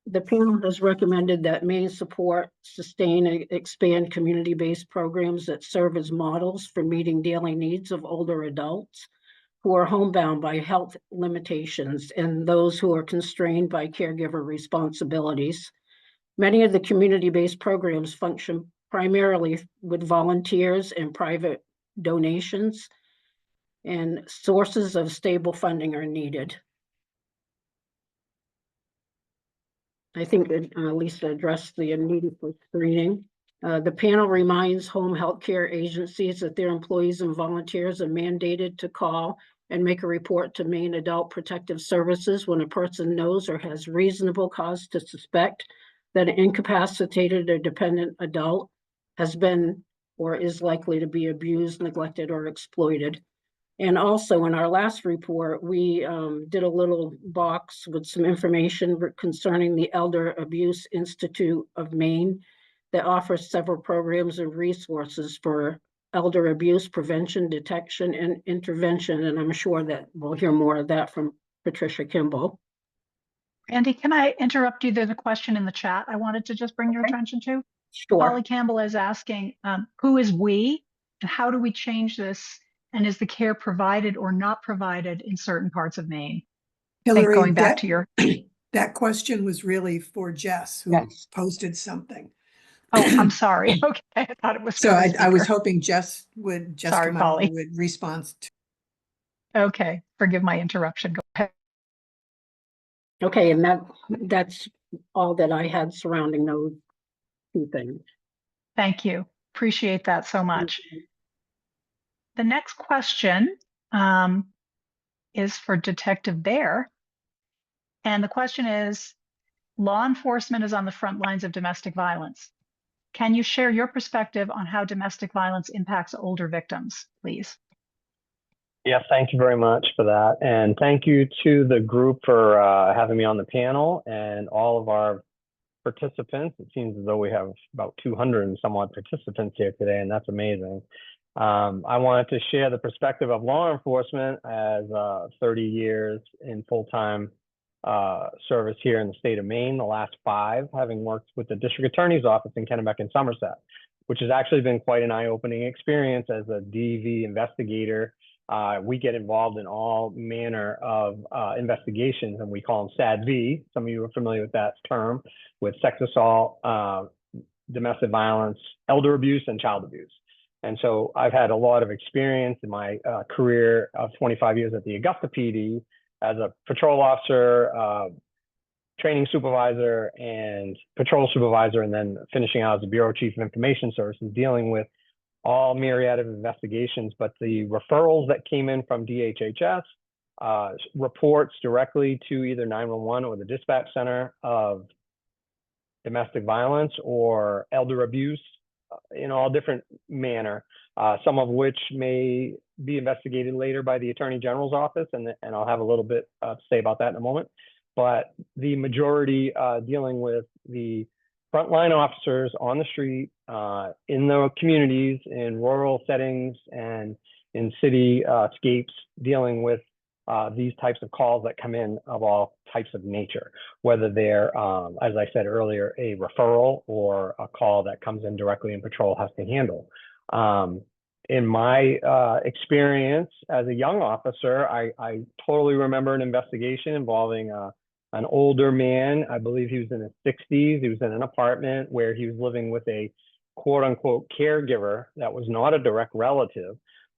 The panel has recommended that Maine support, sustain, and expand community-based programs that serve as models for meeting daily needs of older adults who are homebound by health limitations and those who are constrained by caregiver responsibilities. Many of the community-based programs function primarily with volunteers and private donations, and sources of stable funding are needed. I think that Lisa addressed the need for screening. The panel reminds home health care agencies that their employees and volunteers are mandated to call and make a report to Maine Adult Protective Services when a person knows or has reasonable cause to suspect that an incapacitated or dependent adult has been or is likely to be abused, neglected, or exploited. And also in our last report, we did a little box with some information concerning the Elder Abuse Institute of Maine that offers several programs and resources for elder abuse prevention, detection, and intervention. And I'm sure that we'll hear more of that from Patricia Kimball. Andy, can I interrupt you? There's a question in the chat I wanted to just bring your attention to. Sure. Holly Campbell is asking, who is we and how do we change this? And is the care provided or not provided in certain parts of Maine? Hillary, Going back to your, that question was really for Jess, who Yes. posted something. oh, I'm sorry. Okay, I thought it was for So the I was speaker. hoping Jess would just Sorry, come out Polly. with response to. Okay, forgive my interruption. Go ahead. Okay, and that's all that I had surrounding those two things. Thank you. Appreciate that so much. The next question is for Detective Bear. And the question is, law enforcement is on the front lines of domestic violence. Can you share your perspective on how domestic violence impacts older victims, please? Yes, thank you very much for that. And thank you to the group for having me on the panel and all of our participants. It seems as though we have about 200 and some odd participants here today, and that's amazing. I wanted to share the perspective of law enforcement as 30 years in full-time service here in the state of Maine, the last 5 having worked with the district attorney's office in Kennebec and Somerset, which has actually been quite an eye-opening experience as a DV investigator. We get involved in all manner of investigations, and we call them SADV. Some of you are familiar with that term, with sex assault, domestic violence, elder abuse, and child abuse. And so I've had a lot of experience in my career of 25 years at the Augusta PD as a patrol officer, training supervisor, and patrol supervisor, and then finishing out as a Bureau Chief of Information Services, dealing with all myriad of investigations. But the referrals that came in from DHHS, reports directly to either 911 or the dispatch center of domestic violence or elder abuse in all different manner, some of which may be investigated later by the Attorney General's office, and I'll have a little bit to say about that in a moment. But the majority dealing with the frontline officers on the street, in the communities, in rural settings, and in city scapes, dealing with these types of calls that come in of all types of nature, whether they're, as I said earlier, a referral or a call that comes in directly and patrol has to handle. In my experience as a young officer, I totally remember an investigation involving an older man. I believe he was in his 60s. He was in an apartment where he was living with a quote unquote caregiver that was not a direct relative.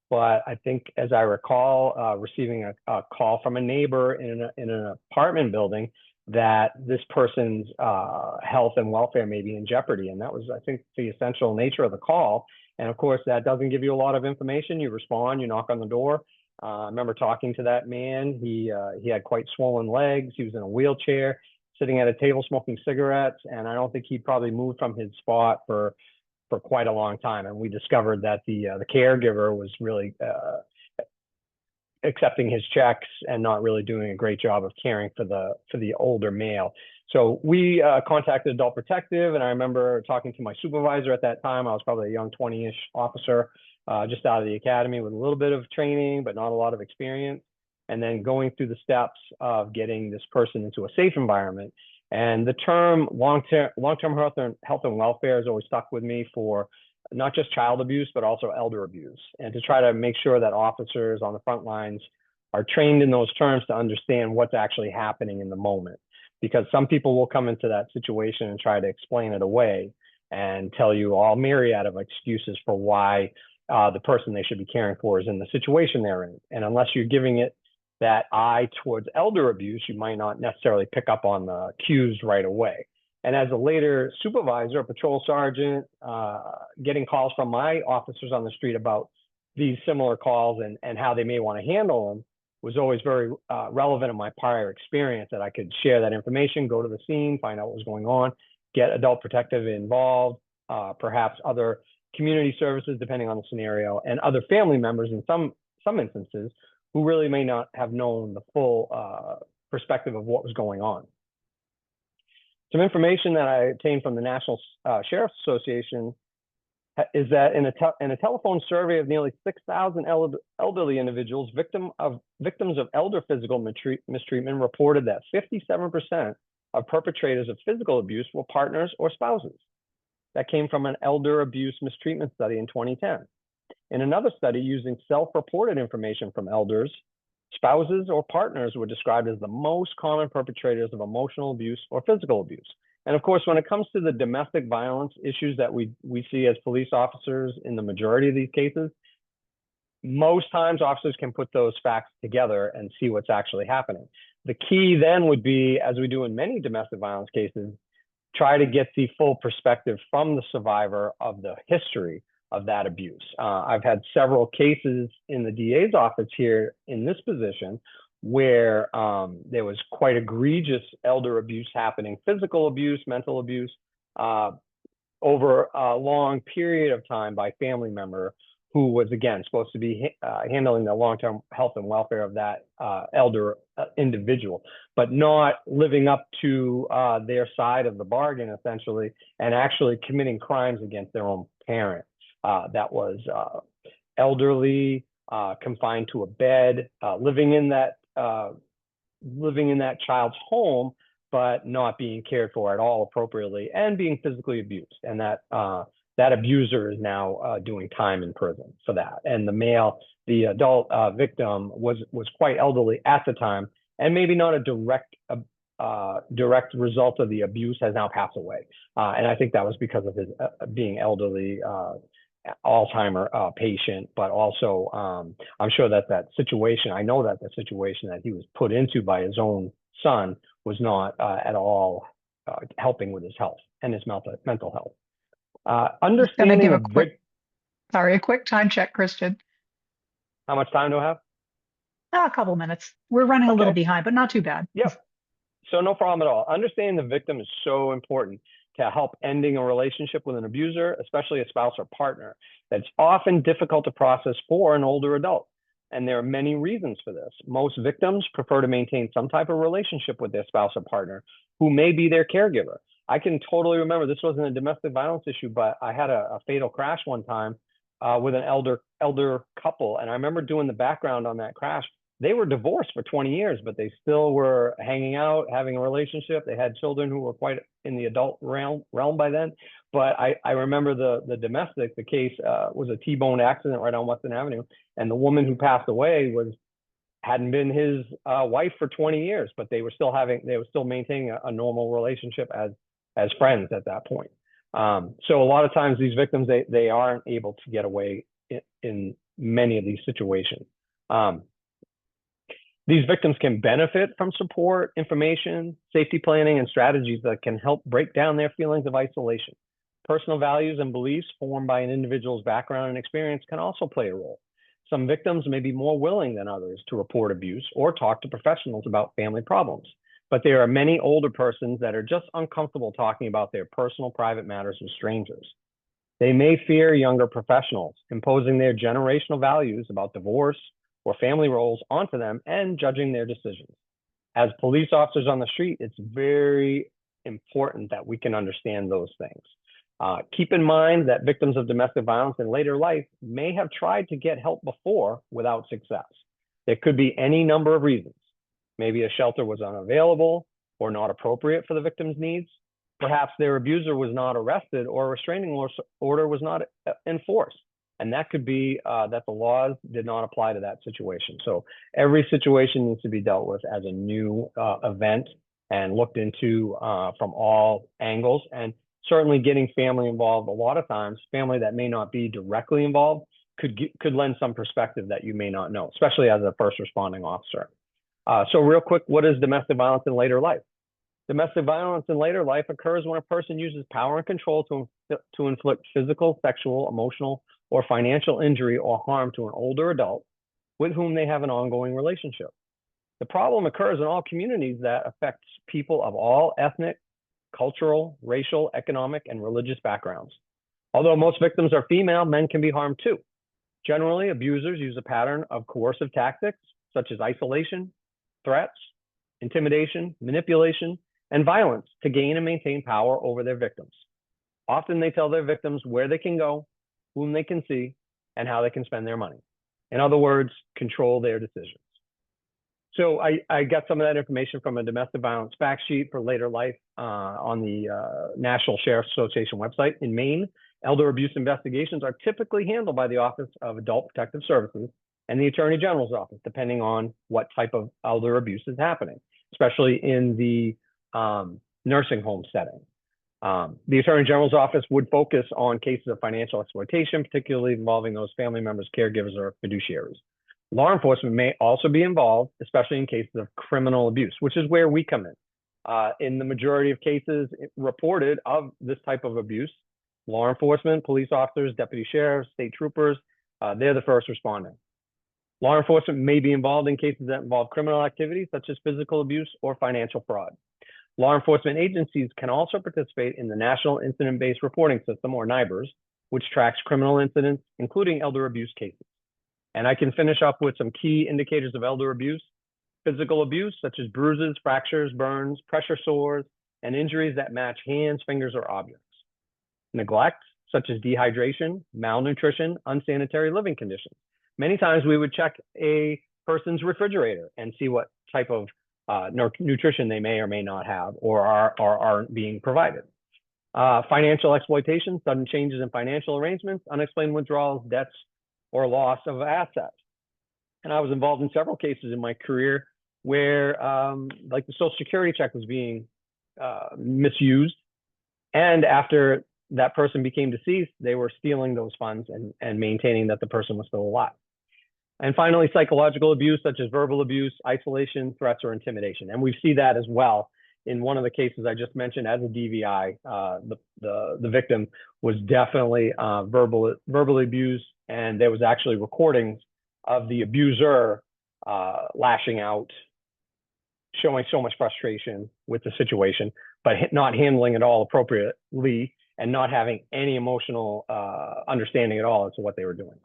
But I think, as I recall, receiving a call from a neighbor in an apartment building that this person's health and welfare may be in jeopardy. And that was, I think, the essential nature of the call. And of course, that doesn't give you a lot of information. You respond, you knock on the door. I remember talking to that man. He had quite swollen legs. He was in a wheelchair, sitting at a table smoking cigarettes. And I don't think he probably moved from his spot for quite a long time. And we discovered that the caregiver was really accepting his checks and not really doing a great job of caring for the older male. So we contacted Adult Protective, and I remember talking to my supervisor at that time. I was probably a young 20-ish officer, just out of the academy with a little bit of training, but not a lot of experience. And then going through the steps of getting this person into a safe environment. And the term long-term health and welfare has always stuck with me for not just child abuse, but also elder abuse, and to try to make sure that officers on the front lines are trained in those terms to understand what's actually happening in the moment. Because some people will come into that situation and try to explain it away and tell you all myriad of excuses for why the person they should be caring for is in the situation they're in. And unless you're giving it that eye towards elder abuse, you might not necessarily pick up on the cues right away. And as a later supervisor, a patrol sergeant, getting calls from my officers on the street about these similar calls and how they may want to handle them was always very relevant in my prior experience, that I could share that information, go to the scene, find out what was going on, get Adult Protective involved, perhaps other community services, depending on the scenario, and other family members in some instances who really may not have known the full perspective of what was going on. Some information that I obtained from the National Sheriff's Association is that in a telephone survey of nearly 6,000 elderly individuals, victims of elder physical mistreatment reported that 57% of perpetrators of physical abuse were partners or spouses. That came from an elder abuse mistreatment study in 2010. In another study using self-reported information from elders, spouses or partners were described as the most common perpetrators of emotional abuse or physical abuse. And of course, when it comes to the domestic violence issues that we see as police officers in the majority of these cases, most times officers can put those facts together and see what's actually happening. The key then would be, as we do in many domestic violence cases, try to get the full perspective from the survivor of the history of that abuse. I've had several cases in the DA's office here in this position where there was quite egregious elder abuse happening, physical abuse, mental abuse, over a long period of time by family member who was, again, supposed to be handling the long-term health and welfare of that elder individual, but not living up to their side of the bargain, essentially, and actually committing crimes against their own parent. That was elderly, confined to a bed, living in that child's home, but not being cared for at all appropriately, and being physically abused. And that abuser is now doing time in prison for that. And the adult victim was quite elderly at the time, and maybe not a direct result of the abuse, has now passed away. And I think that was because of his being elderly, Alzheimer patient, but also I'm sure that situation, I know that the situation that he was put into by his own son was not at all helping with his health and his mental health. Understanding give a quick time check, Christian. How much time do I have? A couple minutes. We're running a little behind, but not too bad. Yep. So no problem at all. Understanding the victim is so important to help ending a relationship with an abuser, especially a spouse or partner. That's often difficult to process for an older adult. And there are many reasons for this. Most victims prefer to maintain some type of relationship with their spouse or partner who may be their caregiver. I can totally remember, this wasn't a domestic violence issue, but I had a fatal crash one time with an elder couple. And I remember doing the background on that crash. They were divorced for 20 years, but they still were hanging out, having a relationship. They had children who were quite in the adult realm by then. But I remember the domestic, the case was a T-bone accident right on Western Avenue. And the woman who passed away hadn't been his wife for 20 years, but they were still maintaining a normal relationship as friends at that point. So a lot of times these victims, they aren't able to get away in many of these situations. These victims can benefit from support, information, safety planning, and strategies that can help break down their feelings of isolation. Personal values and beliefs formed by an individual's background and experience can also play a role. Some victims may be more willing than others to report abuse or talk to professionals about family problems, but there are many older persons that are just uncomfortable talking about their personal private matters with strangers. They may fear younger professionals imposing their generational values about divorce or family roles onto them and judging their decisions. As police officers on the street, it's very important that we can understand those things. Keep in mind that victims of domestic violence in later life may have tried to get help before without success. There could be any number of reasons. Maybe a shelter was unavailable or not appropriate for the victim's needs. Perhaps their abuser was not arrested or a restraining order was not enforced. And that could be that the laws did not apply to that situation. So every situation needs to be dealt with as a new event and looked into from all angles. And certainly getting family involved, a lot of times, family that may not be directly involved could lend some perspective that you may not know, especially as a first responding officer. So real quick, what is domestic violence in later life? Domestic violence in later life occurs when a person uses power and control to inflict physical, sexual, emotional, or financial injury or harm to an older adult with whom they have an ongoing relationship. The problem occurs in all communities that affects people of all ethnic, cultural, racial, economic, and religious backgrounds. Although most victims are female, men can be harmed too. Generally, abusers use a pattern of coercive tactics such as isolation, threats, intimidation, manipulation, and violence to gain and maintain power over their victims. Often they tell their victims where they can go, whom they can see, and how they can spend their money. In other words, control their decisions. So I got some of that information from a domestic violence fact sheet for later life on the National Sheriff's Association website. In Maine, elder abuse investigations are typically handled by the Office of Adult Protective Services and the Attorney General's office, depending on what type of elder abuse is happening, especially in the nursing home setting. The Attorney General's office would focus on cases of financial exploitation, particularly involving those family members, caregivers, or fiduciaries. Law enforcement may also be involved, especially in cases of criminal abuse, which is where we come in. In the majority of cases reported of this type of abuse, law enforcement, police officers, deputy sheriffs, state troopers, they're the first responding. Law enforcement may be involved in cases that involve criminal activities such as physical abuse or financial fraud. Law enforcement agencies can also participate in the National Incident-Based Reporting System, or NIBRS, which tracks criminal incidents, including elder abuse cases. And I can finish up with some key indicators of elder abuse. Physical abuse, such as bruises, fractures, burns, pressure sores, and injuries that match hands, fingers, or objects. Neglect, such as dehydration, malnutrition, unsanitary living conditions. Many times we would check a person's refrigerator and see what type of nutrition they may or may not have or aren't being provided. Financial exploitation, sudden changes in financial arrangements, unexplained withdrawals, debts, or loss of assets. And I was involved in several cases in my career where like the Social Security check was being misused. And after that person became deceased, they were stealing those funds and maintaining that the person was still alive. And finally, psychological abuse, such as verbal abuse, isolation, threats, or intimidation. And we see that as well in one of the cases I just mentioned as a DVI. The victim was definitely verbally abused, and there was actually recordings of the abuser lashing out, showing so much frustration with the situation, but not handling it all appropriately and not having any emotional understanding at all as to what they were doing.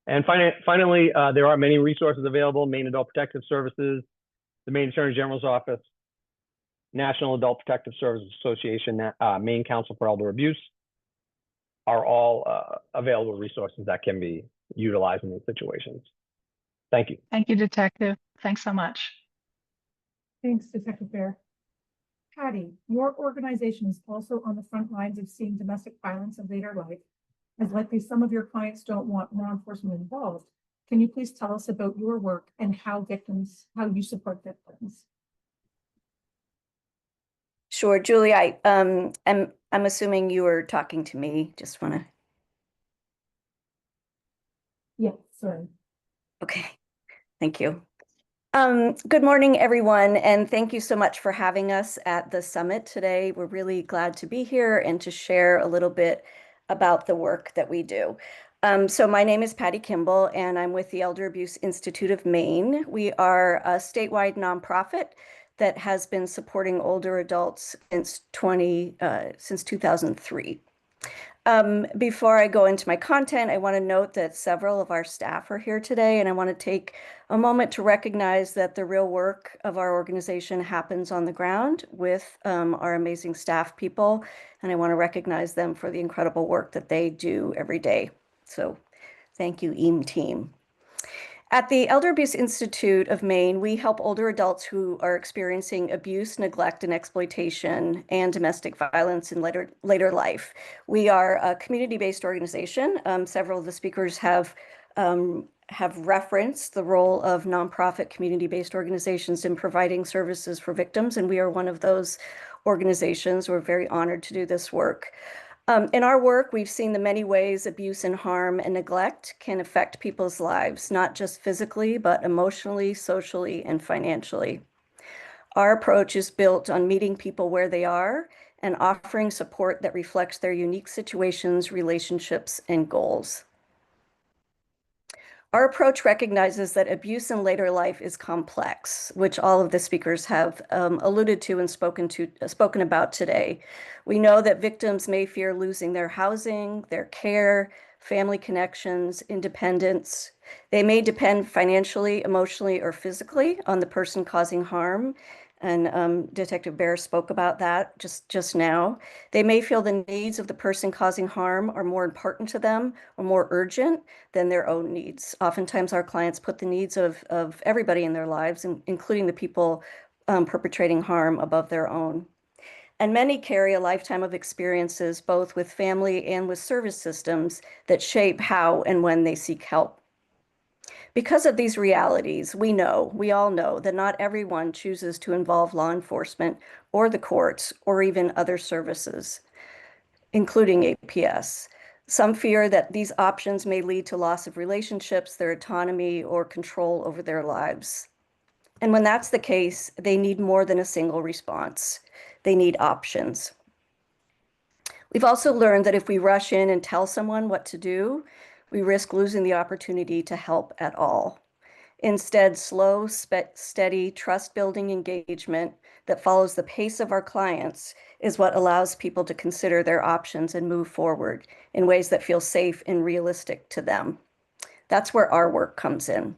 And finally, there are many resources available: Maine Adult Protective Services, the Maine Attorney General's Office, National Adult Protective Services Association, Maine Council for Elder Abuse, are all available resources that can be utilized in these situations. Thank you. Thank you, Detective. Thanks so much. Thanks, Detective Bear. Patty, your organization is also on the front lines of seeing domestic violence in later life, as likely some of your clients don't want law enforcement involved. Can you please tell us about your work and how you support victims? Sure, Julie, I'm assuming you were talking to me. Just want to. Yeah, sorry. Okay, thank you. Good morning, everyone, and thank you so much for having us at the summit today. We're really glad to be here and to share a little bit about the work that we do. So my name is Patty Kimball, and I'm with the Elder Abuse Institute of Maine. We are a statewide nonprofit that has been supporting older adults since 2003. Before I go into my content, I want to note that several of our staff are here today, and I want to take a moment to recognize that the real work of our organization happens on the ground with our amazing staff people, and I want to recognize them for the incredible work that they do every day. So thank you, EAM team. At the Elder Abuse Institute of Maine, we help older adults who are experiencing abuse, neglect, and exploitation and domestic violence in later life. We are a community-based organization. Several of the speakers have referenced the role of nonprofit community-based organizations in providing services for victims, and we are one of those organizations. We're very honored to do this work. In our work, we've seen the many ways abuse and harm and neglect can affect people's lives, not just physically, but emotionally, socially, and financially. Our approach is built on meeting people where they are and offering support that reflects their unique situations, relationships, and goals. Our approach recognizes that abuse in later life is complex, which all of the speakers have alluded to and spoken about today. We know that victims may fear losing their housing, their care, family connections, independence. They may depend financially, emotionally, or physically on the person causing harm. and Detective Bear spoke about that just now. They may feel the needs of the person causing harm are more important to them or more urgent than their own needs. Oftentimes our clients put the needs of everybody in their lives, including the people perpetrating harm, above their own. And many carry a lifetime of experiences, both with family and with service systems, that shape how and when they seek help. Because of these realities, we all know that not everyone chooses to involve law enforcement or the courts or even other services, including APS. Some fear that these options may lead to loss of relationships, their autonomy, or control over their lives. And when that's the case, they need more than a single response. They need options. We've also learned that if we rush in and tell someone what to do, we risk losing the opportunity to help at all. Instead, slow, steady, trust-building engagement that follows the pace of our clients is what allows people to consider their options and move forward in ways that feel safe and realistic to them. That's where our work comes in.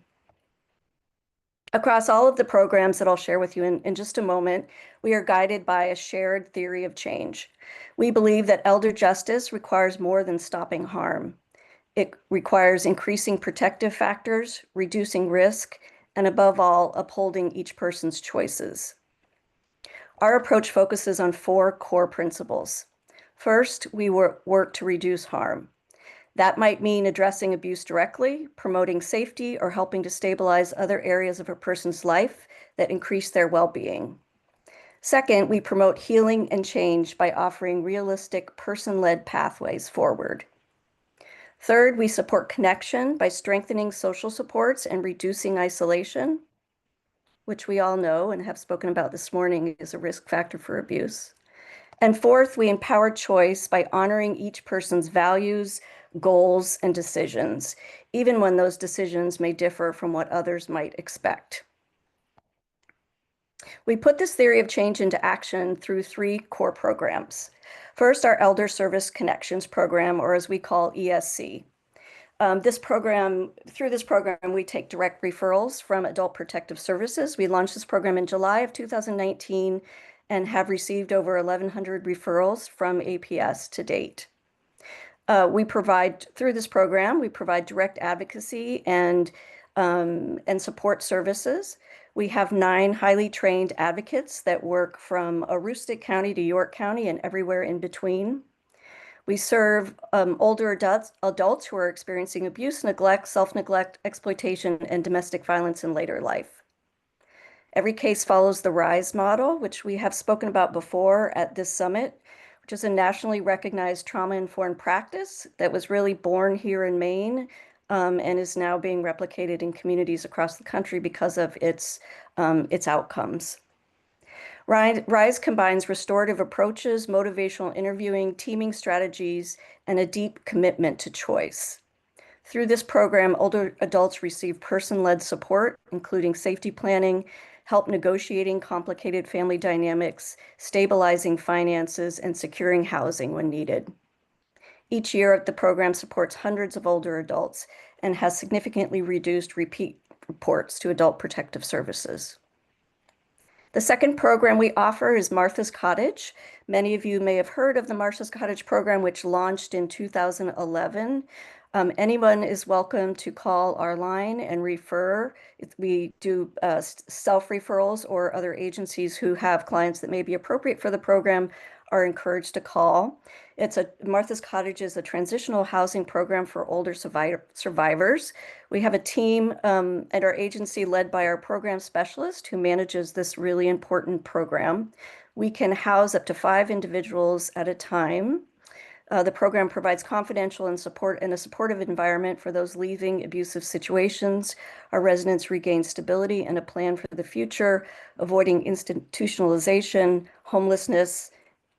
Across all of the programs that I'll share with you in just a moment, we are guided by a shared theory of change. We believe that elder justice requires more than stopping harm. It requires increasing protective factors, reducing risk, and above all, upholding each person's choices. Our approach focuses on 4 core principles. First, we work to reduce harm. That might mean addressing abuse directly, promoting safety, or helping to stabilize other areas of a person's life that increase their well-being. Second, we promote healing and change by offering realistic person-led pathways forward. Third, we support connection by strengthening social supports and reducing isolation, which we all know and have spoken about this morning is a risk factor for abuse. And fourth, we empower choice by honoring each person's values, goals, and decisions, even when those decisions may differ from what others might expect. We put this theory of change into action through 3 core programs. First, our Elder Service Connections program, or as we call ESC. Through this program, we take direct referrals from Adult Protective Services. We launched this program in July of 2019 and have received over 1,100 referrals from APS to date. Through this program, we provide direct advocacy and support services. We have 9 highly trained advocates that work from Aroostook County to York County and everywhere in between. We serve older adults who are experiencing abuse, neglect, self-neglect, exploitation, and domestic violence in later life. Every case follows the RISE model, which we have spoken about before at this summit, which is a nationally recognized trauma-informed practice that was really born here in Maine and is now being replicated in communities across the country because of its outcomes. RISE combines restorative approaches, motivational interviewing, teaming strategies, and a deep commitment to choice. Through this program, older adults receive person-led support, including safety planning, help negotiating complicated family dynamics, stabilizing finances, and securing housing when needed. Each year, the program supports hundreds of older adults and has significantly reduced repeat reports to Adult Protective Services. The second program we offer is Martha's Cottage. Many of you may have heard of the Martha's Cottage program, which launched in 2011. Anyone is welcome to call our line and refer. We do self-referrals, or other agencies who have clients that may be appropriate for the program are encouraged to call. Martha's Cottage is a transitional housing program for older survivors. We have a team at our agency led by our program specialist who manages this really important program. We can house up to 5 individuals at a time. The program provides confidential and a supportive environment for those leaving abusive situations. Our residents regain stability and a plan for the future, avoiding institutionalization, homelessness,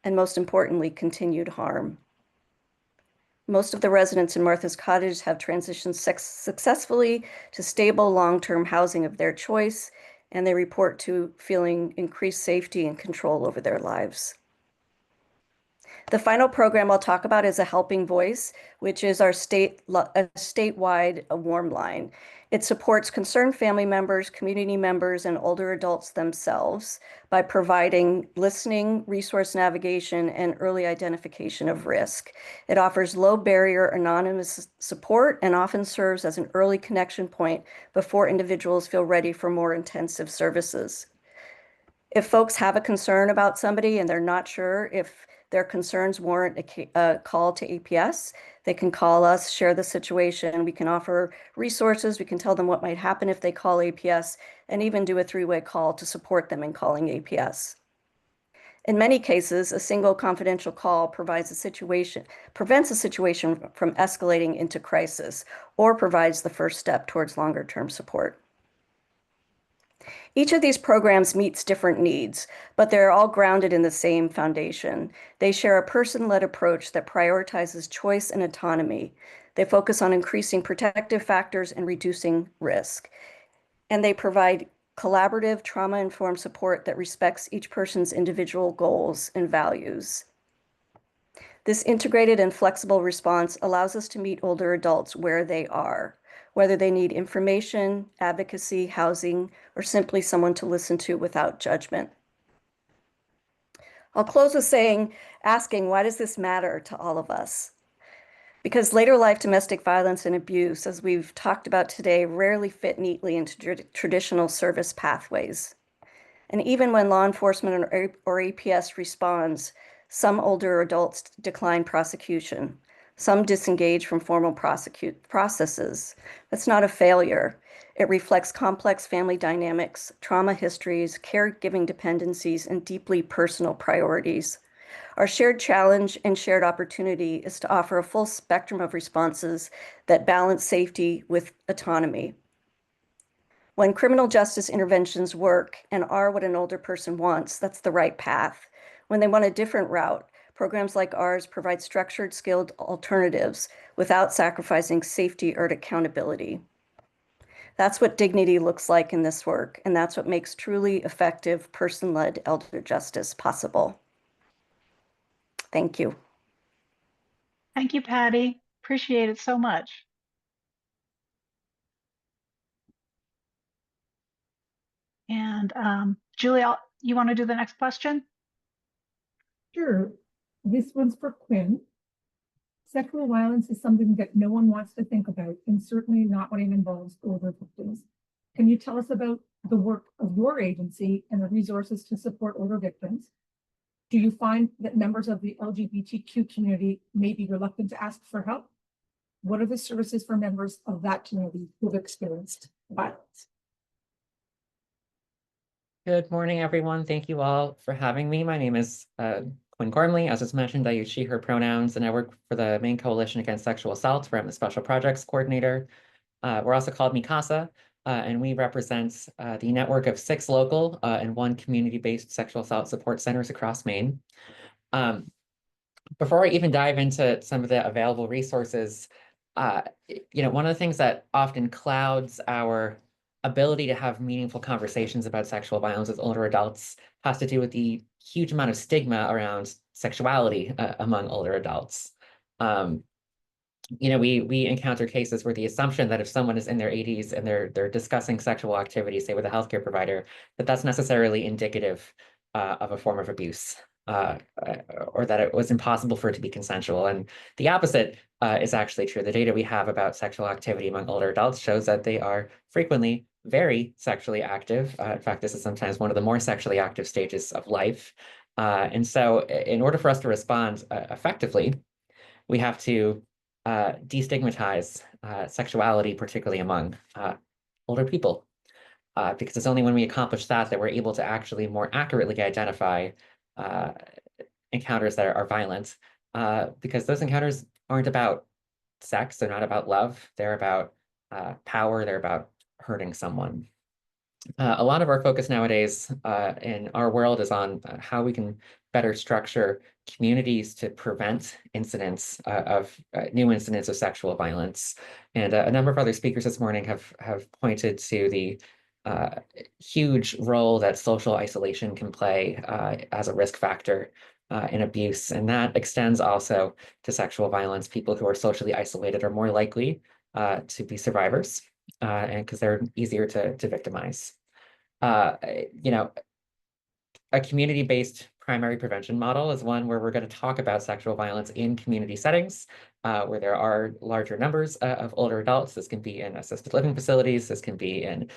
and most importantly, continued harm. Most of the residents in Martha's Cottage have transitioned successfully to stable long-term housing of their choice, and they report to feeling increased safety and control over their lives. The final program I'll talk about is A Helping Voice, which is our statewide warm line. It supports concerned family members, community members, and older adults themselves by providing listening, resource navigation, and early identification of risk. It offers low barrier anonymous support and often serves as an early connection point before individuals feel ready for more intensive services. If folks have a concern about somebody and they're not sure if their concerns warrant a call to APS, they can call us, share the situation. We can offer resources. We can tell them what might happen if they call APS, and even do a three-way call to support them in calling APS. In many cases, a single confidential call prevents a situation from escalating into crisis, or provides the first step towards longer-term support. Each of these programs meets different needs, but they're all grounded in the same foundation. They share a person-led approach that prioritizes choice and autonomy. They focus on increasing protective factors and reducing risk. And they provide collaborative, trauma-informed support that respects each person's individual goals and values. This integrated and flexible response allows us to meet older adults where they are, whether they need information, advocacy, housing, or simply someone to listen to without judgment. I'll close with asking, why does this matter to all of us? Because later life domestic violence and abuse, as we've talked about today, rarely fit neatly into traditional service pathways. And even when law enforcement or APS responds, some older adults decline prosecution. Some disengage from formal processes. That's not a failure. It reflects complex family dynamics, trauma histories, caregiving dependencies, and deeply personal priorities. Our shared challenge and shared opportunity is to offer a full spectrum of responses that balance safety with autonomy. When criminal justice interventions work and are what an older person wants, that's the right path. When they want a different route, programs like ours provide structured, skilled alternatives without sacrificing safety or accountability. That's what dignity looks like in this work, and that's what makes truly effective person-led elder justice possible. Thank you. Thank you, Patty. Appreciate it so much. And Julie, you want to do the next question? Sure. This one's for Quinn. Sexual violence is something that no one wants to think about, and certainly not when it involves older victims. Can you tell us about the work of your agency and the resources to support older victims? Do you find that members of the LGBTQ community may be reluctant to ask for help? What are the services for members of that community who've experienced violence? Good morning, everyone. Thank you all for having me. My name is Quinn Gormley. As was mentioned, I use she, her pronouns, and I work for the Maine Coalition Against Sexual Assault, where I'm the Special Projects Coordinator. We're also called MICASA, and we represent the network of 6 local and 1 community-based sexual assault support centers across Maine. Before I even dive into some of the available resources, one of the things that often clouds our ability to have meaningful conversations about sexual violence with older adults has to do with the huge amount of stigma around sexuality among older adults. We encounter cases where the assumption that if someone is in their 80s and they're discussing sexual activity, say with a healthcare provider, that's necessarily indicative of a form of abuse, or that it was impossible for it to be consensual. And the opposite is actually true. The data we have about sexual activity among older adults shows that they are frequently very sexually active. In fact, this is sometimes one of the more sexually active stages of life. And so in order for us to respond effectively, we have to destigmatize sexuality, particularly among older people, because it's only when we accomplish that we're able to actually more accurately identify encounters that are violent, because those encounters aren't about sex, they're not about love, they're about power, they're about hurting someone. A lot of our focus nowadays in our world is on how we can better structure communities to prevent incidents of new incidents of sexual violence. And a number of other speakers this morning have pointed to the huge role that social isolation can play as a risk factor in abuse. And that extends also to sexual violence. People who are socially isolated are more likely to be survivors. and because they're easier to victimize. You know, a community-based primary prevention model is one where we're going to talk about sexual violence in community settings, where there are larger numbers of older adults. This can be in assisted living facilities. This can be in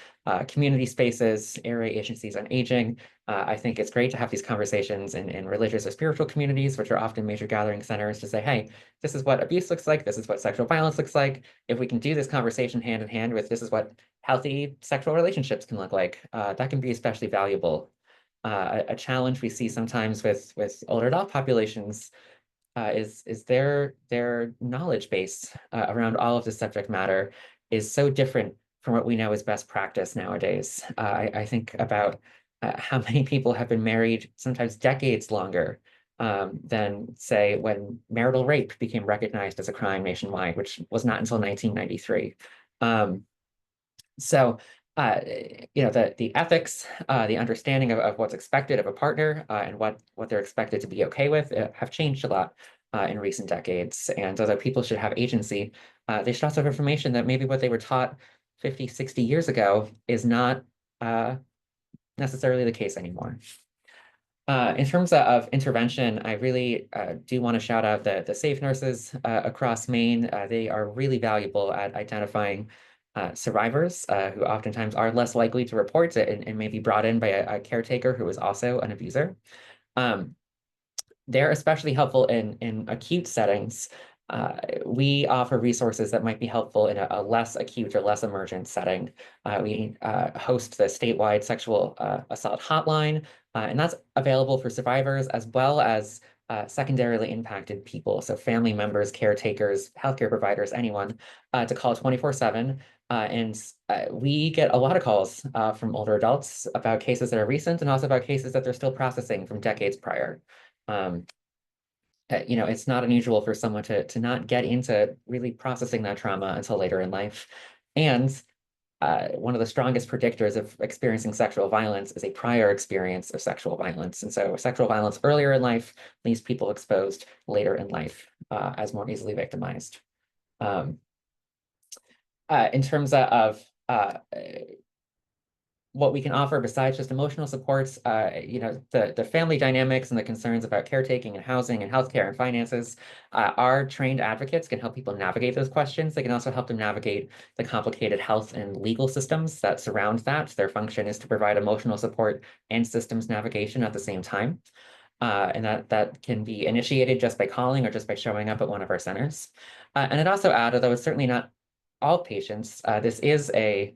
community spaces, area agencies on aging. I think it's great to have these conversations in religious or spiritual communities, which are often major gathering centers, to say, hey, this is what abuse looks like. This is what sexual violence looks like. If we can do this conversation hand in hand with this is what healthy sexual relationships can look like, that can be especially valuable. A challenge we see sometimes with older adult populations is their knowledge base around all of this subject matter is so different from what we know is best practice nowadays. I think about how many people have been married sometimes decades longer than, say, when marital rape became recognized as a crime nationwide, which was not until 1993. So you know, the ethics, the understanding of what's expected of a partner and what they're expected to be okay with have changed a lot in recent decades. And although people should have agency, they should also have information that maybe what they were taught 50, 60 years ago is not necessarily the case anymore. In terms of intervention, I really do want to shout out the safe nurses across Maine. They are really valuable at identifying survivors who oftentimes are less likely to report it and may be brought in by a caretaker who is also an abuser. They're especially helpful in acute settings. We offer resources that might be helpful in a less acute or less emergent setting. We host the statewide sexual assault hotline, and that's available for survivors as well as secondarily impacted people. So family members, caretakers, healthcare providers, anyone to call 24/7. And we get a lot of calls from older adults about cases that are recent and also about cases that they're still processing from decades prior. You know, it's not unusual for someone to not get into really processing that trauma until later in life. And one of the strongest predictors of experiencing sexual violence is a prior experience of sexual violence. And so sexual violence earlier in life leaves people exposed later in life as more easily victimized. In terms of what we can offer besides just emotional supports, you know, the family dynamics and the concerns about caretaking and housing and healthcare and finances, our trained advocates can help people navigate those questions. They can also help them navigate the complicated health and legal systems that surround that. Their function is to provide emotional support and systems navigation at the same time. And that can be initiated just by calling or just by showing up at one of our centers. And I'd also add, although it's certainly not all patients, this is a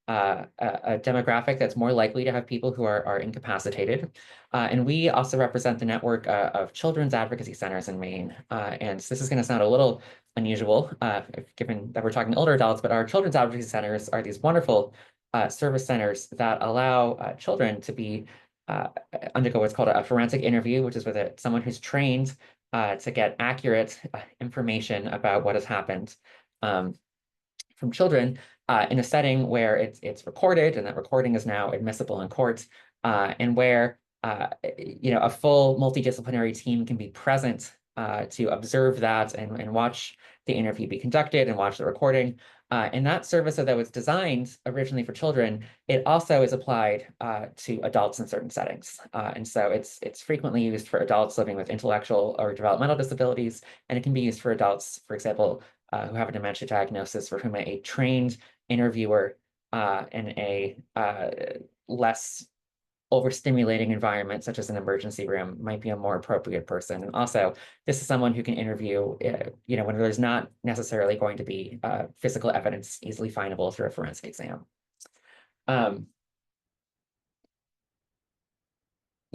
demographic that's more likely to have people who are incapacitated. And we also represent the network of children's advocacy centers in Maine. And this is going to sound a little unusual, given that we're talking older adults, but our children's advocacy centers are these wonderful service centers that allow children to be undergo what's called a forensic interview, which is with someone who's trained to get accurate information about what has happened from children in a setting where it's recorded, and that recording is now admissible in court, and where you know, a full multidisciplinary team can be present to observe that and watch the interview be conducted and watch the recording. And that service, although it's designed originally for children, it also is applied to adults in certain settings. And so it's frequently used for adults living with intellectual or developmental disabilities, and it can be used for adults, for example, who have a dementia diagnosis, for whom a trained interviewer in a less overstimulating environment, such as an emergency room, might be a more appropriate person. And also, this is someone who can interview, you know, when there's not necessarily going to be physical evidence easily findable through a forensic exam. You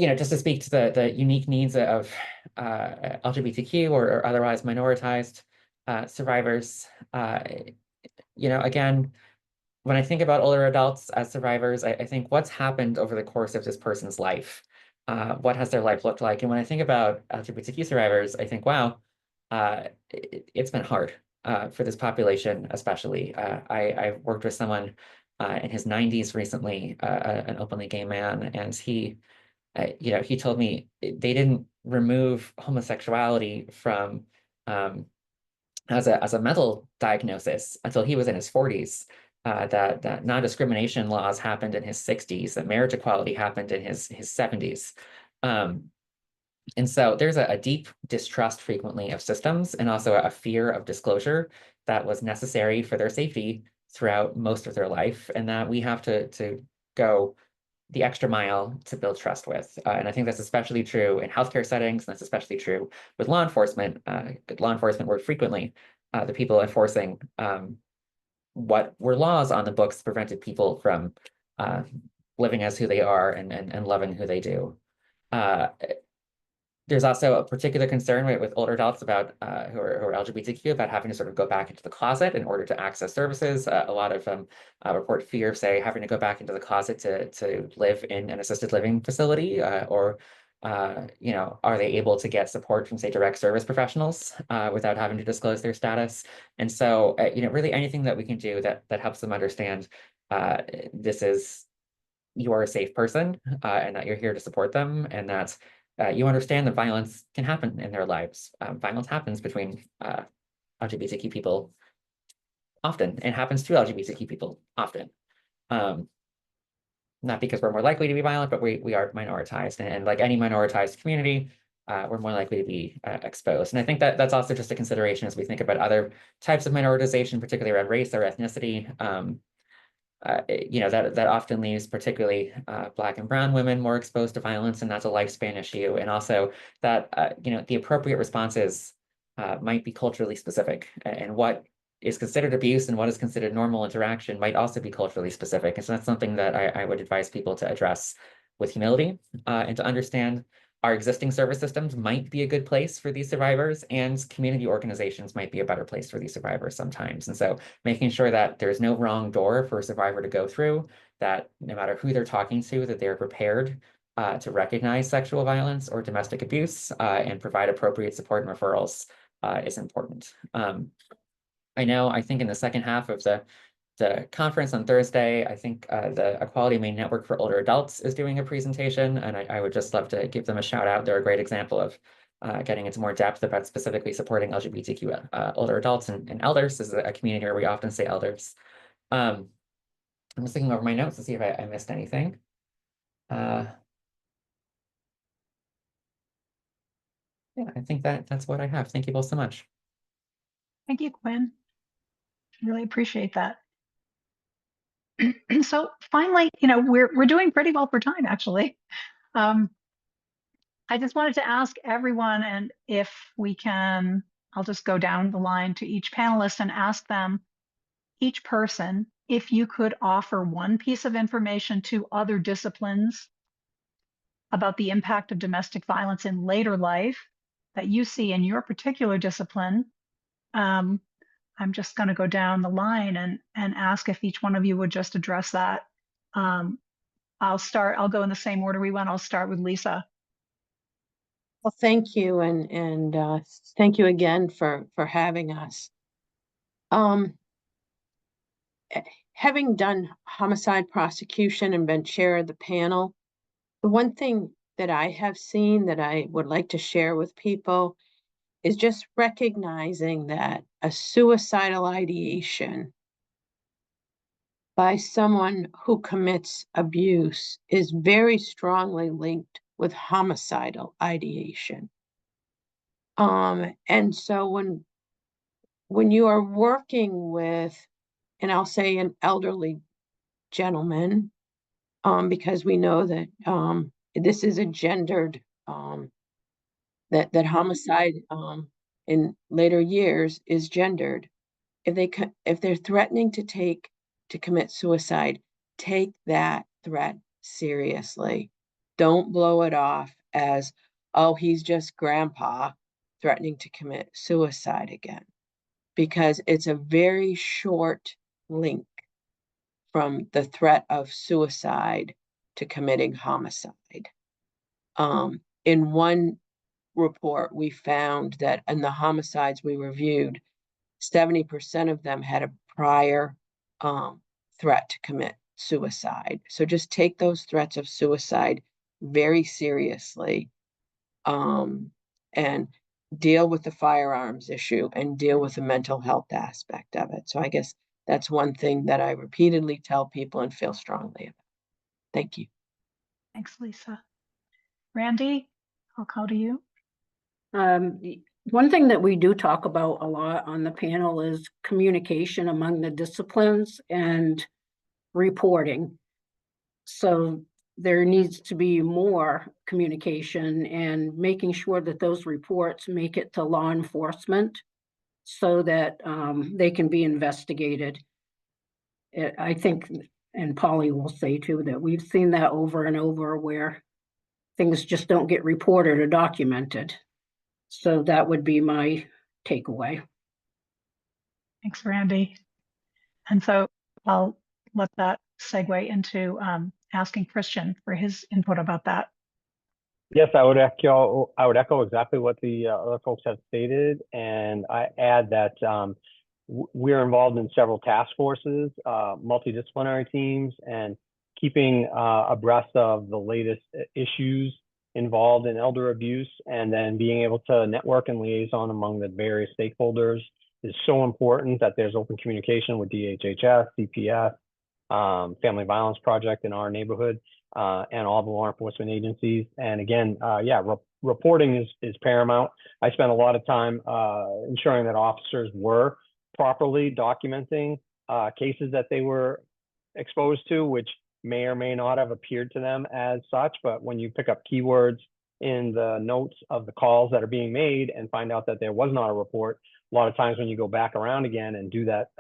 know, just to speak to the unique needs of LGBTQ or otherwise minoritized survivors, you know, again, when I think about older adults as survivors, I think what's happened over the course of this person's life? What has their life looked like? And when I think about LGBTQ survivors, I think, wow, it's been hard for this population, especially. I've worked with someone in his 90s recently, an openly gay man, and he, you know, he told me they didn't remove homosexuality from as a mental diagnosis until he was in his 40s. that non-discrimination laws happened in his 60s, that marriage equality happened in his 70s. And so there's a deep distrust frequently of systems, and also a fear of disclosure that was necessary for their safety throughout most of their life, and that we have to go the extra mile to build trust with. And I think that's especially true in healthcare settings, and that's especially true with law enforcement. Law enforcement were frequently the people enforcing what were laws on the books that prevented people from living as who they are and loving who they do. There's also a particular concern with older adults about who are LGBTQ about having to sort of go back into the closet in order to access services. A lot of them report fear of, say, having to go back into the closet to live in an assisted living facility, or you know, are they able to get support from, say, direct service professionals without having to disclose their status? And so, you know, really anything that we can do that helps them understand this is, you are a safe person, and that you're here to support them, and that you understand that violence can happen in their lives. Violence happens between LGBTQ people often, and happens to LGBTQ people often. Not because we're more likely to be violent, but we are minoritized, and like any minoritized community, we're more likely to be exposed. And I think that that's also just a consideration as we think about other types of minoritization, particularly around race or ethnicity. You know, that often leaves particularly Black and brown women more exposed to violence, and that's a lifespan issue. And also that, you know, the appropriate responses might be culturally specific, and what is considered abuse and what is considered normal interaction might also be culturally specific. And so that's something that I would advise people to address with humility, and to understand our existing service systems might be a good place for these survivors, and community organizations might be a better place for these survivors sometimes. And so making sure that there's no wrong door for a survivor to go through, that no matter who they're talking to, that they're prepared to recognize sexual violence or domestic abuse, and provide appropriate support and referrals is important. I think in the second half of the conference on Thursday, I think the Equality Maine Network for Older Adults is doing a presentation, and I would just love to give them a shout out. They're a great example of getting into more depth about specifically supporting LGBTQ older adults and elders. This is a community where we often say elders. I'm just looking over my notes to see if I missed anything. Yeah, I think that's what I have. Thank you both so much. Thank you, Quinn. Really appreciate that. So finally, you know, we're doing pretty well for time, actually. I just wanted to ask everyone, and if we can, I'll just go down the line to each panelist and ask them, each person, if you could offer one piece of information to other disciplines about the impact of domestic violence in later life that you see in your particular discipline. I'm just going to go down the line and ask if each one of you would just address that. I'll go in the same order we went. I'll start with Lisa. Well, thank you, and thank you again for having us. Having done homicide prosecution and been chair of the panel, the one thing that I have seen that I would like to share with people is just recognizing that a suicidal ideation by someone who commits abuse is very strongly linked with homicidal ideation. And so when you are working with, and I'll say an elderly gentleman, because we know that this is a gendered, that homicide in later years is gendered. If they're threatening to commit suicide, take that threat seriously. Don't blow it off as, oh, he's just grandpa threatening to commit suicide again, because it's a very short link from the threat of suicide to committing homicide. In one report, we found that in the homicides we reviewed, 70% of them had a prior threat to commit suicide. So just take those threats of suicide very seriously, and deal with the firearms issue and deal with the mental health aspect of it. So I guess That's one thing that I repeatedly tell people and feel strongly about. Thank you. Thanks, Lisa. Randy, I'll call to you. One thing that we do talk about a lot on the panel is communication among the disciplines and reporting. So there needs to be more communication and making sure that those reports make it to law enforcement so that they can be investigated. I think, and Polly will say too, that we've seen that over and over where things just don't get reported or documented. So that would be my takeaway. Thanks, Randy. And so I'll let that segue into asking Christian for his input about that. Yes, I would echo exactly what the other folks have stated, and I add that we're involved in several task forces, multidisciplinary teams, and keeping abreast of the latest issues involved in elder abuse, and then being able to network and liaison among the various stakeholders is so important. That there's open communication with DHHS, CPS, Family Violence Project in our neighborhood, and all the law enforcement agencies. And again, reporting is paramount. I spent a lot of time ensuring that officers were properly documenting cases that they were exposed to, which may or may not have appeared to them as such. But when you pick up keywords in the notes of the calls that are being made and find out that there was not a report, a lot of times when you go back around again and do that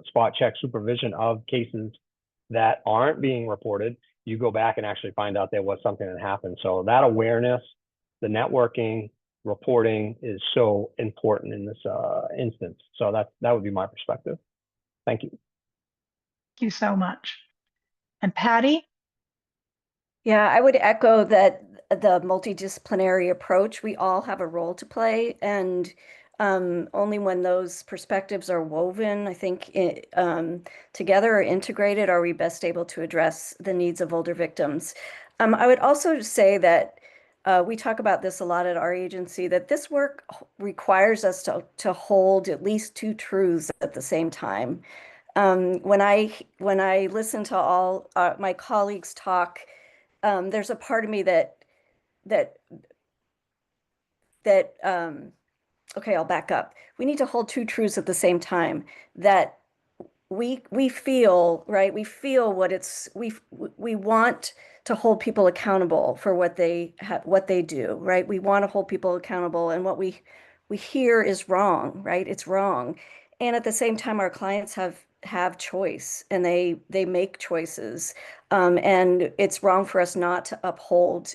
spot check supervision of cases that aren't being reported, you go back and actually find out there was something that happened. So that awareness, the networking, reporting is so important in this instance. So that would be my perspective. Thank you. Thank you so much. And Patty? Yeah, I would echo that the multidisciplinary approach, we all have a role to play, and only when those perspectives are woven, I think, together or integrated, are we best able to address the needs of older victims. I would also say that we talk about this a lot at our agency, that this work requires us to hold at least two truths at the same time. When I listen to all my colleagues talk, there's a part of me okay, I'll back up. We need to hold two truths at the same time, that we feel, right? We feel we want to hold people accountable for what they do, right? We want to hold people accountable, and what we hear is wrong, right? It's wrong. And at the same time, our clients have choice, and they make choices. And it's wrong for us not to uphold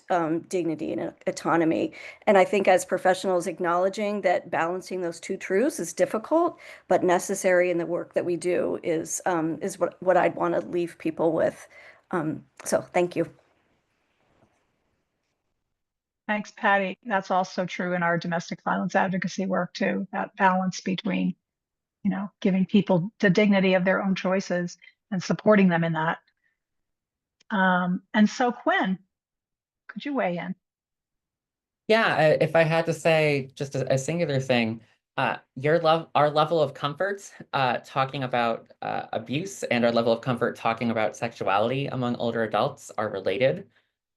dignity and autonomy. And I think as professionals, acknowledging that balancing those two truths is difficult, but necessary in the work that we do is what I'd want to leave people with. So thank you. Thanks, Patty. That's also true in our domestic violence advocacy work too, that balance between, giving people the dignity of their own choices and supporting them in that. And so Quinn, could you weigh in? Yeah, if I had to say just a singular thing, our level of comfort talking about abuse and our level of comfort talking about sexuality among older adults are related.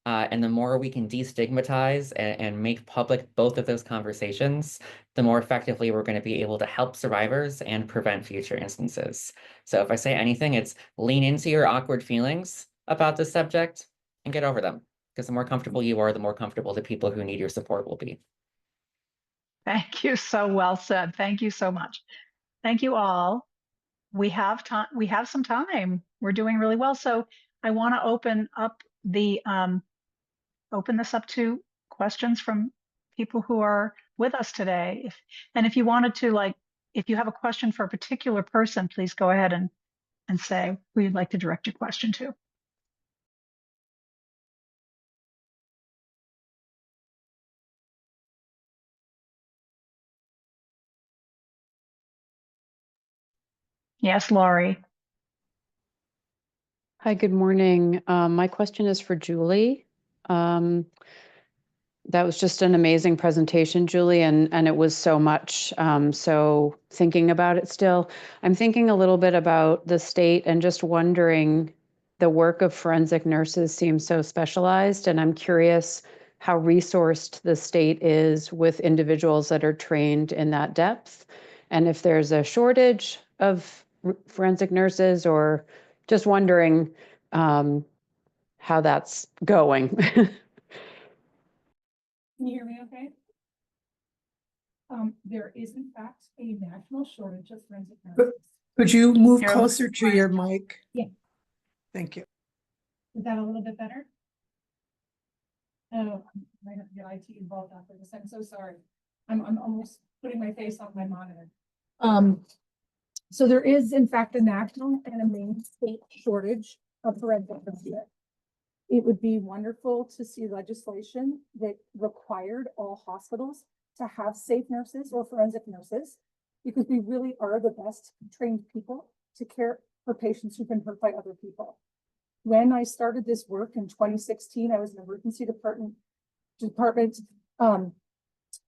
And the more we can destigmatize and make public both of those conversations, the more effectively we're going to be able to help survivors and prevent future instances. So if I say anything, it's lean into your awkward feelings about this subject and get over them. Because the more comfortable you are, the more comfortable the people who need your support will be. Thank you. So well said. Thank you so much. Thank you all. We have time. We have some time. We're doing really well. So I want to open this up to questions from people who are with us today. If you wanted to, if you have a question for a particular person, please go ahead and say who you'd like to direct your question to. Yes, Laurie. Hi, good morning. My question is for Julie. That was just an amazing presentation, Julie, and it was so much. So thinking about it still, I'm thinking a little bit about the state and just wondering, the work of forensic nurses seems so specialized, and I'm curious how resourced the state is with individuals that are trained in that depth, and if there's a shortage of forensic nurses, or just wondering how that's going. Can you hear me okay? There is in fact a national shortage of forensic nurses. Could you move Here, closer to your mic? Yeah. Thank you. Is that a little bit better? Oh, I might have to get IT involved after this. I'm so sorry. I'm almost putting my face on my monitor. So there is in fact a national and a main state shortage of forensic nurses. It would be wonderful to see legislation that required all hospitals to have safe nurses or forensic nurses, because we really are the best trained people to care for patients who've been hurt by other people. When I started this work in 2016, I was an emergency department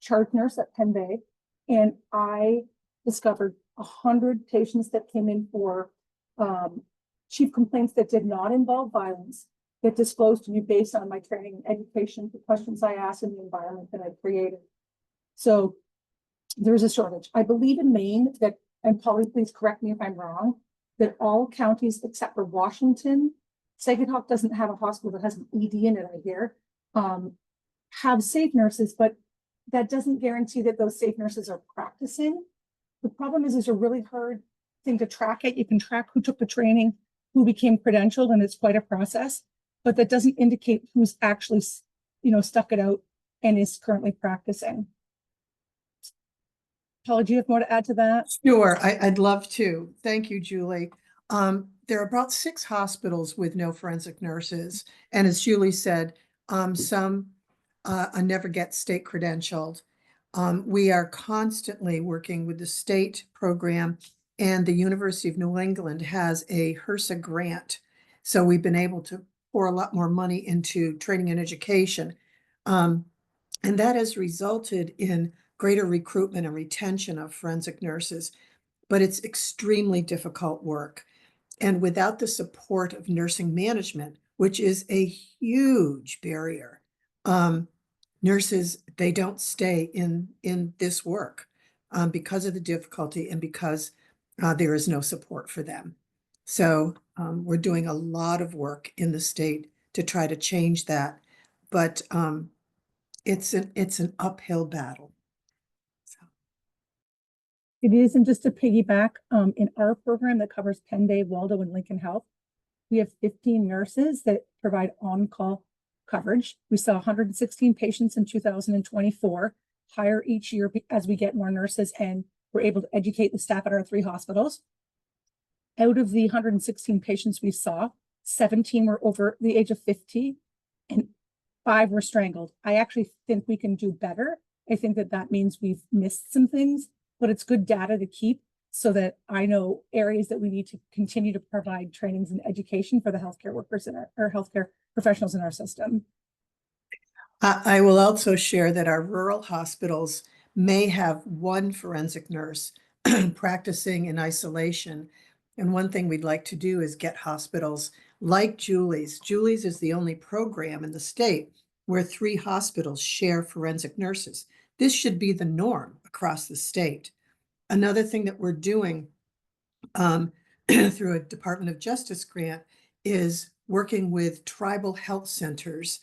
charge nurse at Penn Bay, and I discovered 100 patients that came in for chief complaints that did not involve violence, that disclosed to me based on my training and education, the questions I asked, and the environment that I created. So there's a shortage. I believe in Maine that, and Polly, please correct me if I'm wrong, that all counties except for Washington, Saginaw doesn't have a hospital that has an ED in it, I hear, have safe nurses, but that doesn't guarantee that those safe nurses are practicing. The problem is it's a really hard thing to track it. You can track who took the training, who became credentialed, and it's quite a process, but that doesn't indicate who's actually, stuck it out and is currently practicing. Paula, do you have more to add to that? Sure, I'd love to. Thank you, Julie. There are about 6 hospitals with no forensic nurses. And as Julie said, some never get state credentialed. We are constantly working with the state program, and the University of New England has a HRSA grant. So we've been able to pour a lot more money into training and education. And that has resulted in greater recruitment and retention of forensic nurses, but it's extremely difficult work. And without the support of nursing management, which is a huge barrier, nurses, they don't stay in this work because of the difficulty and because there is no support for them. So we're doing a lot of work in the state to try to change that, but it's an uphill battle. It is, and just to piggyback, in our program that covers Penn Bay, Waldo, and Lincoln Health, we have 15 nurses that provide on-call coverage. We saw 116 patients in 2024, higher each year as we get more nurses, and we're able to educate the staff at our 3 hospitals. Out of the 116 patients we saw, 17 were over the age of 50 and 5 were strangled. I actually think we can do better. I think that means we've missed some things, but it's good data to keep so that I know areas that we need to continue to provide trainings and education for the healthcare workers in our healthcare professionals in our system. I will also share that our rural hospitals may have 1 forensic nurse practicing in isolation. And one thing we'd like to do is get hospitals like Julie's. Julie's is the only program in the state where 3 hospitals share forensic nurses. This should be the norm across the state. Another thing that we're doing through a Department of Justice grant is working with tribal health centers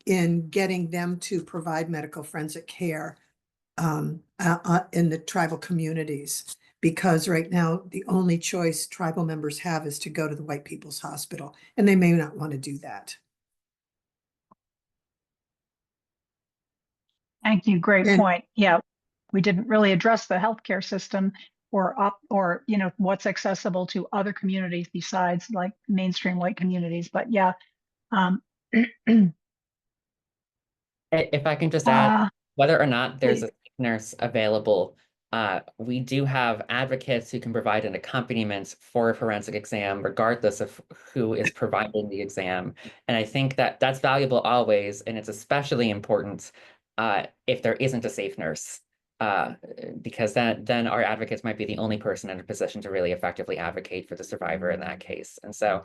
in getting them to provide medical forensic care in the tribal communities. Because right now, the only choice tribal members have is to go to the white people's hospital, and they may not want to do that. Thank you. Great point. Yeah, we didn't really address the healthcare system or what's accessible to other communities besides like mainstream white communities. But yeah. If I can just add, whether or not there's a nurse available We do have advocates who can provide an accompaniment for a forensic exam, regardless of who is providing the exam. And I think that that's valuable always, and it's especially important if there isn't a safe nurse, because then our advocates might be the only person in a position to really effectively advocate for the survivor in that case. And so,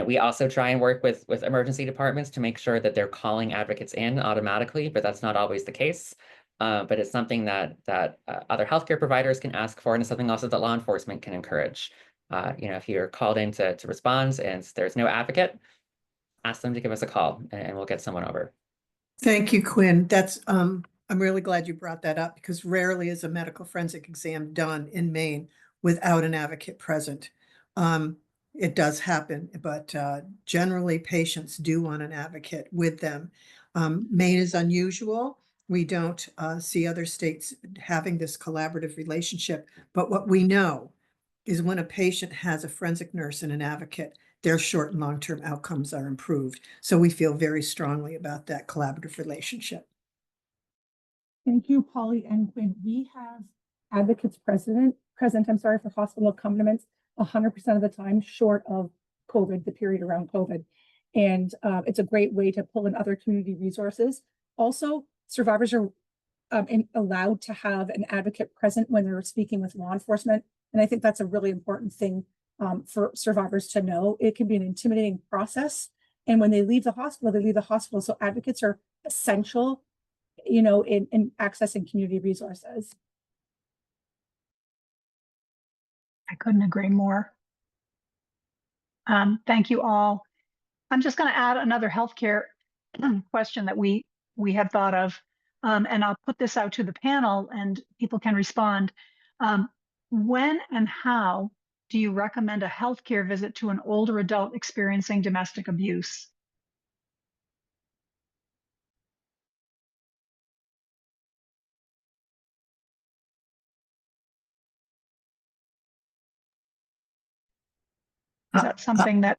we also try and work with emergency departments to make sure that they're calling advocates in automatically, but that's not always the case. But it's something that other healthcare providers can ask for, and it's something also that law enforcement can encourage. If you're called in to respond and there's no advocate, ask them to give us a call, and we'll get someone over. Thank you, Quinn. That's, I'm really glad you brought that up because rarely is a medical forensic exam done in Maine without an advocate present. It does happen, but generally patients do want an advocate with them. Maine is unusual. We don't see other states having this collaborative relationship, but what we know is when a patient has a forensic nurse and an advocate, their short and long-term outcomes are improved. So we feel very strongly about that collaborative relationship. Thank you, Polly and Quinn. We have advocates present, for hospital accompaniments 100% of the time, short of COVID, the period around COVID. And it's a great way to pull in other community resources. Also, survivors are allowed to have an advocate present when they're speaking with law enforcement. And I think that's a really important thing for survivors to know. It can be an intimidating process. And when they leave the hospital, they leave the hospital. So advocates are essential, in accessing community resources. I couldn't agree more. Thank you all. I'm just going to add another healthcare question that we had thought of, and I'll put this out to the panel and people can respond. When and how do you recommend a healthcare visit to an older adult experiencing domestic abuse? Is that something that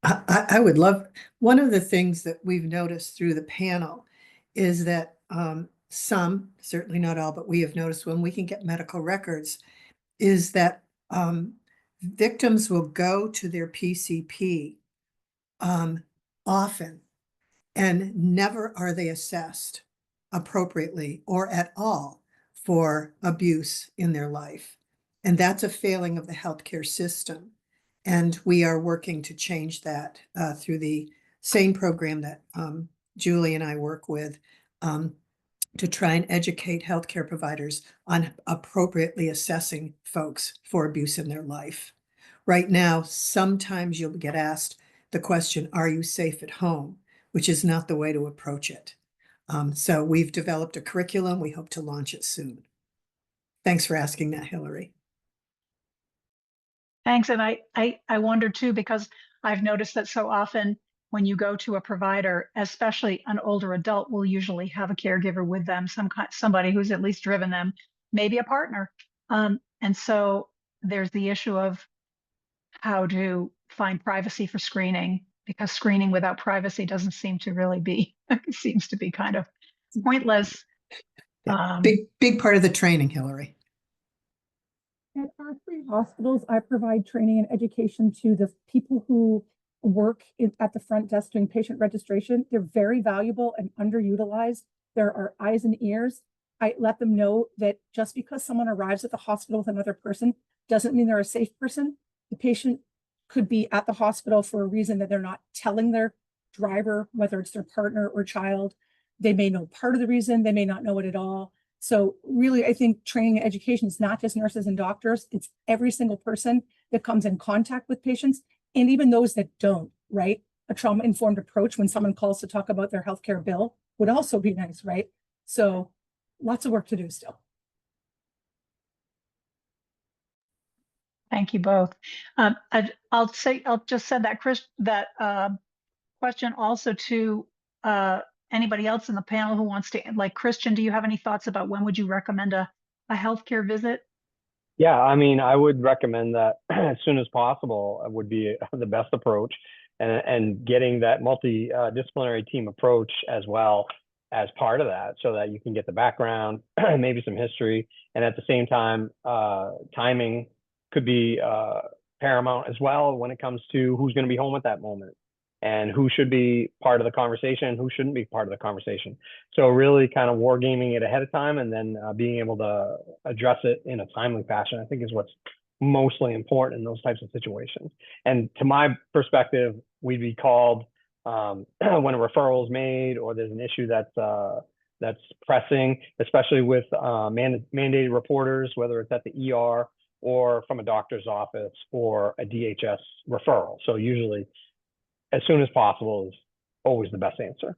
I would love, one of the things that we've noticed through the panel is that some, certainly not all, but we have noticed when we can get medical records, is that victims will go to their PCP often and never are they assessed appropriately or at all for abuse in their life. And that's a failing of the healthcare system. And we are working to change that through the SANE program that Julie and I work with to try and educate healthcare providers on appropriately assessing folks for abuse in their life. Right now, sometimes you'll get asked the question, are you safe at home? Which is not the way to approach it. So we've developed a curriculum. We hope to launch it soon. Thanks for asking that, Hillary. Thanks. And I wonder too, because I've noticed that so often when you go to a provider, especially an older adult, will usually have a caregiver with them, somebody who's at least driven them, maybe a partner. And so there's the issue of how to find privacy for screening, because screening without privacy doesn't seem to really be, it seems to be kind of pointless. Big part of the training, Hillary. At our 3 hospitals, I provide training and education to the people who work at the front desk doing patient registration. They're very valuable and underutilized. There are eyes and ears. I let them know that just because someone arrives at the hospital with another person doesn't mean they're a safe person. The patient could be at the hospital for a reason that they're not telling their driver, whether it's their partner or child. They may know part of the reason, they may not know it at all. So really, I think training and education is not just nurses and doctors, it's every single person that comes in contact with patients, and even those that don't, right? A trauma-informed approach when someone calls to talk about their healthcare bill would also be nice, right? So lots of work to do still. Thank you both. I'll just send that question also to anybody else in the panel who wants to, like Christian, do you have any thoughts about when would you recommend a healthcare visit? Yeah, I mean, I would recommend that as soon as possible would be the best approach, and getting that multidisciplinary team approach as well as part of that so that you can get the background, maybe some history. And at the same time, timing could be paramount as well when it comes to who's going to be home at that moment and who should be part of the conversation, who shouldn't be part of the conversation. So really kind of wargaming it ahead of time and then being able to address it in a timely fashion, I think is what's mostly important in those types of situations. And to my perspective, we'd be called when a referral is made or there's an issue that's pressing, especially with mandated reporters, whether it's at the ER or from a doctor's office or a DHS referral. So usually as soon as possible is always the best answer.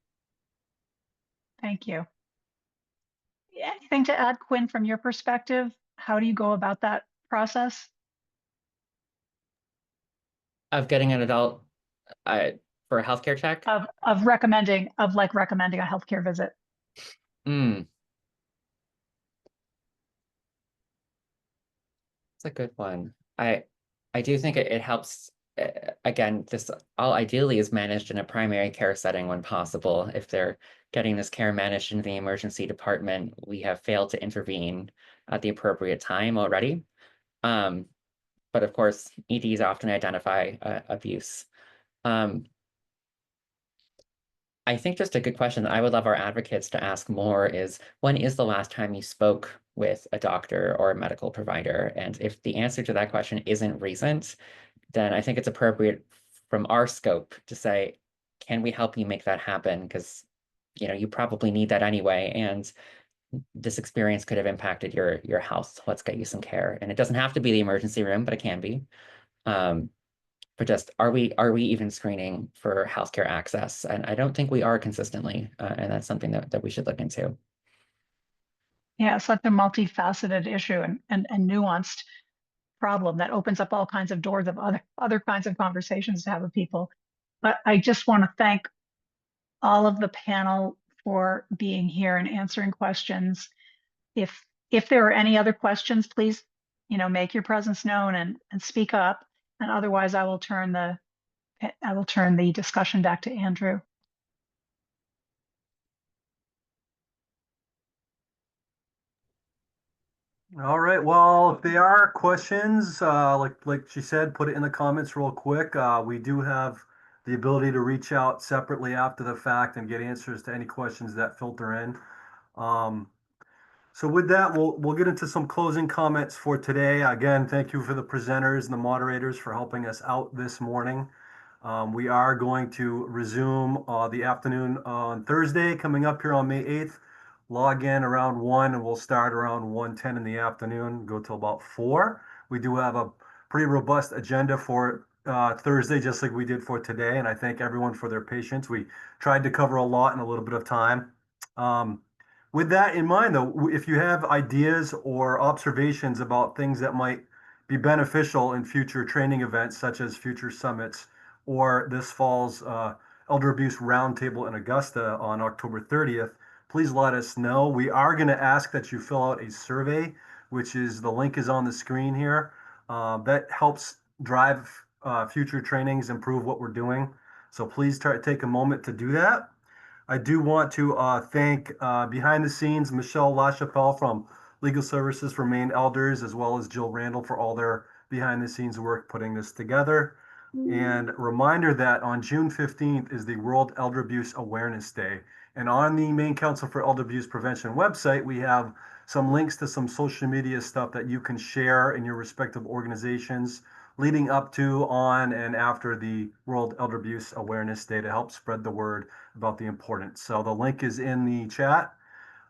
Thank you. Anything to add, Quinn, from your perspective? How do you go about that process? Of getting an adult for a healthcare check? Of recommending a healthcare visit. It's a good one. I do think it helps. Again, this all ideally is managed in a primary care setting when possible. If they're getting this care managed in the emergency department, we have failed to intervene at the appropriate time already. But of course, EDs often identify abuse. I think just a good question that I would love our advocates to ask more is, when is the last time you spoke with a doctor or a medical provider? And if the answer to that question isn't recent, then I think it's appropriate from our scope to say, can we help you make that happen? Because you probably need that anyway. And this experience could have impacted your health. Let's get you some care. And it doesn't have to be the emergency room, but it can be. But just are we even screening for healthcare access? And I don't think we are consistently. And that's something that we should look into. Yeah, it's like a multifaceted issue and nuanced problem that opens up all kinds of doors of other kinds of conversations to have with people. But I just want to thank all of the panel for being here and answering questions. If there are any other questions, please, make your presence known and speak up. And otherwise, I will turn the discussion back to Andrew. All right. Well, if there are questions, like she said, put it in the comments real quick. We do have the ability to reach out separately after the fact and get answers to any questions that filter in. So with that, we'll get into some closing comments for today. Again, thank you for the presenters and the moderators for helping us out this morning. We are going to resume the afternoon on Thursday, coming up here on May 8th. Log in around 1 and we'll start around 1:10 in the afternoon, go till about 4. We do have a pretty robust agenda for Thursday, just like we did for today, and I thank everyone for their patience. We tried to cover a lot in a little bit of time. With that in mind, though, if you have ideas or observations about things that might be beneficial in future training events, such as future summits or this fall's Elder Abuse Roundtable in Augusta on October 30th, please let us know. We are going to ask that you fill out a survey, which is, the link is on the screen here. That helps drive future trainings, improve what we're doing. So please take a moment to do that. I do want to thank behind the scenes Michelle LaChapelle from Legal Services for Maine Elders, as well as Jill Randall for all their behind the scenes work putting this together. And reminder that on June 15th is the World Elder Abuse Awareness Day. And on the Maine Council for Elder Abuse Prevention website, we have some links to some social media stuff that you can share in your respective organizations leading up to, on, and after the World Elder Abuse Awareness Day to help spread the word about the importance. So the link is in the chat.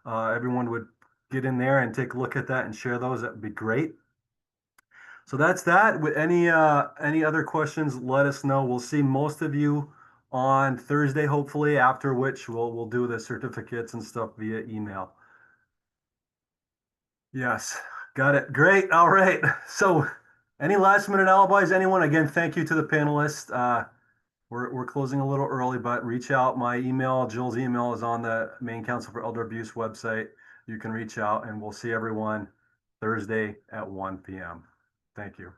Everyone would get in there and take a look at that and share those. That would be great. So that's that. With any other questions, let us know. We'll see most of you on Thursday, hopefully, after which we'll do the certificates and stuff via email. Yes, got it. Great. All right. So any last minute alibis, anyone? Again, thank you to the panelists. We're closing a little early, but reach out. My email, Jill's email, is on the Maine Council for Elder Abuse website. You can reach out, and we'll see everyone Thursday at 1 p.m. Thank you.